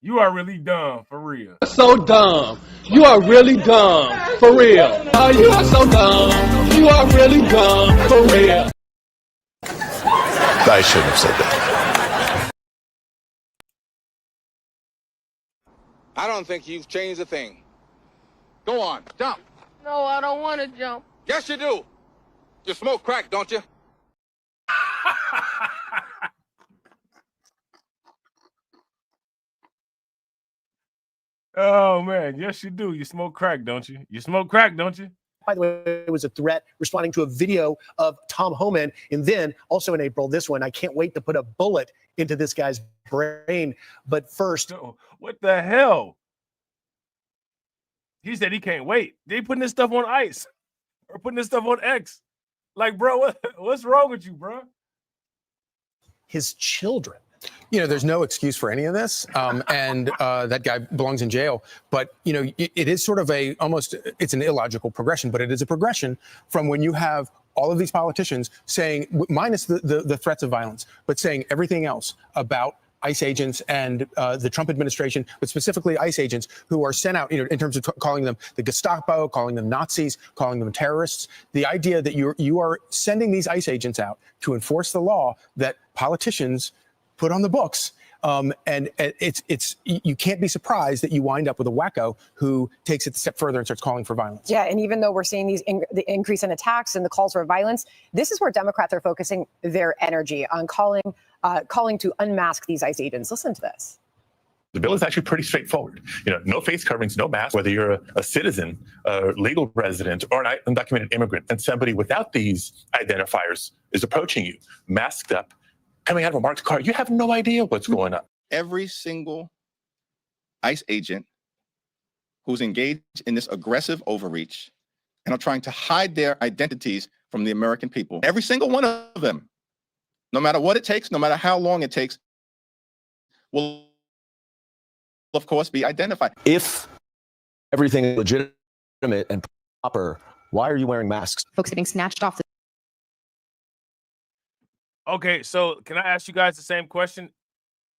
You are really dumb, for real. So dumb. You are really dumb. For real. Oh, you are so dumb. You are really dumb. For real. I shouldn't have said that. I don't think you've changed a thing. Go on, jump. No, I don't want to jump. Yes, you do. You smoke crack, don't you? Oh, man. Yes, you do. You smoke crack, don't you? You smoke crack, don't you? By the way, it was a threat responding to a video of Tom Homan. And then also in April, this one, I can't wait to put a bullet into this guy's brain. But first. What the hell? He said he can't wait. They putting this stuff on ice or putting this stuff on X. Like, bro, what's wrong with you, bro? his children. You know, there's no excuse for any of this, and that guy belongs in jail. But you know, it is sort of it's an illogical progression, but it is a progression from when you have all of these politicians saying, minus the threats of violence, but saying everything else about ICE agents and the Trump administration, but specifically ICE agents who are sent out, you know, in terms of calling them the Gestapo, calling them Nazis, calling them terrorists. The idea that you are sending these ICE agents out to enforce the law that politicians put on the books. And you can't be surprised that you wind up with a wacko who takes it a step further and starts calling for violence. Yeah, and even though we're seeing the increase in attacks and the calls for violence, this is where Democrats are focusing their energy on calling to unmask these ICE agents. Listen to this. The bill is actually pretty straightforward. You know, no face coverings, no mask, whether you're a citizen, a legal resident, or an undocumented immigrant, and somebody without these identifiers is approaching you, masked up, coming out of a marked car. You have no idea what's going on. Every single ICE agent who's engaged in this aggressive overreach and are trying to hide their identities from the American people, every single one of them, no matter what it takes, no matter how long it takes, will, of course, be identified. If everything is legitimate and proper, why are you wearing masks? Folks getting snatched off the Okay, so can I ask you guys the same question?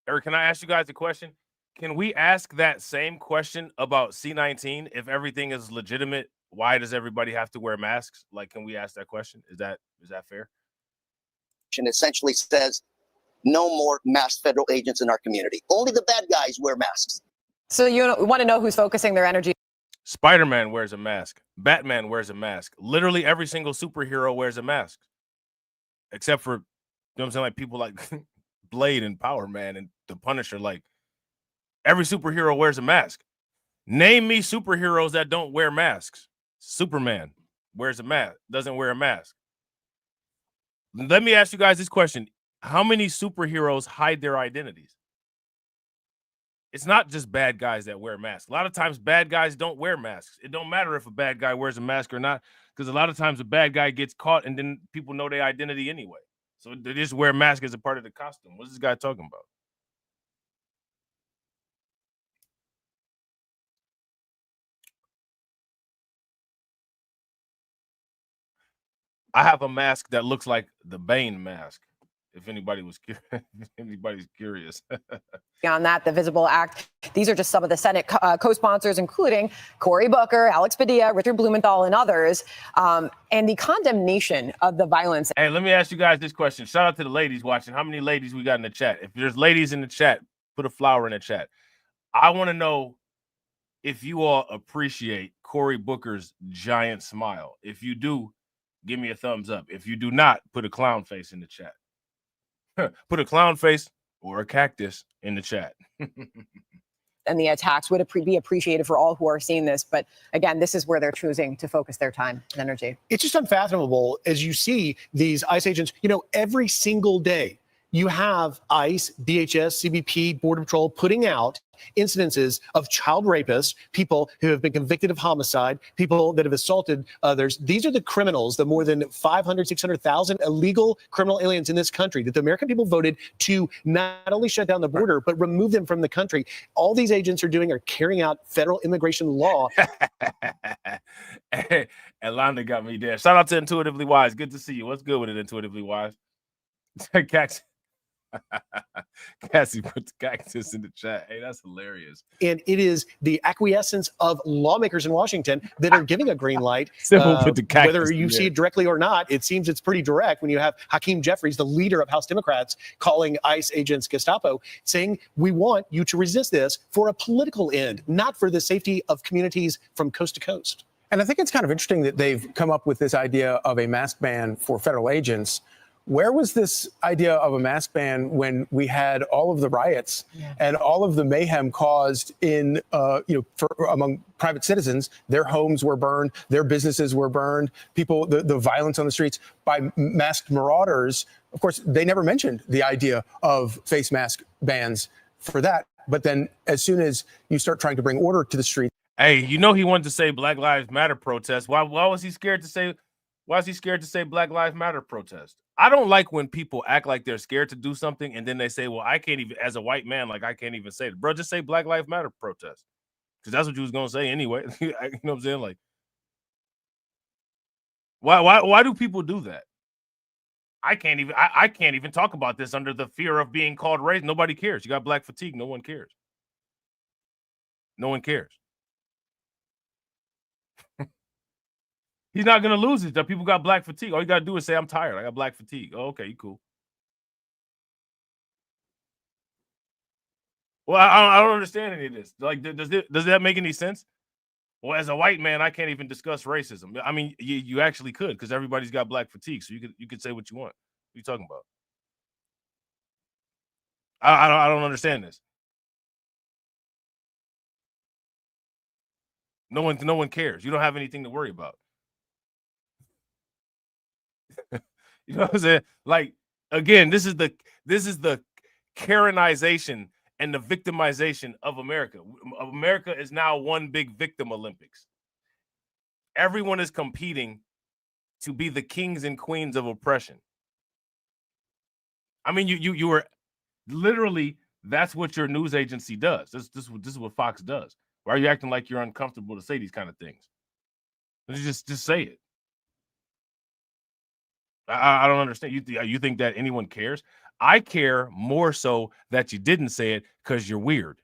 Or can I ask you guys a question? Can we ask that same question about C-19? If everything is legitimate, why does everybody have to wear masks? Like, can we ask that question? Is that fair? Essentially says no more masked federal agents in our community. Only the bad guys wear masks. So you want to know who's focusing their energy? Spider-Man wears a mask. Batman wears a mask. Literally every single superhero wears a mask. Except for, you know what I'm saying, like people like Blade and Power Man and the Punisher. Like every superhero wears a mask. Name me superheroes that don't wear masks. Superman wears a mask, doesn't wear a mask. Let me ask you guys this question. How many superheroes hide their identities? It's not just bad guys that wear masks. A lot of times bad guys don't wear masks. It don't matter if a bad guy wears a mask or not, because a lot of times a bad guy gets caught and then people know their identity anyway. So they just wear masks as a part of the costume. What's this guy talking about? I have a mask that looks like the Bane mask. If anybody was anybody's curious. Beyond that, the Visible Act. These are just some of the Senate co-sponsors, including Cory Booker, Alex Padilla, Richard Blumenthal, and others, and the condemnation of the violence. Hey, let me ask you guys this question. Shout out to the ladies watching. How many ladies we got in the chat? If there's ladies in the chat, put a flower in the chat. I want to know if you all appreciate Cory Booker's giant smile. If you do, give me a thumbs up. If you do not, put a clown face in the chat. Put a clown face or a cactus in the chat. And the attacks would be appreciated for all who are seeing this. But again, this is where they're choosing to focus their time and energy. It's just unfathomable as you see these ICE agents, you know, every single day you have ICE, DHS, CBP, Border Patrol putting out incidences of child rapists, people who have been convicted of homicide, people that have assaulted others. These are the criminals, the more than 500, 600,000 illegal criminal aliens in this country that the American people voted to not only shut down the border, but remove them from the country. All these agents are doing are carrying out federal immigration law. Alana got me there. Shout out to Intuitively Wise. Good to see you. What's good with it, Intuitively Wise? Cassie put the cactus in the chat. Hey, that's hilarious. And it is the acquiescence of lawmakers in Washington that are giving a green light. Put the cactus whether you see it directly or not, it seems it's pretty direct when you have Hakeem Jeffries, the leader of House Democrats, calling ICE agents Gestapo, saying, we want you to resist this for a political end, not for the safety of communities from coast to coast. And I think it's kind of interesting that they've come up with this idea of a mask ban for federal agents. Where was this idea of a mask ban when we had all of the riots and all of the mayhem caused in, among private citizens? Their homes were burned, their businesses were burned, people, the violence on the streets by masked marauders. Of course, they never mentioned the idea of face mask bans for that. But then as soon as you start trying to bring order to the street. Hey, you know he wanted to say Black Lives Matter protest. Why was he scared to say Why is he scared to say Black Lives Matter protest? I don't like when people act like they're scared to do something and then they say, well, I can't even, as a white man, like I can't even say it. Bro, just say Black Lives Matter protest. Because that's what you was going to say anyway. You know what I'm saying? Like, why do people do that? I can't even talk about this under the fear of being called racist. Nobody cares. You got black fatigue. No one cares. No one cares. He's not going to lose it. That people got black fatigue. All you got to do is say, I'm tired. I got black fatigue. Oh, okay, you cool. Well, I don't understand any of this. Like, does that make any sense? Well, as a white man, I can't even discuss racism. I mean, you actually could, because everybody's got black fatigue. So you could say what you want. What are you talking about? I don't understand this. No one cares. You don't have anything to worry about. You know what I'm saying? Like, again, this is the Karenization and the victimization of America. America is now one big victim Olympics. Everyone is competing to be the kings and queens of oppression. I mean, you were literally, that's what your news agency does. This is what Fox does. Why are you acting like you're uncomfortable to say these kind of things? Just say it. I don't understand. You think that anyone cares? I care more so that you didn't say it because you're weird.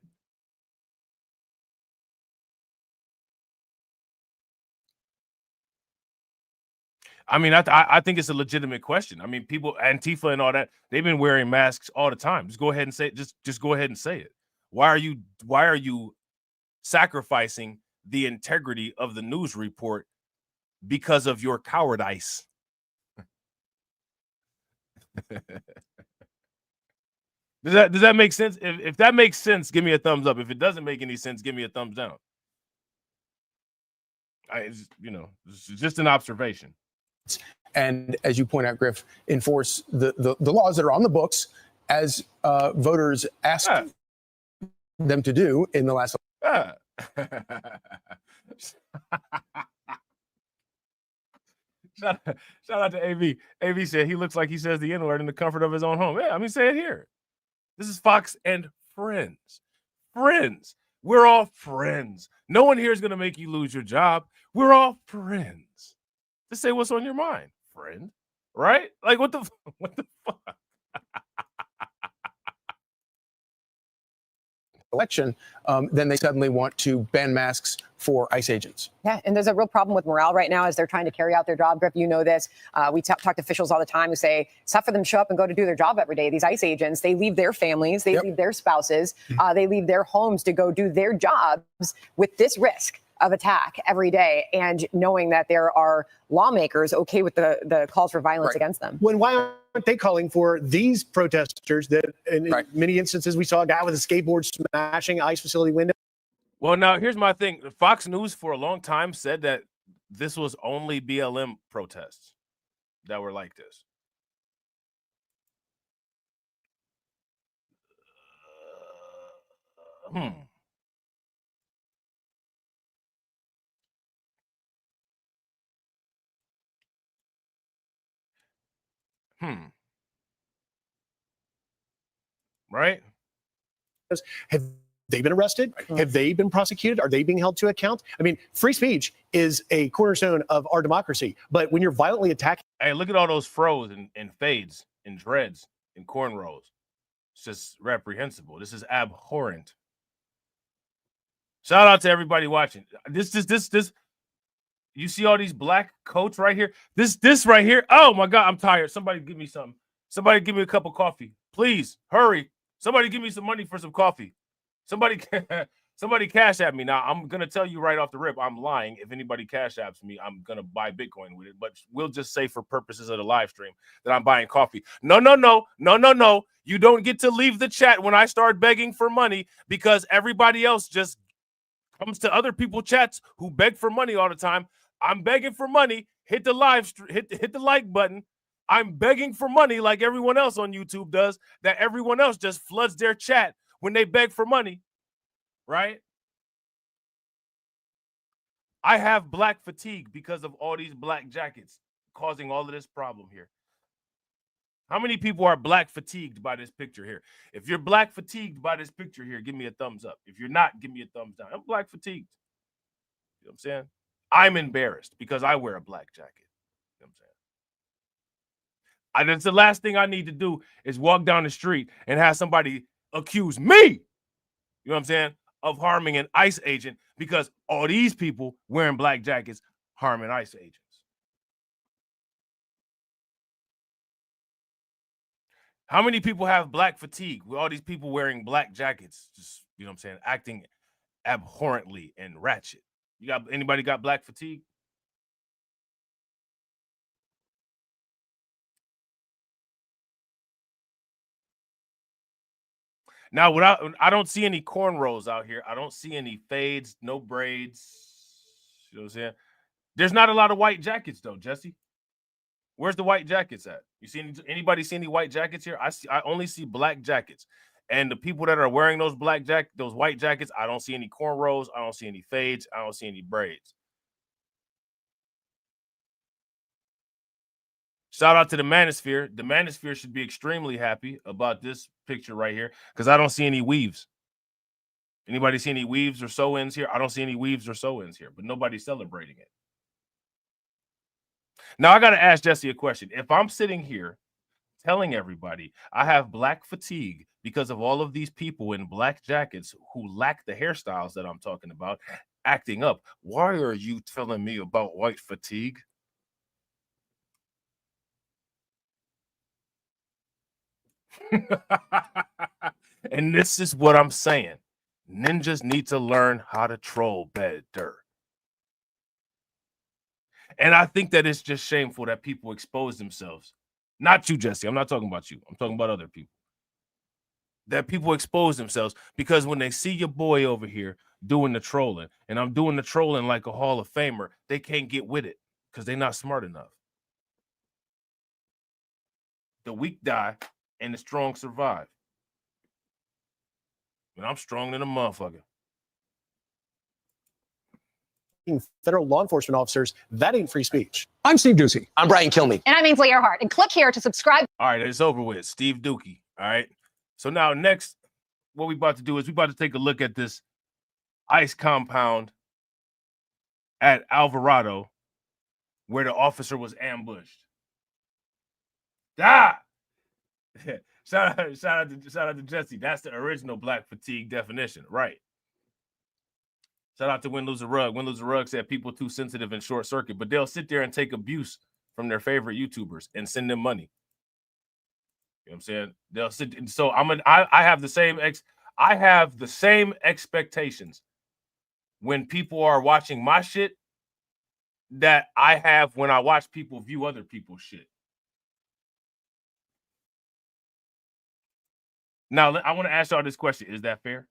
I mean, I think it's a legitimate question. I mean, people, Antifa and all that, they've been wearing masks all the time. Just go ahead and say it. Just go ahead and say it. Why are you sacrificing the integrity of the news report because of your cowardice? Does that make sense? If that makes sense, give me a thumbs up. If it doesn't make any sense, give me a thumbs down. It's just an observation. And as you point out, Griff, enforce the laws that are on the books as voters asked them to do in the last. Shout out to AV. AV said he looks like he says the N-word in the comfort of his own home. Yeah, I mean, say it here. This is Fox and friends. Friends. We're all friends. No one here is going to make you lose your job. We're all friends. Just say what's on your mind, friend. Right? Like, what the fuck? Election, then they suddenly want to ban masks for ICE agents. Yeah, and there's a real problem with morale right now as they're trying to carry out their job. Griff, you know this. We talk to officials all the time who say it's tough for them to show up and go to do their job every day. These ICE agents, they leave their families, they leave their spouses, they leave their homes to go do their jobs with this risk of attack every day, and knowing that there are lawmakers okay with the calls for violence against them. Why aren't they calling for these protesters that in many instances we saw a guy with a skateboard smashing ICE facility window? Well, now here's my thing. Fox News for a long time said that this was only BLM protests that were like this. Right? Have they been arrested? Have they been prosecuted? Are they being held to account? I mean, free speech is a cornerstone of our democracy. But when you're violently attacking. Hey, look at all those fros and fades and dreads and cornrows. It's just reprehensible. This is abhorrent. Shout out to everybody watching. This. You see all these black coats right here? This right here. Oh my God, I'm tired. Somebody give me something. Somebody give me a cup of coffee. Please, hurry. Somebody give me some money for some coffee. Somebody cash at me. Now, I'm going to tell you right off the rip, I'm lying. If anybody cash apps me, I'm going to buy Bitcoin with it. But we'll just say for purposes of the live stream that I'm buying coffee. No. You don't get to leave the chat when I start begging for money, because everybody else just comes to other people's chats who beg for money all the time. I'm begging for money. Hit the hit the like button. I'm begging for money like everyone else on YouTube does, that everyone else just floods their chat when they beg for money, right? I have black fatigue because of all these black jackets. causing all of this problem here? How many people are black fatigued by this picture here? If you're black fatigued by this picture here, give me a thumbs up. If you're not, give me a thumbs down. I'm black fatigued. You know what I'm saying? I'm embarrassed because I wear a black jacket. You know what I'm saying? That's the last thing I need to do is walk down the street and have somebody accuse me, you know what I'm saying, of harming an ICE agent because all these people wearing black jackets harming ICE agents. How many people have black fatigue with all these people wearing black jackets? Just, you know what I'm saying, acting abhorrently and ratchet. You got anybody got black fatigue? Now, I don't see any cornrows out here. I don't see any fades, no braids. You know what I'm saying? There's not a lot of white jackets though, Jesse. Where's the white jackets at? You see anybody see any white jackets here? I only see black jackets. And the people that are wearing those those white jackets, I don't see any cornrows, I don't see any fades, I don't see any braids. Shout out to the Manosphere. The Manosphere should be extremely happy about this picture right here because I don't see any weaves. Anybody see any weaves or sew-ins here? I don't see any weaves or sew-ins here, but nobody's celebrating it. Now, I got to ask Jesse a question. If I'm sitting here telling everybody I have black fatigue because of all of these people in black jackets who lack the hairstyles that I'm talking about acting up, why are you telling me about white fatigue? And this is what I'm saying. Ninjas need to learn how to troll better. And I think that it's just shameful that people expose themselves. Not you, Jesse. I'm not talking about you. I'm talking about other people. That people expose themselves because when they see your boy over here doing the trolling, and I'm doing the trolling like a Hall of Famer, they can't get with it because they're not smart enough. The weak die and the strong survive. And I'm strong than a motherfucker. Federal law enforcement officers, that ain't free speech. I'm Steve Doocy. I'm Brian Kilmeade. And I'm Ainsley Earhart. And click here to subscribe. All right, it's over with. Steve Dookie. All right. So now next, what we about to do is we about to take a look at this ICE compound at Alvarado where the officer was ambushed. Ah! Shout out to Jesse. That's the original black fatigue definition, right? Shout out to Win Lose a Rug. Win Lose a Rug said people too sensitive and short circuit, but they'll sit there and take abuse from their favorite YouTubers and send them money. You know what I'm saying? They'll sit. So I have the same expectations when people are watching my shit that I have when I watch people view other people's shit. Now, I want to ask y'all this question. Is that fair?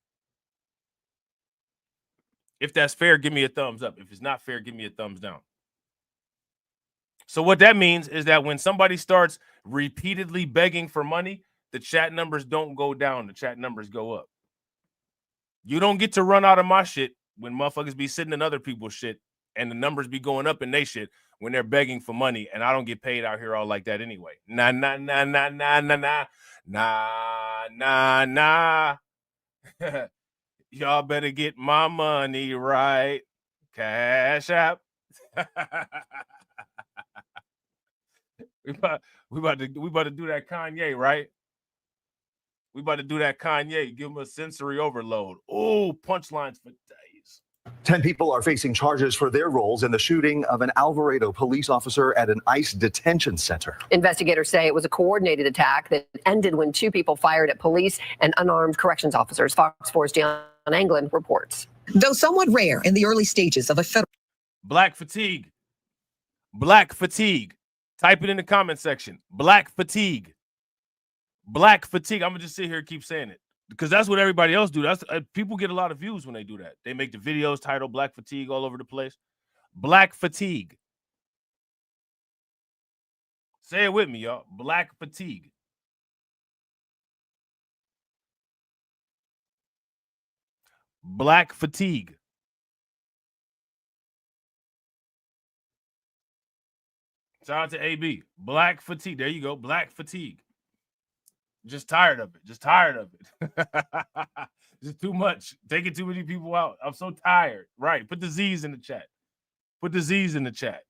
If that's fair, give me a thumbs up. If it's not fair, give me a thumbs down. So what that means is that when somebody starts repeatedly begging for money, the chat numbers don't go down. The chat numbers go up. You don't get to run out of my shit when motherfuckers be sitting in other people's shit and the numbers be going up in they shit when they're begging for money, and I don't get paid out here all like that anyway. Nah. Y'all better get my money right. Cash App. we about to do that Kanye, right? We about to do that Kanye. Give him a sensory overload. Oh, punchlines for days. 10 people are facing charges for their roles in the shooting of an Alvarado police officer at an ICE detention center. Investigators say it was a coordinated attack that ended when 2 people fired at police and unarmed corrections officers. Fox 4's John Anglin reports. Though somewhat rare in the early stages of a federal black fatigue. Black fatigue. Type it in the comment section. Black fatigue. Black fatigue. I'm gonna just sit here and keep saying it because that's what everybody else do. That's people get a lot of views when they do that. They make the videos titled Black Fatigue all over the place. Black fatigue. Say it with me, y'all. Black fatigue. Black fatigue. Shout out to AB. Black fatigue. There you go. Black fatigue. Just tired of it. Just tired of it. Just too much. Taking too many people out. I'm so tired. Right. Put the Z's in the chat. Put the Z's in the chat.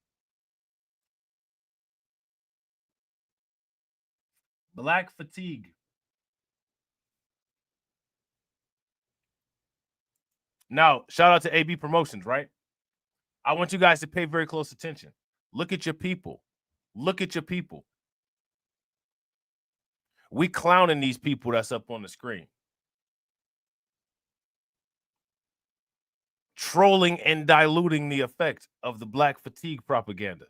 Black fatigue. Now, shout out to AB Promotions, right? I want you guys to pay very close attention. Look at your people. Look at your people. We clowning these people that's up on the screen. Trolling and diluting the effect of the black fatigue propaganda.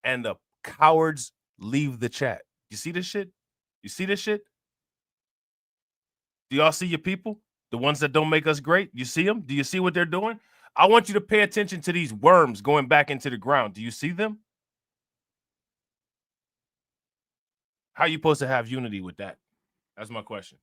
And the cowards leave the chat. You see this shit? You see this shit? Do y'all see your people? The ones that don't make us great? You see them? Do you see what they're doing? I want you to pay attention to these worms going back into the ground. Do you see them? How are you supposed to have unity with that? That's my question.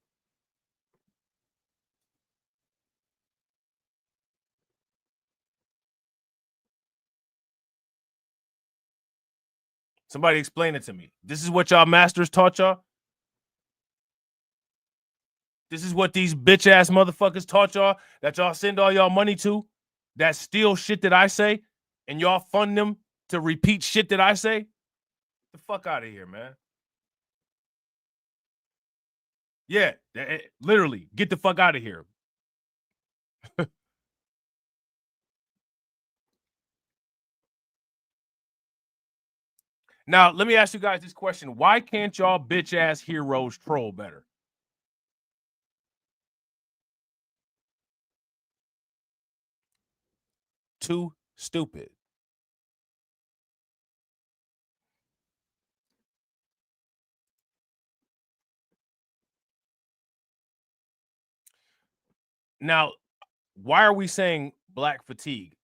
Somebody explain it to me. This is what y'all masters taught y'all? This is what these bitch ass motherfuckers taught y'all that y'all send all y'all money to, that steal shit that I say, and y'all fund them to repeat shit that I say? The fuck out of here, man. Yeah, literally, get the fuck out of here. Now, let me ask you guys this question. Why can't y'all bitch ass heroes troll better? Too stupid. Now, why are we saying black fatigue?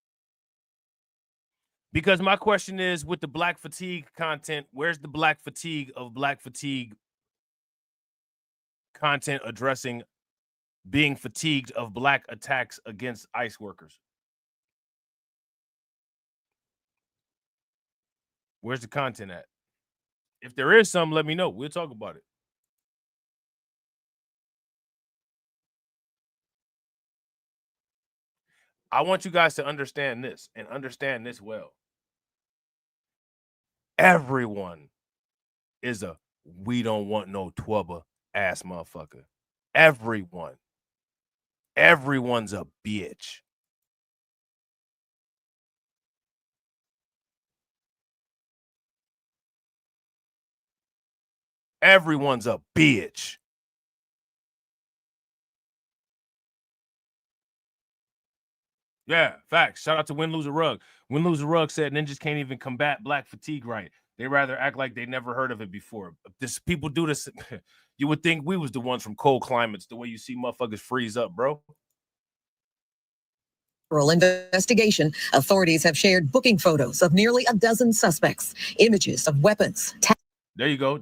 Because my question is, with the black fatigue content, where's the black fatigue of black fatigue content addressing being fatigued of black attacks against ICE workers? Where's the content at? If there is some, let me know. We'll talk about it. I want you guys to understand this and understand this well. Everyone is a we don't want no twubber ass motherfucker. Everyone. Everyone's a bitch. Everyone's a bitch. Yeah, facts. Shout out to Win, Lose, or Rug. Win, Lose, or Rug said ninjas can't even combat black fatigue right. They rather act like they never heard of it before. This people do this. You would think we was the ones from cold climates, the way you see motherfuckers freeze up, bro. Referral investigation, authorities have shared booking photos of nearly a dozen suspects, images of weapons. There you go.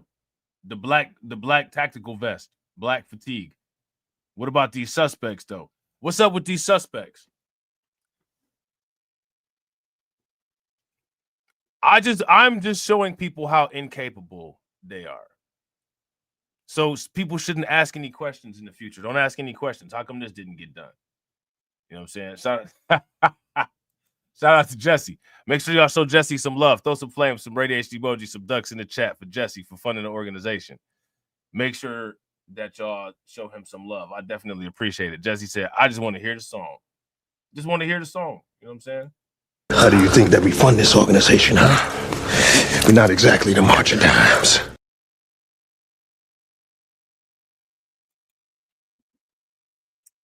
The black tactical vest, black fatigue. What about these suspects, though? What's up with these suspects? I'm just showing people how incapable they are. So people shouldn't ask any questions in the future. Don't ask any questions. How come this didn't get done? You know what I'm saying? Shout out to Jesse. Make sure y'all show Jesse some love. Throw some flames, some radiation emojis, some ducks in the chat for Jesse for funding the organization. Make sure that y'all show him some love. I definitely appreciate it. Jesse said, I just want to hear the song. Just want to hear the song. You know what I'm saying? How do you think that we fund this organization, huh? We're not exactly the March of Dimes.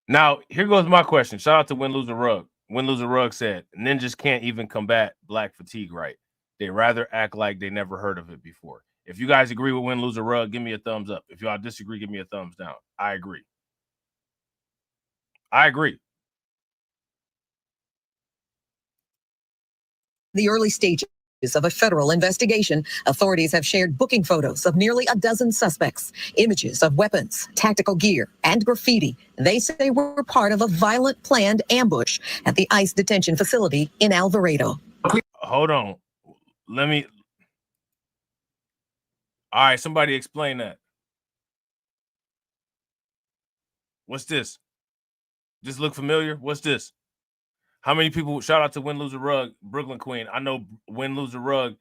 Now, here goes my question. Shout out to Win, Lose, or Rug. Win, Lose, or Rug said, ninjas can't even combat black fatigue right. They rather act like they never heard of it before. If you guys agree with Win, Lose, or Rug, give me a thumbs up. If y'all disagree, give me a thumbs down. I agree. I agree. The early stages of a federal investigation, authorities have shared booking photos of nearly a dozen suspects, images of weapons, tactical gear, and graffiti they say were part of a violent planned ambush at the ICE detention facility in Alvarado. Hold on. Let me All right, somebody explain that. What's this? Just look familiar? What's this? How many people, shout out to Win, Lose, or Rug, Brooklyn Queen. I know Win, Lose, or Rug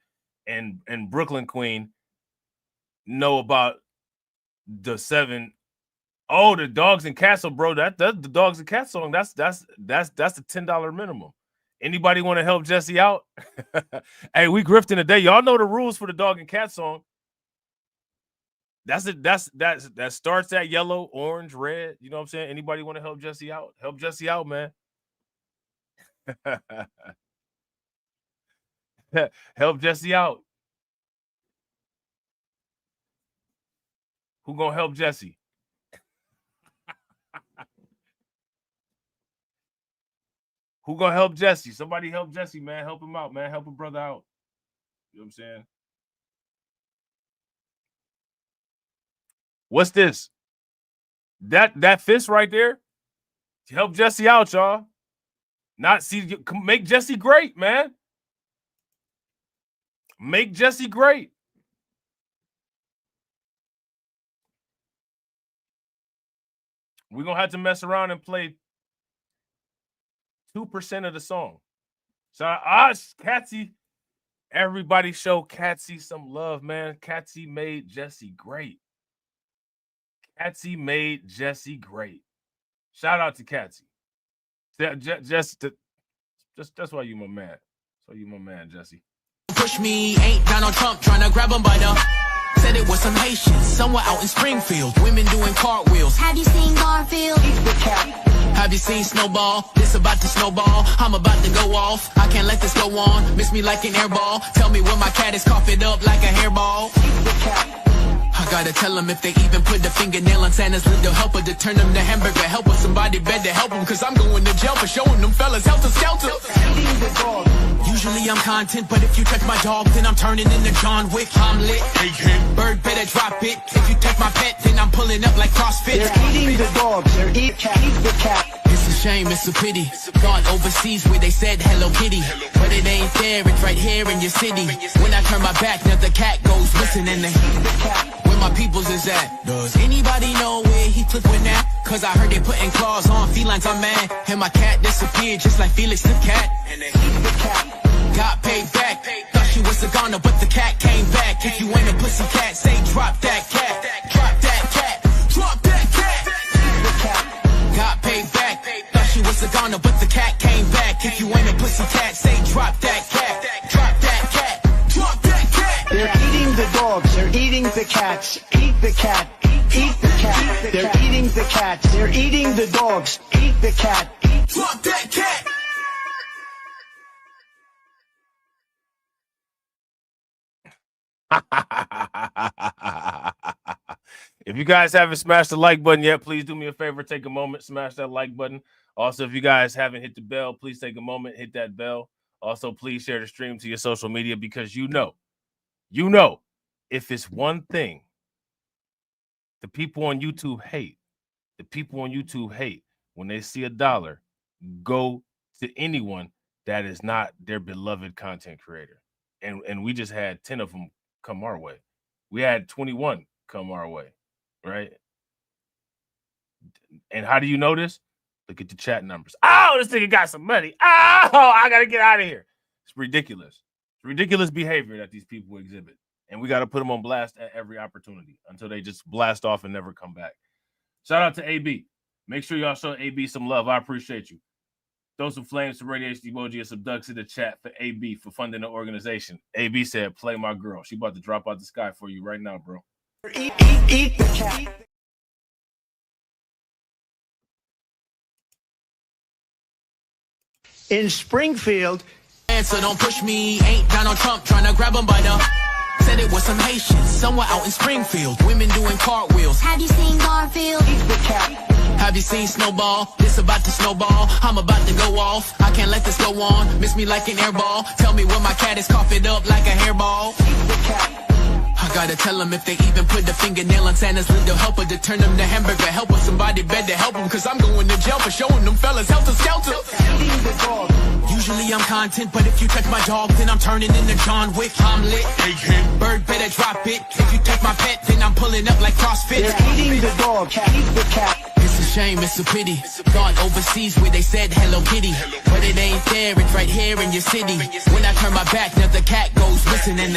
and Brooklyn Queen know about the 7. Oh, the Dogs and Cats song, bro. That's the Dogs and Cats song. That's the $10 minimum. Anybody want to help Jesse out? Hey, we grifting today. Y'all know the rules for the Dog and Cat song. That starts at yellow, orange, red. You know what I'm saying? Anybody want to help Jesse out? Help Jesse out, man. Help Jesse out. Who gonna help Jesse? Who gonna help Jesse? Somebody help Jesse, man. Help him out, man. Help a brother out. You know what I'm saying? What's this? That fist right there? Help Jesse out, y'all. Not see, make Jesse great, man. Make Jesse great. We're gonna have to mess around and play 2% of the song. So Catsy, everybody show Catsy some love, man. Catsy made Jesse great. Catsy made Jesse great. Shout out to Catsy. That's why you my man. That's why you my man, Jesse. Push me, ain't Donald Trump trying to grab him by the. Said it was some Haitians somewhere out in Springfield. Women doing cartwheels. Have you seen Garfield? Have you seen Snowball? This about to snowball. I'm about to go off. I can't let this go on. Miss me like an airball. Tell me when my cat is coughing up like a hairball. I gotta tell them if they even put the fingernail on Santa's lip, they'll help her to turn them to hamburger. Help her, somebody better help them, cause I'm going to jail for showing them fellas helter skelter. Usually I'm content, but if you touch my dog, then I'm turning into John Wick. I'm lit. Bird better drop it. If you touch my pet, then I'm pulling up like CrossFit. They're eating the dogs. They're eating the cat. It's a shame, it's a pity. Gone overseas where they said Hello Kitty, but it ain't there. It's right here in your city. When I turn my back, now the cat goes missing in the where my peoples is at. Does anybody know where he took with now? Cause I heard they putting claws on felines, I'm mad. And my cat disappeared just like Felix the cat. And they eat the cat. Got paid back. Thought she was a goner, but the cat came back. If you ain't a pussy cat, say drop that cat. Drop that cat. Drop that cat. Got paid back. Thought she was a goner, but the cat came back. If you ain't a pussy cat, say drop that cat. Drop that cat. Drop that cat. They're eating the dogs. They're eating the cats. Eat the cat. Eat the cat. They're eating the cats. They're eating the dogs. Eat the cat. Drop that cat. If you guys haven't smashed the like button yet, please do me a favor, take a moment, smash that like button. Also, if you guys haven't hit the bell, please take a moment, hit that bell. Also, please share the stream to your social media, because you know, if it's one thing the people on YouTube hate, when they see $1 go to anyone that is not their beloved content creator. And we just had 10 of them come our way. We had 21 come our way, right? And how do you know this? Look at the chat numbers. Oh, this nigga got some money. Oh, I got to get out of here. It's ridiculous. It's ridiculous behavior that these people exhibit. And we got to put them on blast at every opportunity until they just blast off and never come back. Shout out to AB. Make sure y'all show AB some love. I appreciate you. Throw some flames, some radiation emoji, and some ducks in the chat for AB for funding the organization. AB said, play my girl. She about to drop out the sky for you right now, bro. Eat the cat. In Springfield. So don't push me, ain't Donald Trump trying to grab him by the. Said it was some Haitians somewhere out in Springfield. Women doing cartwheels. Have you seen Garfield? Eat the cat. Have you seen Snowball? This about to snowball. I'm about to go off. I can't let this go on. Miss me like an airball. Tell me when my cat is coughing up like a hairball. Eat the cat. I I gotta tell them if they even put the fingernail on Santa's little helper to turn them to hamburger helper. Somebody better help them, cause I'm going to jail for showing them fellas helter skelter. Usually I'm content, but if you touch my dog, then I'm turning into John Wick. I'm lit. Bird better drop it. If you touch my pet, then I'm pulling up like CrossFit. They're eating the dog, eat the cat. It's a shame, it's a pity. Thought overseas where they said Hello Kitty, but it ain't there, it's right here in your city. When I turn my back, now the cat goes missing and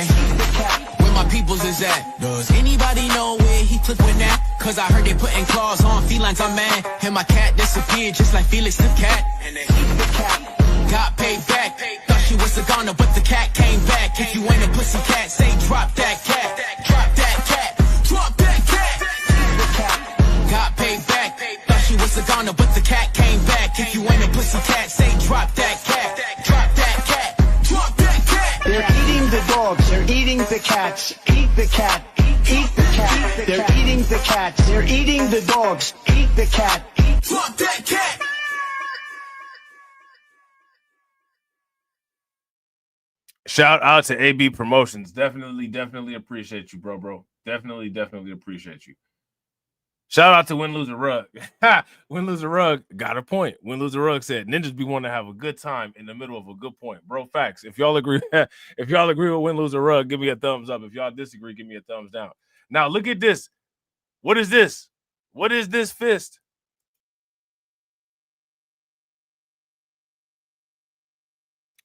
where my peoples is at. Does anybody know where he flipping at? Cause I heard they putting claws on felines, I'm mad. And my cat disappeared just like Felix the cat. And they eat the cat. Got paid back. Thought she was a goner, but the cat came back. If you ain't a pussy cat, say drop that cat. Drop that cat. Drop that cat. Got paid back. Thought she was a goner, but the cat came back. If you ain't a pussy cat, say drop that cat. Drop that cat. Drop that cat. They're eating the dogs, they're eating the cats. Eat the cat, eat the cat. They're eating the cats, they're eating the dogs. Eat the cat. Drop that cat. Shout out to AB Promotions. Definitely appreciate you, bro. Definitely appreciate you. Shout out to Win Lose a Rug. Win Lose a Rug got a point. Win Lose a Rug said ninjas be wanting to have a good time in the middle of a good point. Bro, facts. If y'all agree, with Win Lose a Rug, give me a thumbs up. If y'all disagree, give me a thumbs down. Now look at this. What is this? What is this fist?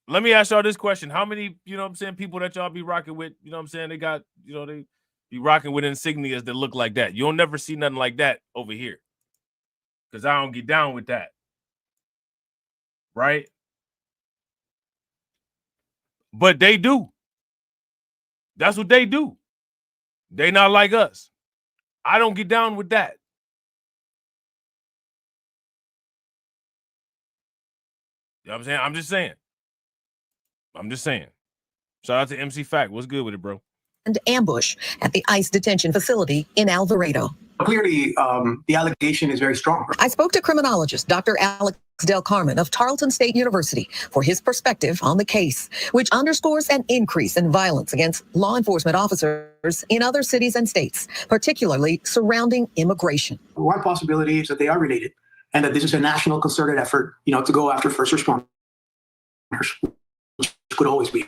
Let me ask y'all this question. How many, people that y'all be rocking with, they got, they be rocking with insignias that look like that. You'll never see nothing like that over here. Because I don't get down with that. Right? But they do. That's what they do. They not like us. I don't get down with that. You know what I'm saying? I'm just saying. Shout out to MC Fact. What's good with it, bro? And ambush at the ICE detention facility in Alvarado. Clearly, the allegation is very strong. I spoke to criminologist Dr. Alex Del Carmen of Tarleton State University for his perspective on the case, which underscores an increase in violence against law enforcement officers in other cities and states, particularly surrounding immigration. One possibility is that they are related and that this is a national concerted effort, to go after first responders, which could always be.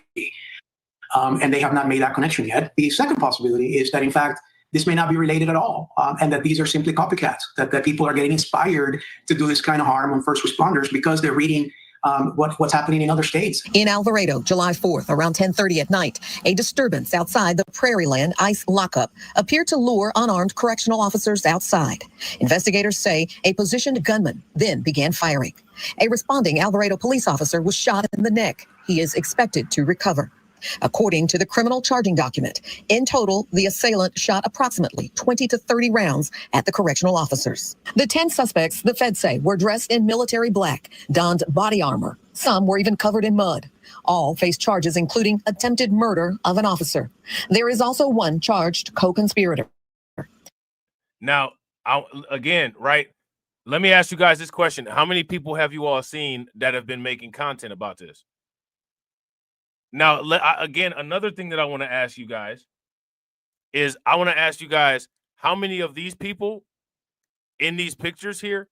And they have not made that connection yet. The second possibility is that, in fact, this may not be related at all, and that these are simply copycats, that people are getting inspired to do this kind of harm on first responders because they're reading what's happening in other states. In Alvarado, July 4th, around 10:30 at night, a disturbance outside the Prairieland ICE lockup appeared to lure unarmed correctional officers outside. Investigators say a positioned gunman then began firing. A responding Alvarado police officer was shot in the neck. He is expected to recover. According to the criminal charging document, in total, the assailant shot approximately 20 to 30 rounds at the correctional officers. The 10 suspects, the feds say, were dressed in military black, donned body armor. Some were even covered in mud. All face charges including attempted murder of an officer. There is also one charged co-conspirator. Now, right? Let me ask you guys this question. How many people have you all seen that have been making content about this? Now, again, another thing that I want to ask you guys is how many of these people in these pictures here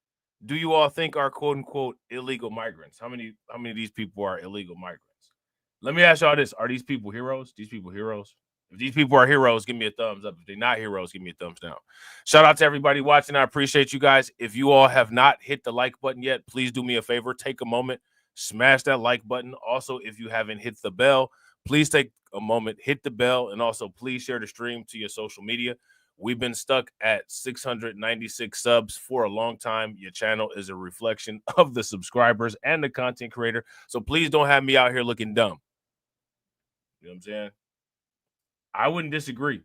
do you all think are quote unquote illegal migrants? How many of these people are illegal migrants? Let me ask y'all this. Are these people heroes? These people heroes? If these people are heroes, give me a thumbs up. If they're not heroes, give me a thumbs down. Shout out to everybody watching. I appreciate you guys. If you all have not hit the like button yet, please do me a favor. Take a moment. Smash that like button. Also, if you haven't hit the bell, please take a moment, hit the bell, and also please share the stream to your social media. We've been stuck at 696 subs for a long time. Your channel is a reflection of the subscribers and the content creator. So please don't have me out here looking dumb. You know what I'm saying? I wouldn't disagree.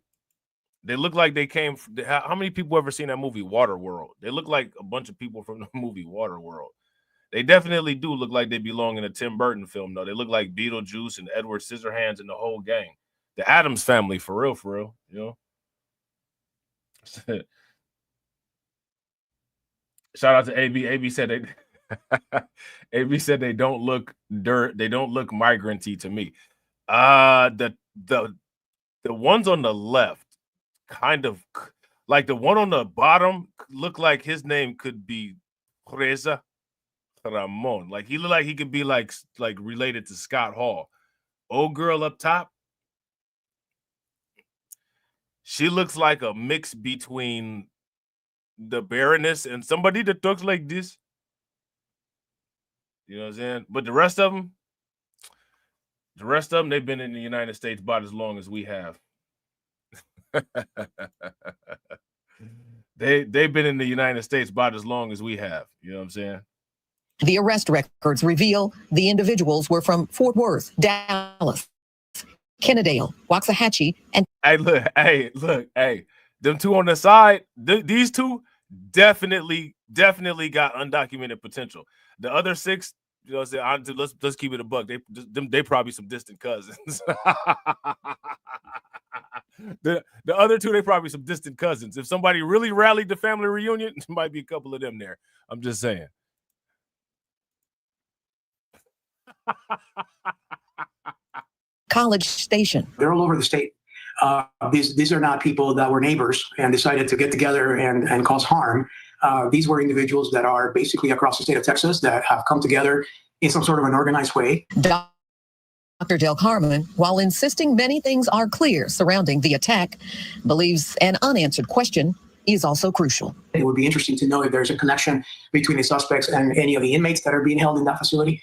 They look like they came. How many people ever seen that movie Waterworld? They look like a bunch of people from the movie Waterworld. They definitely do look like they belong in a Tim Burton film, though. They look like Beetlejuice and Edward Scissorhands and the whole gang. The Addams Family, for real, you know? Shout out to AB. AB said AB said they don't look migranty to me. The The ones on the left, kind of like the one on the bottom, look like his name could be Reza Ramon. Like he looked like he could be like related to Scott Hall. Old girl up top, she looks like a mix between the Baroness and somebody that talks like this. You know what I'm saying? But the rest of them, they've been in the United States about as long as we have. They've been in the United States about as long as we have. You know what I'm saying? The arrest records reveal the individuals were from Fort Worth, Dallas, Kennedale, Waxahachie, and Hey, look, them two on the side, these two definitely got undocumented potential. The other 6, you know what I'm saying? Let's keep it a buck. They probably some distant cousins. The other 2, they probably some distant cousins. If somebody really rallied the family reunion, there might be a couple of them there. I'm just saying. College Station. They're all over the state. These are not people that were neighbors and decided to get together and cause harm. These were individuals that are basically across the state of Texas that have come together in some sort of an organized way. Dr. Del Carmen, while insisting many things are clear surrounding the attack, believes an unanswered question is also crucial. It would be interesting to know if there's a connection between the suspects and any of the inmates that are being held in that facility,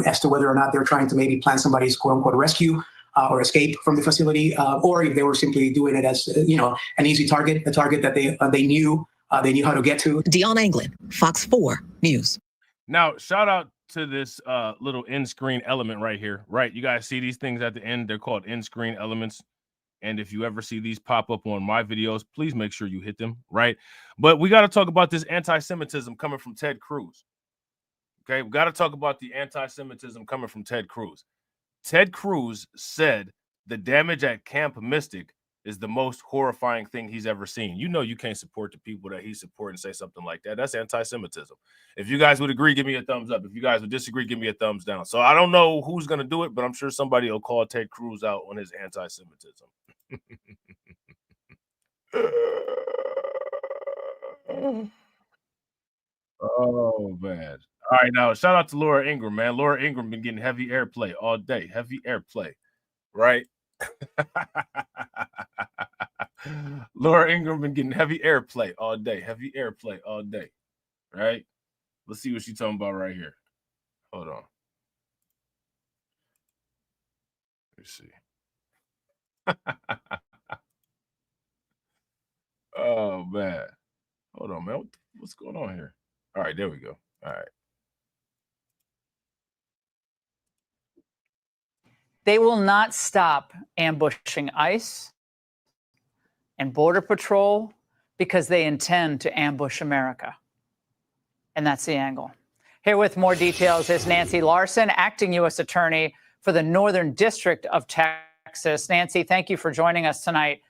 as to whether or not they're trying to maybe plan somebody's quote-unquote rescue or escape from the facility, or if they were simply doing it as an easy target, a target that they knew how to get to. Dion Anglin, Fox 4 News. Now, shout out to this little in-screen element right here, right? You guys see these things at the end? They're called in-screen elements. And if you ever see these pop up on my videos, please make sure you hit them, right? But we got to talk about this anti-Semitism coming from Ted Cruz. Okay, we got to talk about the anti-Semitism coming from Ted Cruz. Ted Cruz said the damage at Camp Mystic is the most horrifying thing he's ever seen. You know you can't support the people that he's supporting and say something like that. That's anti-Semitism. If you guys would agree, give me a thumbs up. If you guys would disagree, give me a thumbs down. So I don't know who's going to do it, but I'm sure somebody will call Ted Cruz out on his anti-Semitism. Oh, man. All right, now shout out to Laura Ingraham, man. Laura Ingraham been getting heavy airplay all day. Heavy airplay, right? Laura Ingraham been getting heavy airplay all day. Heavy airplay all day, right? Let's see what she's talking about right here. Hold on. Let's see. Oh, man. Hold on, man. What's going on here? All right, there we go. All right. They will not stop ambushing ICE and Border Patrol because they intend to ambush America. And that's the angle. Here with more details is Nancy Larson, acting U.S. Attorney for the Northern District of Texas. Nancy, thank you for joining us tonight.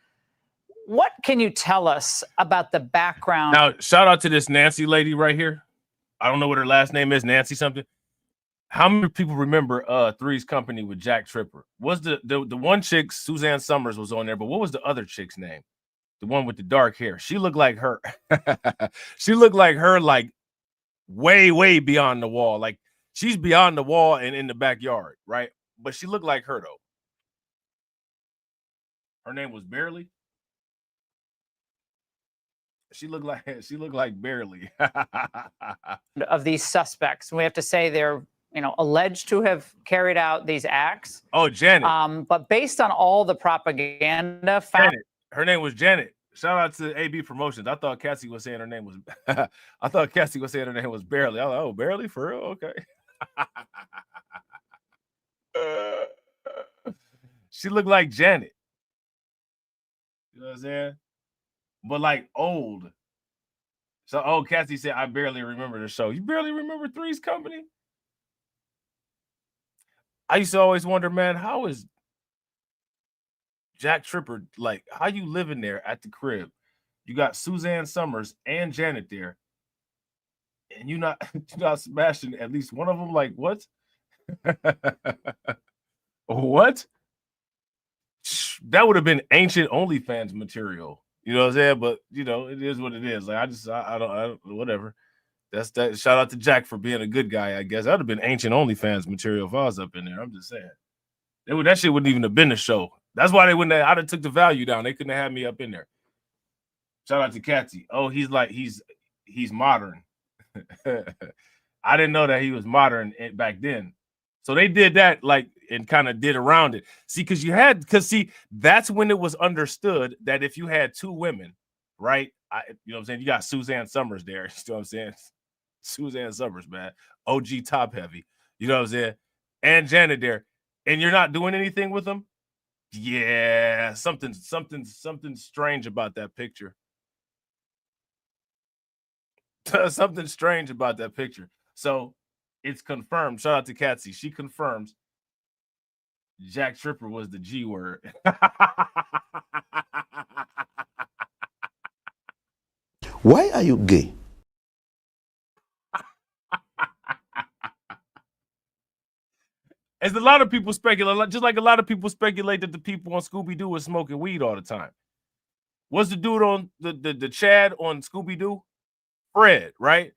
What can you tell us about the background? Now, shout out to this Nancy lady right here. I don't know what her last name is, Nancy something. How many people remember Three's Company with Jack Tripper? Was the one chick, Suzanne Summers, was on there, but what was the other chick's name? The one with the dark hair. She looked like her. She looked like her, like way, way beyond the wall. Like she's beyond the wall and in the backyard, right? But she looked like her though. Her name was Barely. She looked like Barely. Of these suspects. We have to say they're alleged to have carried out these acts. Oh, Janet. But based on all the propaganda, Janet. Her name was Janet. Shout out to AB Promotions. I thought Cassie was saying her name was. I thought Cassie was saying her name was Barely. I was like, oh, Barely for real? Okay. She looked like Janet. You know what I'm saying? But like old. So, Cassie said, I barely remember the show. You barely remember Three's Company? I used to always wonder, man, how is Jack Tripper, like, how you living there at the crib? You got Suzanne Summers and Janet there, and you're not smashing at least one of them. Like, what? What? that would have been ancient OnlyFans material. You know what I'm saying? But you know, it is what it is. Like I don't whatever. That's that. Shout out to Jack for being a good guy. I guess that would have been ancient OnlyFans material if I was up in there. I'm just saying. That shit wouldn't even have been the show. That's why they wouldn't have. I'd have took the value down. They couldn't have had me up in there. Shout out to Katsy. Oh, he's modern. I didn't know that he was modern back then. So they did that and kind of did around it. See, because that's when it was understood that if you had two women, right? You know what I'm saying? You got Suzanne Summers there. You know what I'm saying? Suzanne Summers, man. OG top heavy. You know what I'm saying? And Janet there. And you're not doing anything with them? Yeah, something strange about that picture. Something strange about that picture. So it's confirmed. Shout out to Katsy. She confirms Jack Tripper was the G word. Why are you gay? As a lot of people speculate, just like a lot of people speculate that the people on Scooby-Doo was smoking weed all the time. What's the dude on the Chad on Scooby-Doo? Fred, right?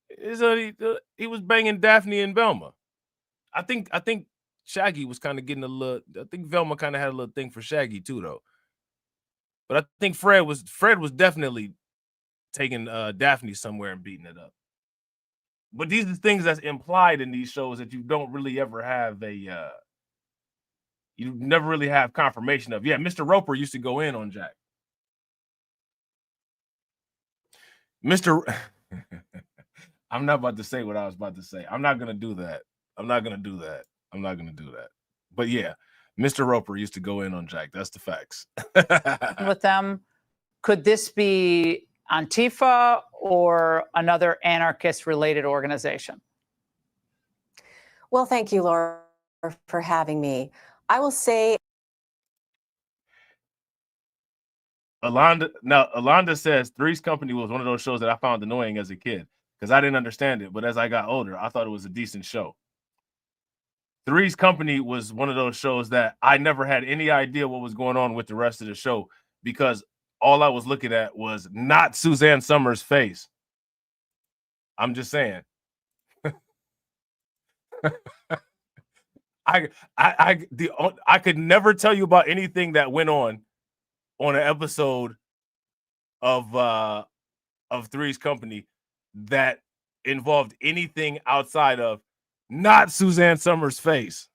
He was banging Daphne and Velma. I think Shaggy was kind of getting a little. I think Velma kind of had a little thing for Shaggy too, though. But I think Fred was definitely taking Daphne somewhere and beating it up. But these are things that's implied in these shows that you don't really ever have you never really have confirmation of. Yeah, Mr. Roper used to go in on Jack. I'm not about to say what I was about to say. I'm not gonna do that. But yeah, Mr. Roper used to go in on Jack. That's the facts. With them, could this be Antifa or another anarchist-related organization? Well, thank you, Laura, for having me. I will say. Alonda says Three's Company was one of those shows that I found annoying as a kid because I didn't understand it. But as I got older, I thought it was a decent show. Three's Company was one of those shows that I never had any idea what was going on with the rest of the show because all I was looking at was not Suzanne Summers' face. I'm just saying. I could never tell you about anything that went on an episode of Three's Company that involved anything outside of not Suzanne Summers' face.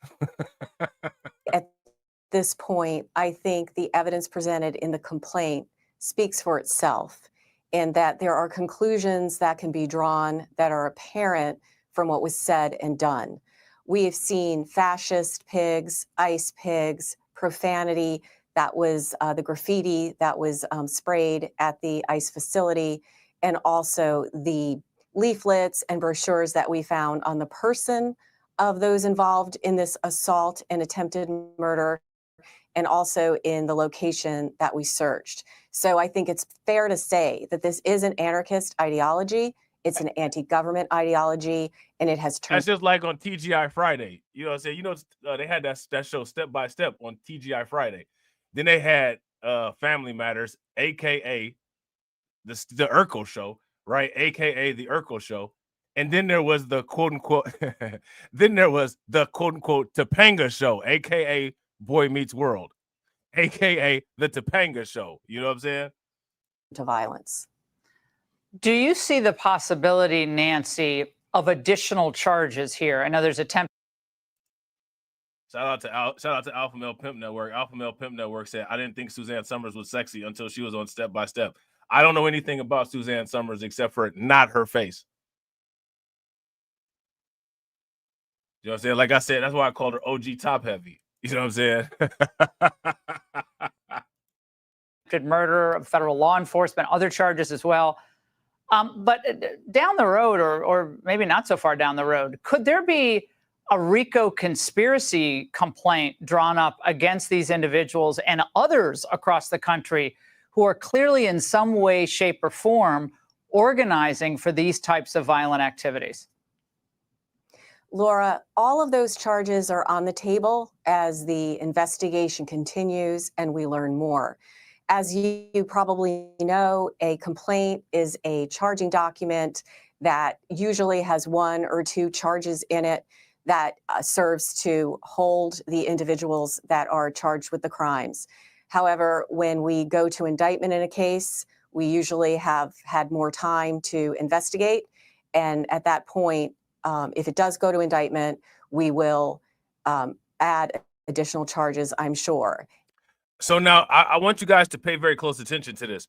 At this point, I think the evidence presented in the complaint speaks for itself, and that there are conclusions that can be drawn that are apparent from what was said and done. We have seen fascist pigs, ice pigs, profanity. That was the graffiti that was sprayed at the ICE facility, and also the leaflets and brochures that we found on the person of those involved in this assault and attempted murder, and also in the location that we searched. So I think it's fair to say that this is an anarchist ideology. It's an anti-government ideology, and it has turned. That's just like on TGI Friday. You know what I'm saying? You know, they had that show Step by Step on TGI Friday. Then they had Family Matters, aka the Urkel Show, right? AKA the Urkel Show. And then there was the quote unquote, Topanga Show, aka Boy Meets World, aka the Topanga Show. You know what I'm saying? To violence. Do you see the possibility, Nancy, of additional charges here? I know there's attempt. Shout out to Alpha Male Pimp Network. Alpha Male Pimp Network said, I didn't think Suzanne Summers was sexy until she was on Step by Step. I don't know anything about Suzanne Summers except for not her face. You know what I'm saying? Like I said, that's why I called her OG top heavy. You know what I'm saying? Murder of federal law enforcement, other charges as well. But down the road, or maybe not so far down the road, could there be a RICO conspiracy complaint drawn up against these individuals and others across the country who are clearly in some way, shape, or form organizing for these types of violent activities? Laura, all of those charges are on the table as the investigation continues and we learn more. As you probably know, a complaint is a charging document that usually has 1 or 2 charges in it that serves to hold the individuals that are charged with the crimes. However, when we go to indictment in a case, we usually have had more time to investigate. And at that point, if it does go to indictment, we will add additional charges, I'm sure. So now I want you guys to pay very close attention to this.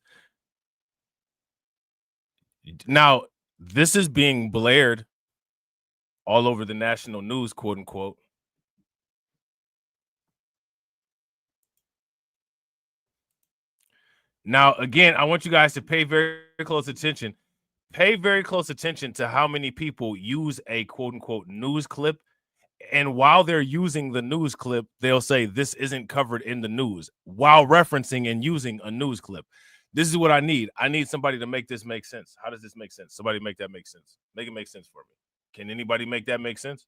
Now, this is being blared all over the national news, quote unquote. Now, again, I want you guys to pay very close attention. Pay very close attention to how many people use a quote unquote news clip. And while they're using the news clip, they'll say this isn't covered in the news while referencing and using a news clip. This is what I need. I need somebody to make this make sense. How does this make sense? Somebody make that make sense. Make it make sense for me. Can anybody make that make sense?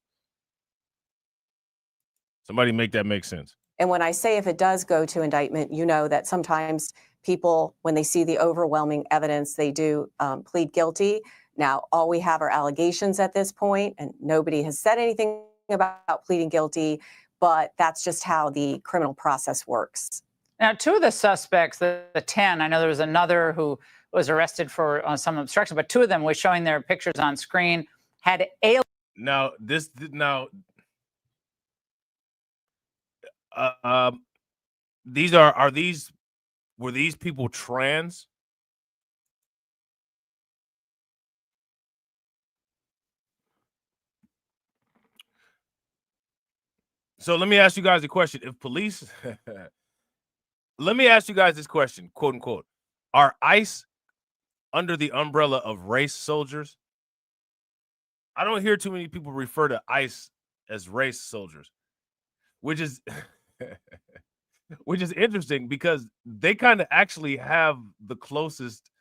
Somebody make that make sense. And when I say if it does go to indictment, you know that sometimes people, when they see the overwhelming evidence, they do plead guilty. Now, all we have are allegations at this point, and nobody has said anything about pleading guilty, but that's just how the criminal process works. Now, 2 of the suspects, the 10, I know there was another who was arrested for some obstruction, but 2 of them was showing their pictures on screen, had alien. Now, were these people trans? So let me ask you guys a question. If police, let me ask you guys this question, quote unquote, are ICE under the umbrella of race soldiers? I don't hear too many people refer to ICE as race soldiers, which is which is interesting because they kind of actually have the closest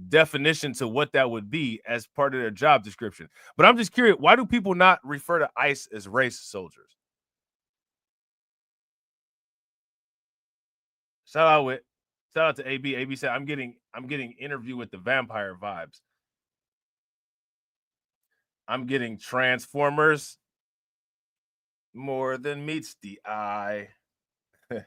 definition to what that would be as part of their job description. But I'm just curious, why do people not refer to ICE as race soldiers? Shout out to AB. AB said, I'm getting Interview with the Vampire vibes. I'm getting Transformers more than meets the eye. They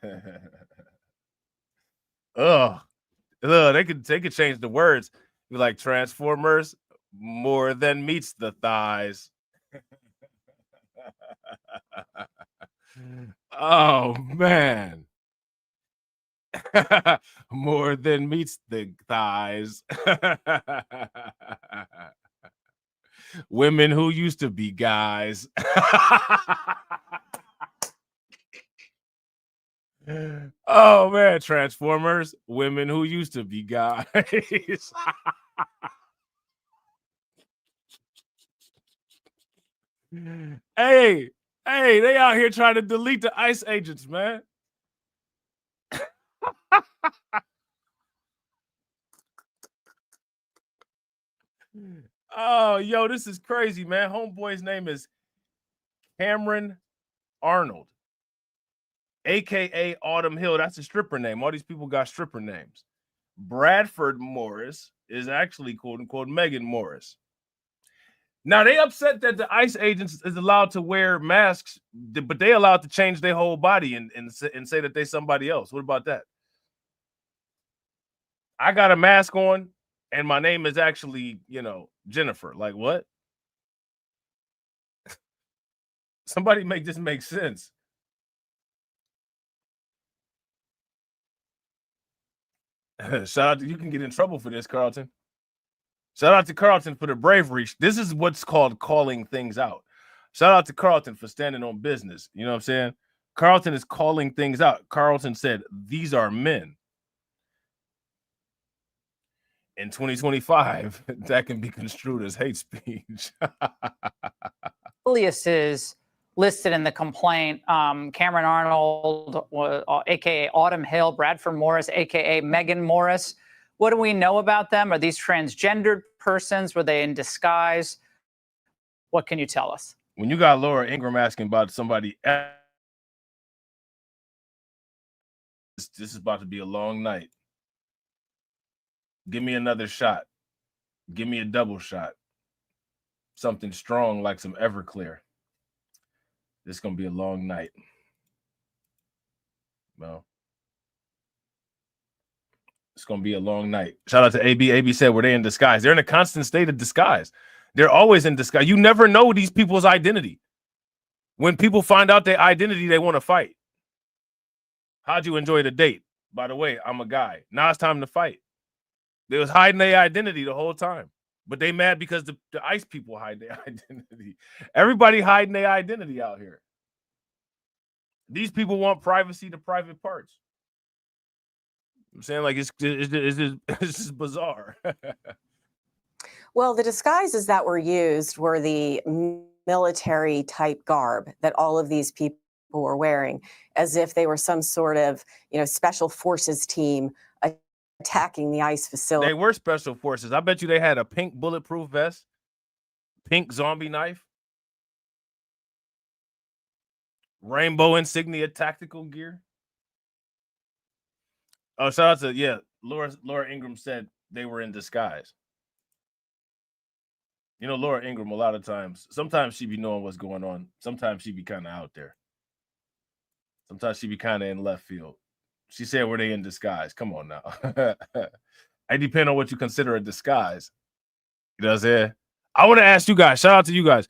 could change the words. Be like Transformers more than meets the thighs. Oh man. More than meets the thighs. Women who used to be guys. Oh man, Transformers, women who used to be guys. Hey, they out here trying to delete the ICE agents, man. Oh, yo, this is crazy, man. Homeboy's name is Cameron Arnold, aka Autumn Hill. That's a stripper name. All these people got stripper names. Bradford Morris is actually quote unquote Megan Morris. Now they upset that the ICE agents is allowed to wear masks, but they allowed to change their whole body and say that they somebody else. What about that? I got a mask on and my name is actually, Jennifer. Like what? Somebody make this make sense. Shout out to, you can get in trouble for this, Carlton. Shout out to Carlton for the bravery. This is what's called calling things out. Shout out to Carlton for standing on business. You know what I'm saying? Carlton is calling things out. Carlton said, these are men. In 2025, that can be construed as hate speech. Aliases listed in the complaint, Cameron Arnold, aka Autumn Hill, Bradford Morris, aka Megan Morris. What do we know about them? Are these transgendered persons? Were they in disguise? What can you tell us? When you got Laura Ingraham asking about somebody else, this is about to be a long night. Give me another shot. Give me a double shot. Something strong like some Everclear. This is going to be a long night. Well, it's going to be a long night. Shout out to AB. AB said, were they in disguise? They're in a constant state of disguise. They're always in disguise. You never know these people's identity. When people find out their identity, they want to fight. How'd you enjoy the date? By the way, I'm a guy. Now it's time to fight. They was hiding their identity the whole time. But they mad because the ICE people hide their identity. Everybody hiding their identity out here. These people want privacy to private parts. I'm saying, like, it's just bizarre. Well, the disguises that were used were the military type garb that all of these people were wearing, as if they were some sort of, special forces team attacking the ICE facility. They were special forces. I bet you they had a pink bulletproof vest, pink zombie knife, rainbow insignia tactical gear. Oh, shout out to, Laura Ingraham said they were in disguise. Laura Ingraham, a lot of times, sometimes she be knowing what's going on. Sometimes she be kind of out there. Sometimes she be kind of in left field. She said, were they in disguise? Come on now. It depends on what you consider a disguise. You know what I'm saying? I want to ask you guys, shout out to you guys.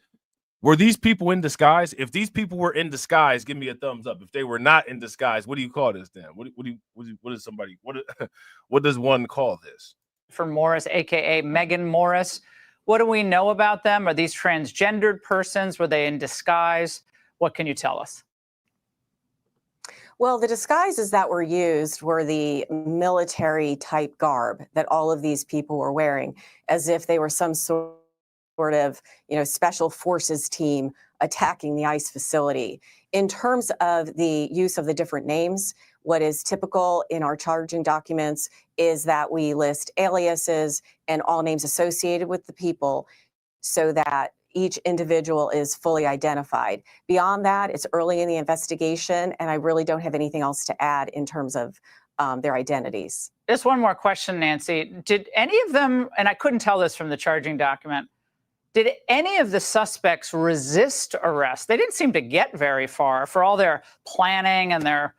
Were these people in disguise? If these people were in disguise, give me a thumbs up. If they were not in disguise, what do you call this then? What does one call this? For Morris, aka Megan Morris. What do we know about them? Are these transgendered persons? Were they in disguise? What can you tell us? Well, the disguises that were used were the military type garb that all of these people were wearing, as if they were some sort of, special forces team attacking the ICE facility. In terms of the use of the different names, what is typical in our charging documents is that we list aliases and all names associated with the people so that each individual is fully identified. Beyond that, it's early in the investigation, and I really don't have anything else to add in terms of their identities. Just one more question, Nancy. Did any of them, and I couldn't tell this from the charging document, did any of the suspects resist arrest? They didn't seem to get very far for all their planning and their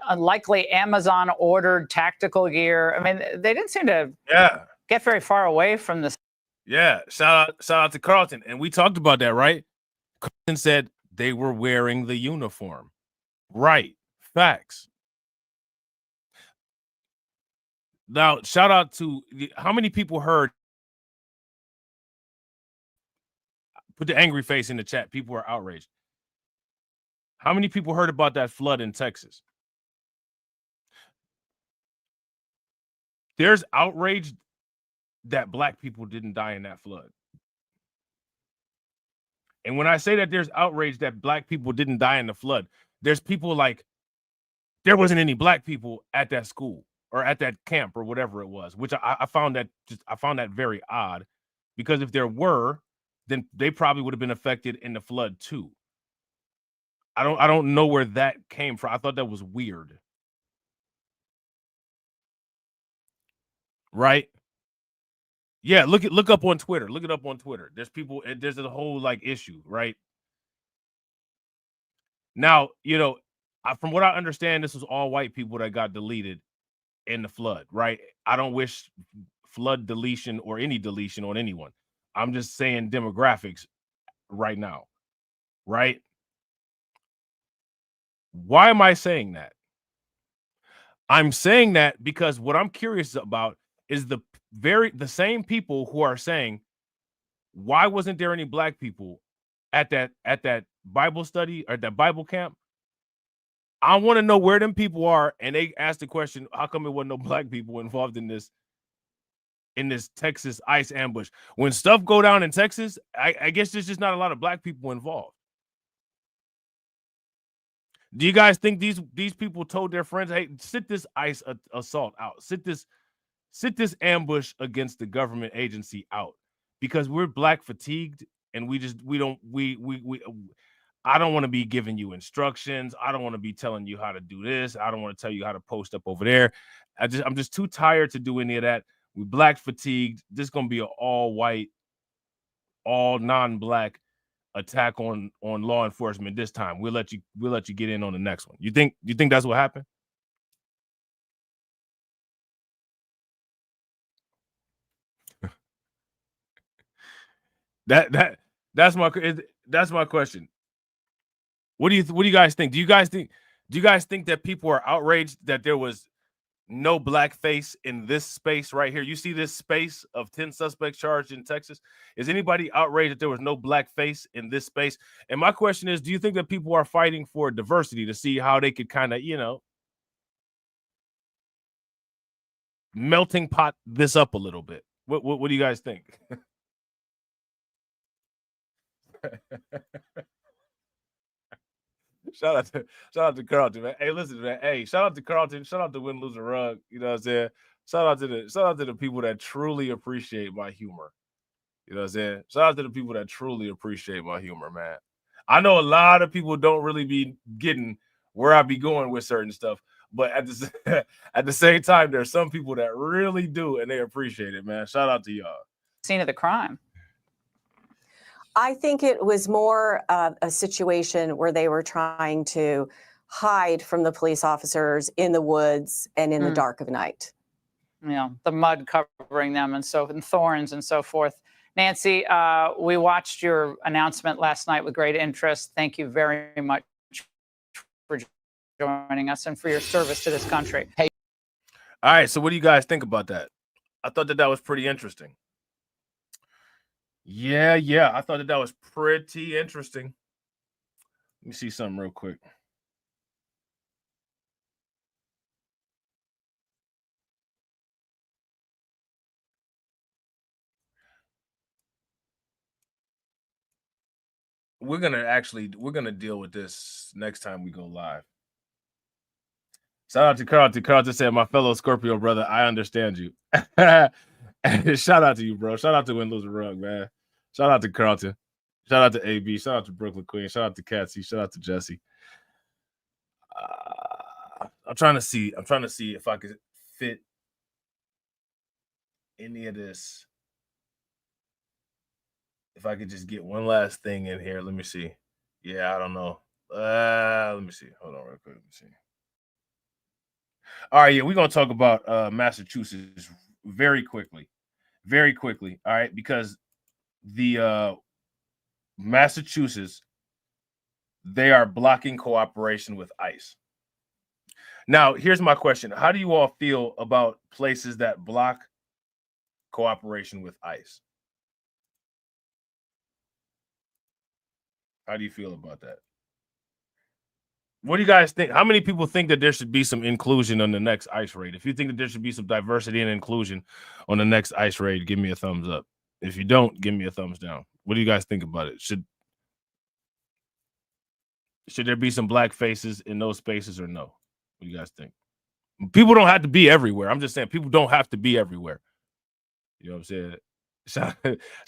unlikely Amazon-ordered tactical gear. I mean, they didn't seem to get very far away from this. Yeah, shout out to Carlton. And we talked about that, right? Carlton said they were wearing the uniform. Right. Facts. Now, shout out to how many people heard? Put the angry face in the chat. People are outraged. How many people heard about that flood in Texas? There's outrage that black people didn't die in that flood. And when I say that there's outrage that black people didn't die in the flood, there's people like there wasn't any black people at that school or at that camp or whatever it was, which I found that very odd, because if there were, then they probably would have been affected in the flood too. I don't know where that came from. I thought that was weird. Right? Yeah, look up on Twitter. Look it up on Twitter. There's a whole issue, right? Now, from what I understand, this was all white people that got deleted in the flood, right? I don't wish flood deletion or any deletion on anyone. I'm just saying demographics right now, right? Why am I saying that? I'm saying that because what I'm curious about is the same people who are saying, why wasn't there any black people at that Bible study or that Bible camp? I want to know where them people are. And they asked the question, how come there wasn't no black people involved in this Texas ICE ambush? When stuff go down in Texas, I guess there's just not a lot of black people involved. Do you guys think these people told their friends, hey, sit this ICE assault out, sit this ambush against the government agency out, because we're black fatigued and we I don't want to be giving you instructions. I don't want to be telling you how to do this. I don't want to tell you how to post up over there. I'm just too tired to do any of that. We black fatigued. This is gonna be an all white, all non-black attack on law enforcement this time. We'll let you get in on the next one. You think that's what happened? That's my question. What do you guys think? Do you guys think that people are outraged that there was no black face in this space right here? You see this space of 10 suspects charged in Texas? Is anybody outraged that there was no black face in this space? And my question is, do you think that people are fighting for diversity to see how they could kind of, melting pot this up a little bit? What do you guys think? Shout out to Carlton, man. Hey, listen, man. Hey, shout out to Carlton. Shout out to Win Lose a Rug. You know what I'm saying? Shout out to the people that truly appreciate my humor. You know what I'm saying? Shout out to the people that truly appreciate my humor, man. I know a lot of people don't really be getting where I be going with certain stuff, but at the same time, there's some people that really do, and they appreciate it, man. Shout out to y'all. Scene of the crime. I think it was more a situation where they were trying to hide from the police officers in the woods and in the dark of night. The mud covering them and thorns and so forth. Nancy, we watched your announcement last night with great interest. Thank you very much for joining us and for your service to this country. Hey. All right, so what do you guys think about that? I thought that was pretty interesting. Yeah, I thought that was pretty interesting. Let me see something real quick. We're gonna deal with this next time we go live. Shout out to Carlton. Carlton said, "My fellow Scorpio brother, I understand you." Shout out to you, bro. Shout out to Win Lose a Rug, man. Shout out to Carlton. Shout out to AB. Shout out to Brooklyn Queen. Shout out to Catsy. Shout out to Jesse. I'm trying to see if I could fit any of this. If I could just get one last thing in here. Let me see. Yeah, I don't know. Let me see. Hold on real quick. Let me see. All right, yeah, we're going to talk about Massachusetts very quickly. Very quickly, all right, because the Massachusetts, they are blocking cooperation with ICE. Now, here's my question. How do you all feel about places that block cooperation with ICE? How do you feel about that? What do you guys think? How many people think that there should be some inclusion on the next ICE raid? If you think that there should be some diversity and inclusion on the next ICE raid, give me a thumbs up. If you don't, give me a thumbs down. What do you guys think about it? Should there be some black faces in those spaces or no? What do you guys think? People don't have to be everywhere. I'm just saying people don't have to be everywhere. You know what I'm saying? Shout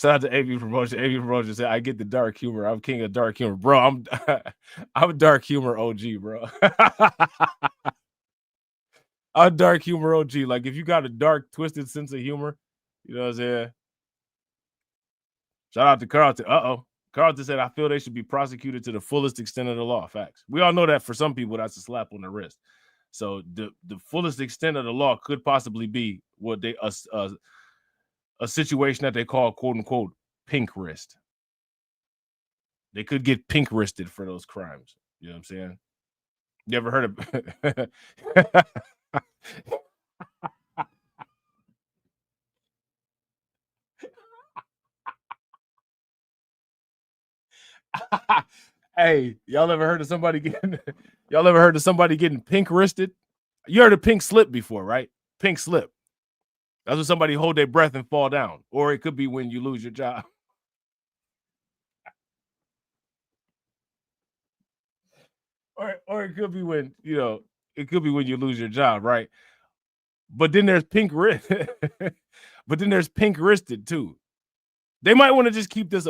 out to AV Promotion. AV Promotion said, "I get the dark humor. I'm king of dark humor, bro. I'm a dark humor OG, bro. I'm a dark humor OG. Like if you got a dark, twisted sense of humor, you know what I'm saying." Shout out to Carlton. Carlton said, "I feel they should be prosecuted to the fullest extent of the law." Facts. We all know that for some people that's a slap on the wrist. So the fullest extent of the law could possibly be what they a situation that they call "quote unquote" pink wrist. They could get pink wristed for those crimes. You know what I'm saying? You ever heard of Hey, y'all ever heard of somebody getting pink wristed? You heard of pink slip before, right? Pink slip. That's when somebody hold their breath and fall down. Or it could be when you lose your job. Or it could be when, it could be when you lose your job, right? But then there's pink wrist. But then there's pink wristed too. They might want to just keep this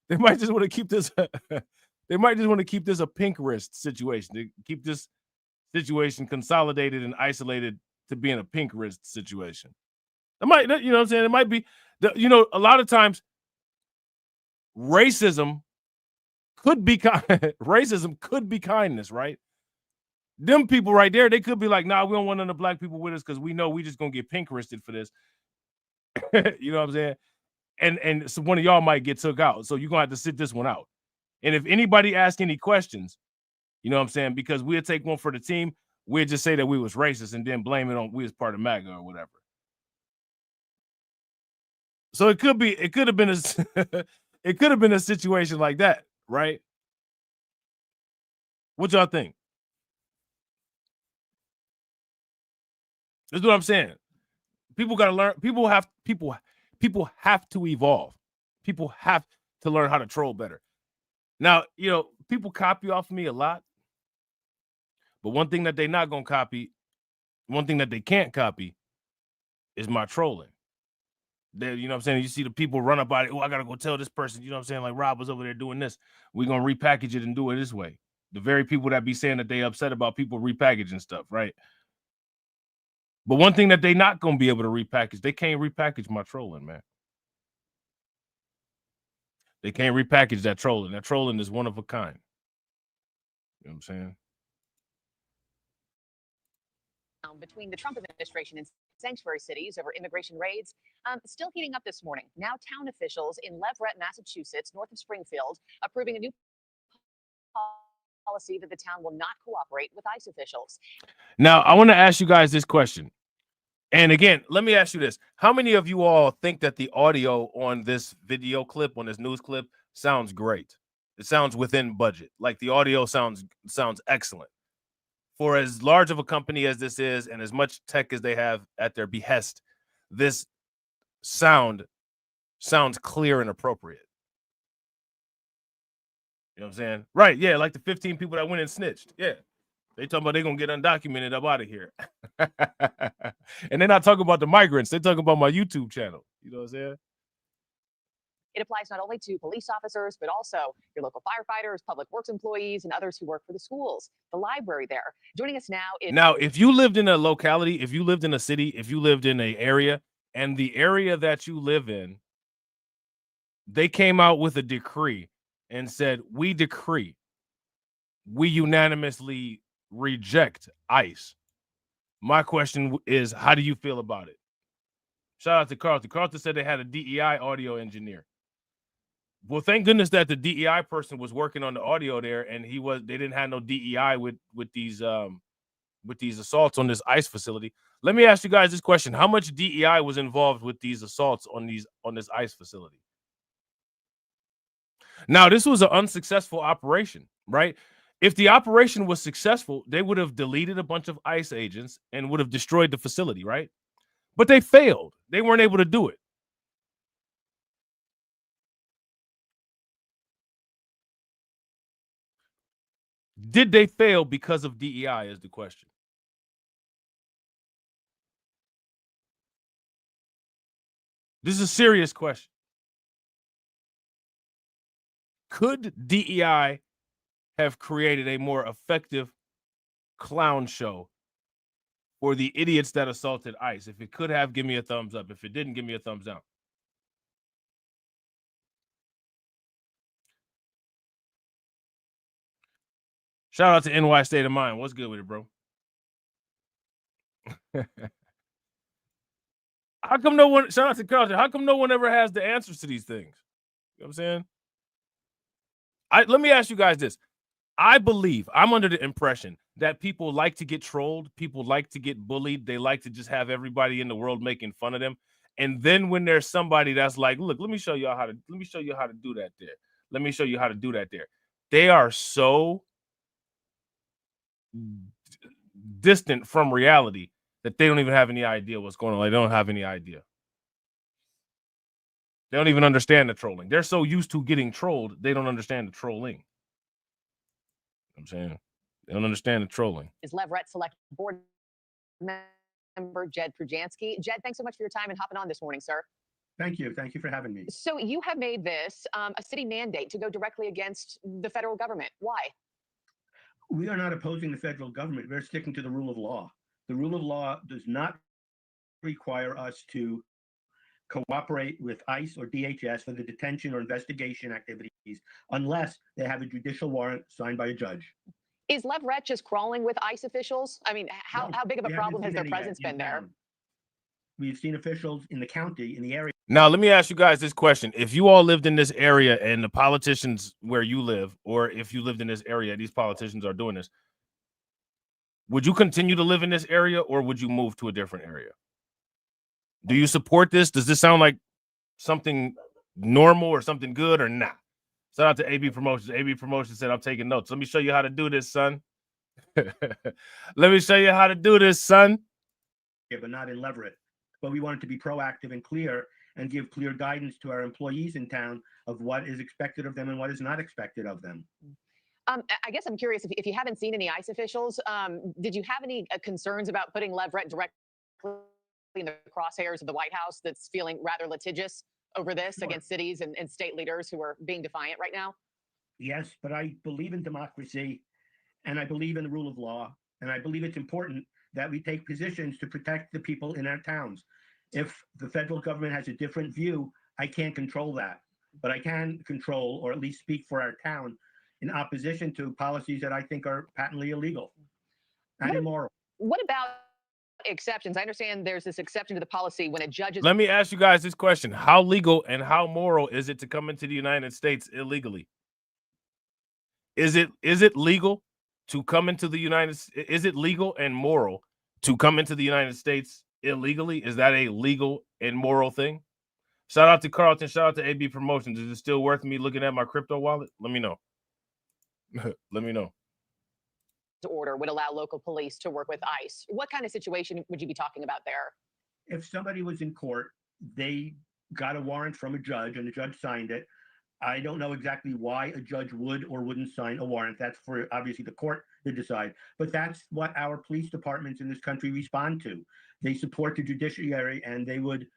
They might just want to keep this. They might just want to keep this a pink wrist situation. To keep this situation consolidated and isolated to being a pink wrist situation. It might, you know what I'm saying? It might be, a lot of times racism could be racism could be kindness, right? Them people right there, they could be like, nah, we don't want none of the black people with us because we know we just gonna get pink wristed for this. You know what I'm saying? And so one of y'all might get took out. So you're gonna have to sit this one out. And if anybody asks any questions, you know what I'm saying? Because we'll take one for the team, we'll just say that we was racist and then blame it on we was part of MAGA or whatever. So it could have been a situation like that, right? What y'all think? That's what I'm saying. People got to learn. People have to evolve. People have to learn how to troll better. Now, people copy off of me a lot. But one thing that they're not going to copy, one thing that they can't copy is my trolling. You know what I'm saying? You see the people run up out it. Oh, I got to go tell this person, you know what I'm saying? Like Rob was over there doing this. We're going to repackage it and do it this way. The very people that be saying that they upset about people repackaging stuff, right? But one thing that they not going to be able to repackage, they can't repackage my trolling, man. They can't repackage that trolling. That trolling is one of a kind. You know what I'm saying? Between the Trump administration and sanctuary cities over immigration raids, still heating up this morning. Now town officials in Leverett, Massachusetts, north of Springfield, approving a new policy that the town will not cooperate with ICE officials. Now, I want to ask you guys this question. And again, let me ask you this. How many of you all think that the audio on this video clip, on this news clip, sounds great? It sounds within budget. Like the audio sounds excellent. For as large of a company as this is and as much tech as they have at their behest, this sounds clear and appropriate. You know what I'm saying? Right, yeah, like the 15 people that went and snitched. Yeah. They talking about they're going to get undocumented up out of here. And they're not talking about the migrants. They're talking about my YouTube channel. You know what I'm saying? It applies not only to police officers, but also your local firefighters, public works employees, and others who work for the schools, the library there. Joining us now is... Now, if you lived in a locality, if you lived in a city, if you lived in an area, and the area that you live in, they came out with a decree and said, we decree, we unanimously reject ICE. My question is, how do you feel about it? Shout out to Carlton. Carlton said they had a DEI audio engineer. Well, thank goodness that the DEI person was working on the audio there, and they didn't have no DEI with these assaults on this ICE facility. Let me ask you guys this question: how much DEI was involved with these assaults on this ICE facility? Now, this was an unsuccessful operation, right? If the operation was successful, they would have deleted a bunch of ICE agents and would have destroyed the facility, right? But they failed. They weren't able to do it. Did they fail because of DEI is the question. This is a serious question. Could DEI have created a more effective clown show for the idiots that assaulted ICE? If it could have, give me a thumbs up. If it didn't, give me a thumbs down. Shout out to NY State of Mind. What's good with it, bro? How come no one, shout out to Carlton, how come no one ever has the answers to these things? You know what I'm saying? Let me ask you guys this. I'm under the impression that people like to get trolled. People like to get bullied. They like to just have everybody in the world making fun of them. And then when there's somebody that's like, look, let me show you how to do that there. Let me show you how to do that there. They are so distant from reality that they don't even have any idea what's going on. Like, they don't have any idea. They don't even understand the trolling. They're so used to getting trolled, they don't understand the trolling. You know what I'm saying? They don't understand the trolling. Is Leverett Select Board member Jed Prujansky. Jed, thanks so much for your time and hopping on this morning, sir. Thank you. Thank you for having me. So you have made this a city mandate to go directly against the federal government. Why? We are not opposing the federal government. We're sticking to the rule of law. The rule of law does not require us to cooperate with ICE or DHS for the detention or investigation activities unless they have a judicial warrant signed by a judge. Is Leverett just crawling with ICE officials? I mean, how big of a problem has their presence been there? We've seen officials in the county, in the area. Now, let me ask you guys this question. If you all lived in this area and the politicians where you live, or if you lived in this area, these politicians are doing this, would you continue to live in this area or would you move to a different area? Do you support this? Does this sound like something normal or something good or not? Shout out to AB Promotions. AB Promotions said, I'm taking notes. Let me show you how to do this, son. Let me show you how to do this, son. Yeah, but not in Leverett. But we wanted to be proactive and clear and give clear guidance to our employees in town of what is expected of them and what is not expected of them. I guess I'm curious if you haven't seen any ICE officials, did you have any concerns about putting Leverett directly in the crosshairs of the White House that's feeling rather litigious over this against cities and state leaders who are being defiant right now? Yes, but I believe in democracy and I believe in the rule of law. And I believe it's important that we take positions to protect the people in our towns. If the federal government has a different view, I can't control that. But I can control, or at least speak for our town, in opposition to policies that I think are patently illegal and immoral. What about exceptions? I understand there's this exception to the policy when a judge is... Let me ask you guys this question. How legal and how moral is it to come into the United States illegally? Is it legal to come into the United States? Is it legal and moral to come into the United States illegally? Is that a legal and moral thing? Shout out to Carlton. Shout out to AB Promotions. Is it still worth me looking at my crypto wallet? Let me know. Let me know. Order would allow local police to work with ICE. What kind of situation would you be talking about there? If somebody was in court, they got a warrant from a judge and the judge signed it. I don't know exactly why a judge would or wouldn't sign a warrant. That's for obviously the court to decide. But that's what our police departments in this country respond to. They support the judiciary and they would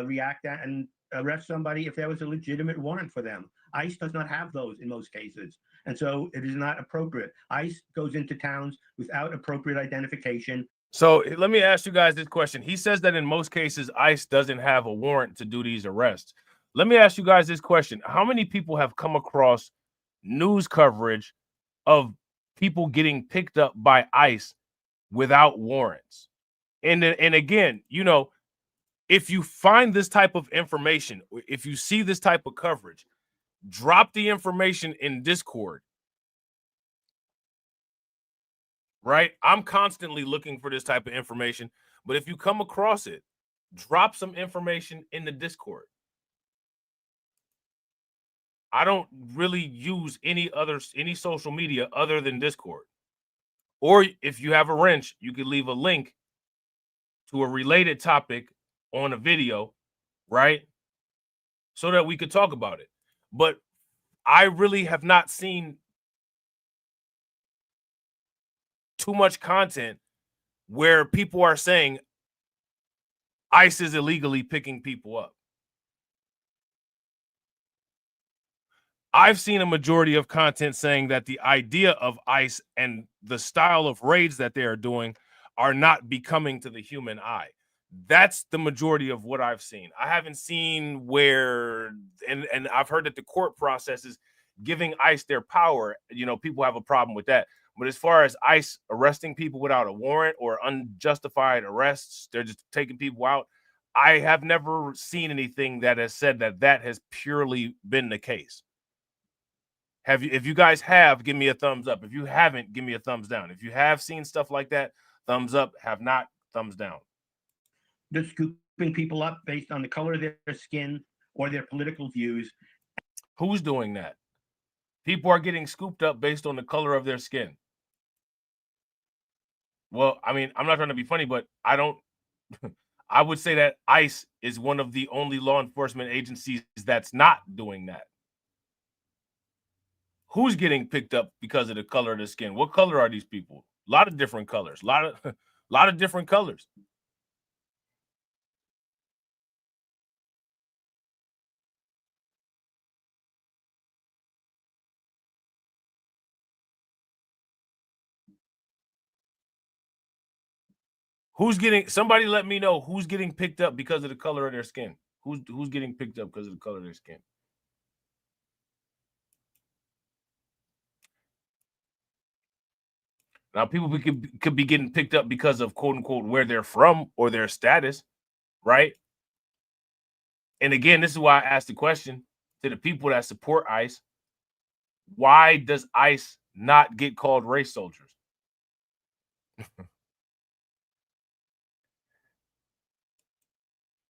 react and arrest somebody if there was a legitimate warrant for them. ICE does not have those in most cases. And so it is not appropriate. ICE goes into towns without appropriate identification. So let me ask you guys this question. He says that in most cases, ICE doesn't have a warrant to do these arrests. Let me ask you guys this question. How many people have come across news coverage of people getting picked up by ICE without warrants? And again, you know, if you find this type of information, if you see this type of coverage, drop the information in Discord. Right? I'm constantly looking for this type of information, but if you come across it, drop some information in the Discord. I don't really use any social media other than Discord. Or if you have a wrench, you could leave a link to a related topic on a video, right? So that we could talk about it. But I really have not seen too much content where people are saying ICE is illegally picking people up. I've seen a majority of content saying that the idea of ICE and the style of raids that they are doing are not becoming to the human eye. That's the majority of what I've seen. I haven't seen where, and I've heard that the court process is giving ICE their power. You know, people have a problem with that. But as far as ICE arresting people without a warrant or unjustified arrests, they're just taking people out. I have never seen anything that has said that that has purely been the case. Have you? If you guys have, give me a thumbs up. If you haven't, give me a thumbs down. If you have seen stuff like that, thumbs up. Have not, thumbs down. They're scooping people up based on the color of their skin or their political views. Who's doing that? People are getting scooped up based on the color of their skin. Well, I mean, I'm not trying to be funny, but I don't. I would say that ICE is one of the only law enforcement agencies that's not doing that. Who's getting picked up because of the color of the skin? What color are these people? A lot of different colors. A lot of different colors. Who's getting? Somebody let me know who's getting picked up because of the color of their skin. Who's getting picked up because of the color of their skin? Now, people could be getting picked up because of quote unquote where they're from or their status, right? And again, this is why I asked the question to the people that support ICE: why does ICE not get called race soldiers?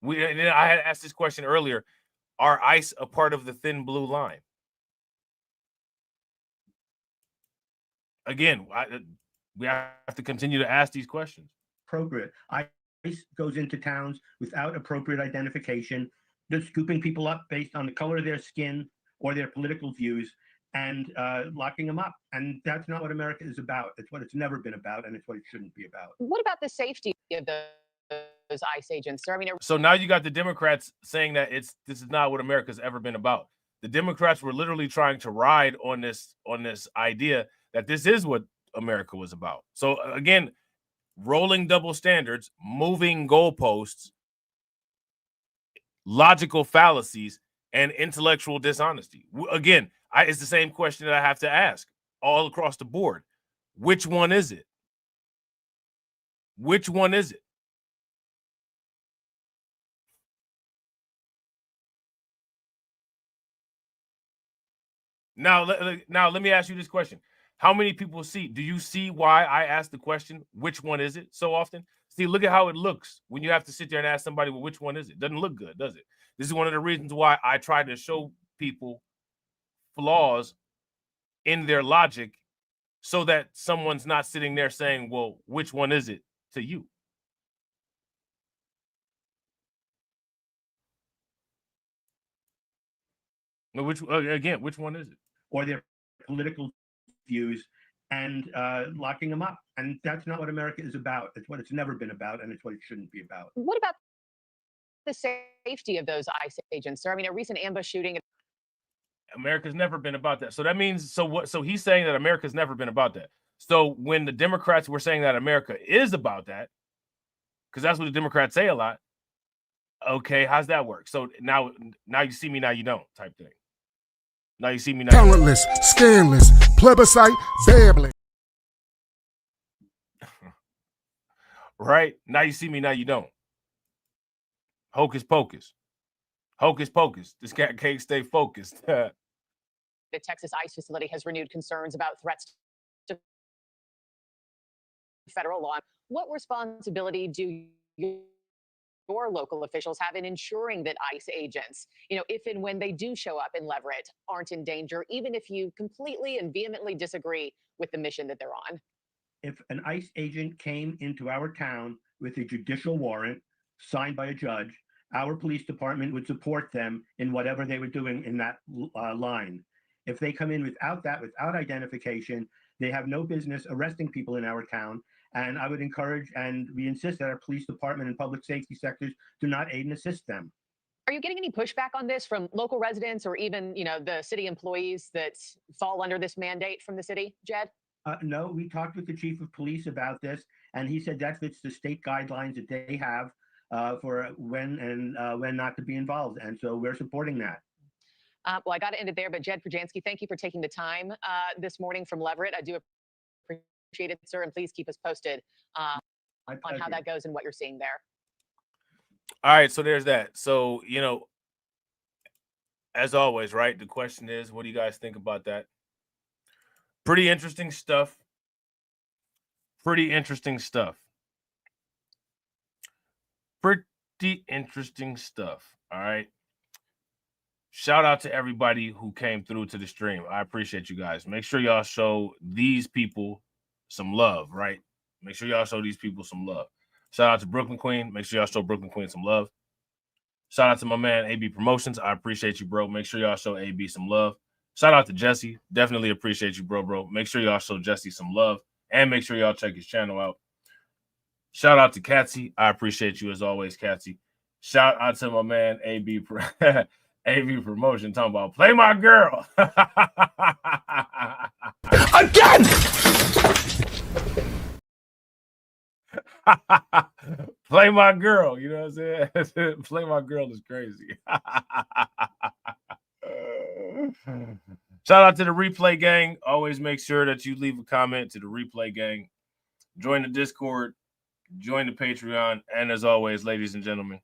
I had asked this question earlier: are ICE a part of the thin blue line? Again, we have to continue to ask these questions. Appropriate. ICE goes into towns without appropriate identification, just scooping people up based on the color of their skin or their political views and locking them up. And that's not what America is about. It's what it's never been about, and it's what it shouldn't be about. What about the safety of those ICE agents, sir? I mean, so now you got the Democrats saying that this is not what America's ever been about. The Democrats were literally trying to ride on this idea that this is what America was about. So again, rolling double standards, moving goalposts, logical fallacies, and intellectual dishonesty. Again, it's the same question that I have to ask all across the board. Which one is it? Which one is it? Now let me ask you this question. How many people do you see why I ask the question, which one is it, so often? See, look at how it looks when you have to sit there and ask somebody, well, which one is it? Doesn't look good, does it? This is one of the reasons why I try to show people flaws in their logic so that someone's not sitting there saying, well, which one is it to you? Which one is it? Or their political views and locking them up. And that's not what America is about. It's what it's never been about, and it's what it shouldn't be about. what about the safety of those ICE agents, sir? I mean, a recent ambush shooting. America's never been about that. So that means, so what? So he's saying that America's never been about that. So when the Democrats were saying that America is about that, because that's what the Democrats say a lot. Okay, how's that work? So now you see me, now you don't type thing. Now you see me, now talentless, scandalous, plebiscite, babbling. Right? Now you see me, now you don't. Hocus pocus. Hocus pocus. This cat can't stay focused. The Texas ICE facility has renewed concerns about threats to federal law. What responsibility do your local officials have in ensuring that ICE agents, if and when they do show up in Leverett, aren't in danger, even if you completely and vehemently disagree with the mission that they're on? If an ICE agent came into our town with a judicial warrant signed by a judge, our police department would support them in whatever they were doing in that line. If they come in without that, without identification, they have no business arresting people in our town. And I would encourage and we insist that our police department and public safety sectors do not aid and assist them. Are you getting any pushback on this from local residents or even, the city employees that fall under this mandate from the city, Jed? No, we talked with the chief of police about this, and he said that fits the state guidelines that they have for when and when not to be involved. And so we're supporting that. Well, I got to end it there, but Jed Perjansky, thank you for taking the time this morning from Leverett. I do appreciate it, sir, and please keep us posted on how that goes and what you're seeing there. All right, so there's that. So, as always, right, the question is, what do you guys think about that? Pretty interesting stuff. Pretty interesting stuff. Pretty interesting stuff. All right. Shout out to everybody who came through to the stream. I appreciate you guys. Make sure y'all show these people some love, right? Make sure y'all show these people some love. Shout out to Brooklyn Queen. Make sure y'all show Brooklyn Queen some love. Shout out to my man, AB Promotions. I appreciate you, bro. Make sure y'all show AB some love. Shout out to Jesse. Definitely appreciate you, bro. Make sure y'all show Jesse some love. And make sure y'all check his channel out. Shout out to Katsy. I appreciate you as always, Katsy. Shout out to my man, AB AV Promotion, talking about play my girl. Again! Play my girl. You know what I'm saying? Play my girl is crazy. Shout out to the replay gang. Always make sure that you leave a comment to the replay gang. Join the Discord. Join the Patreon. And as always, ladies and gentlemen,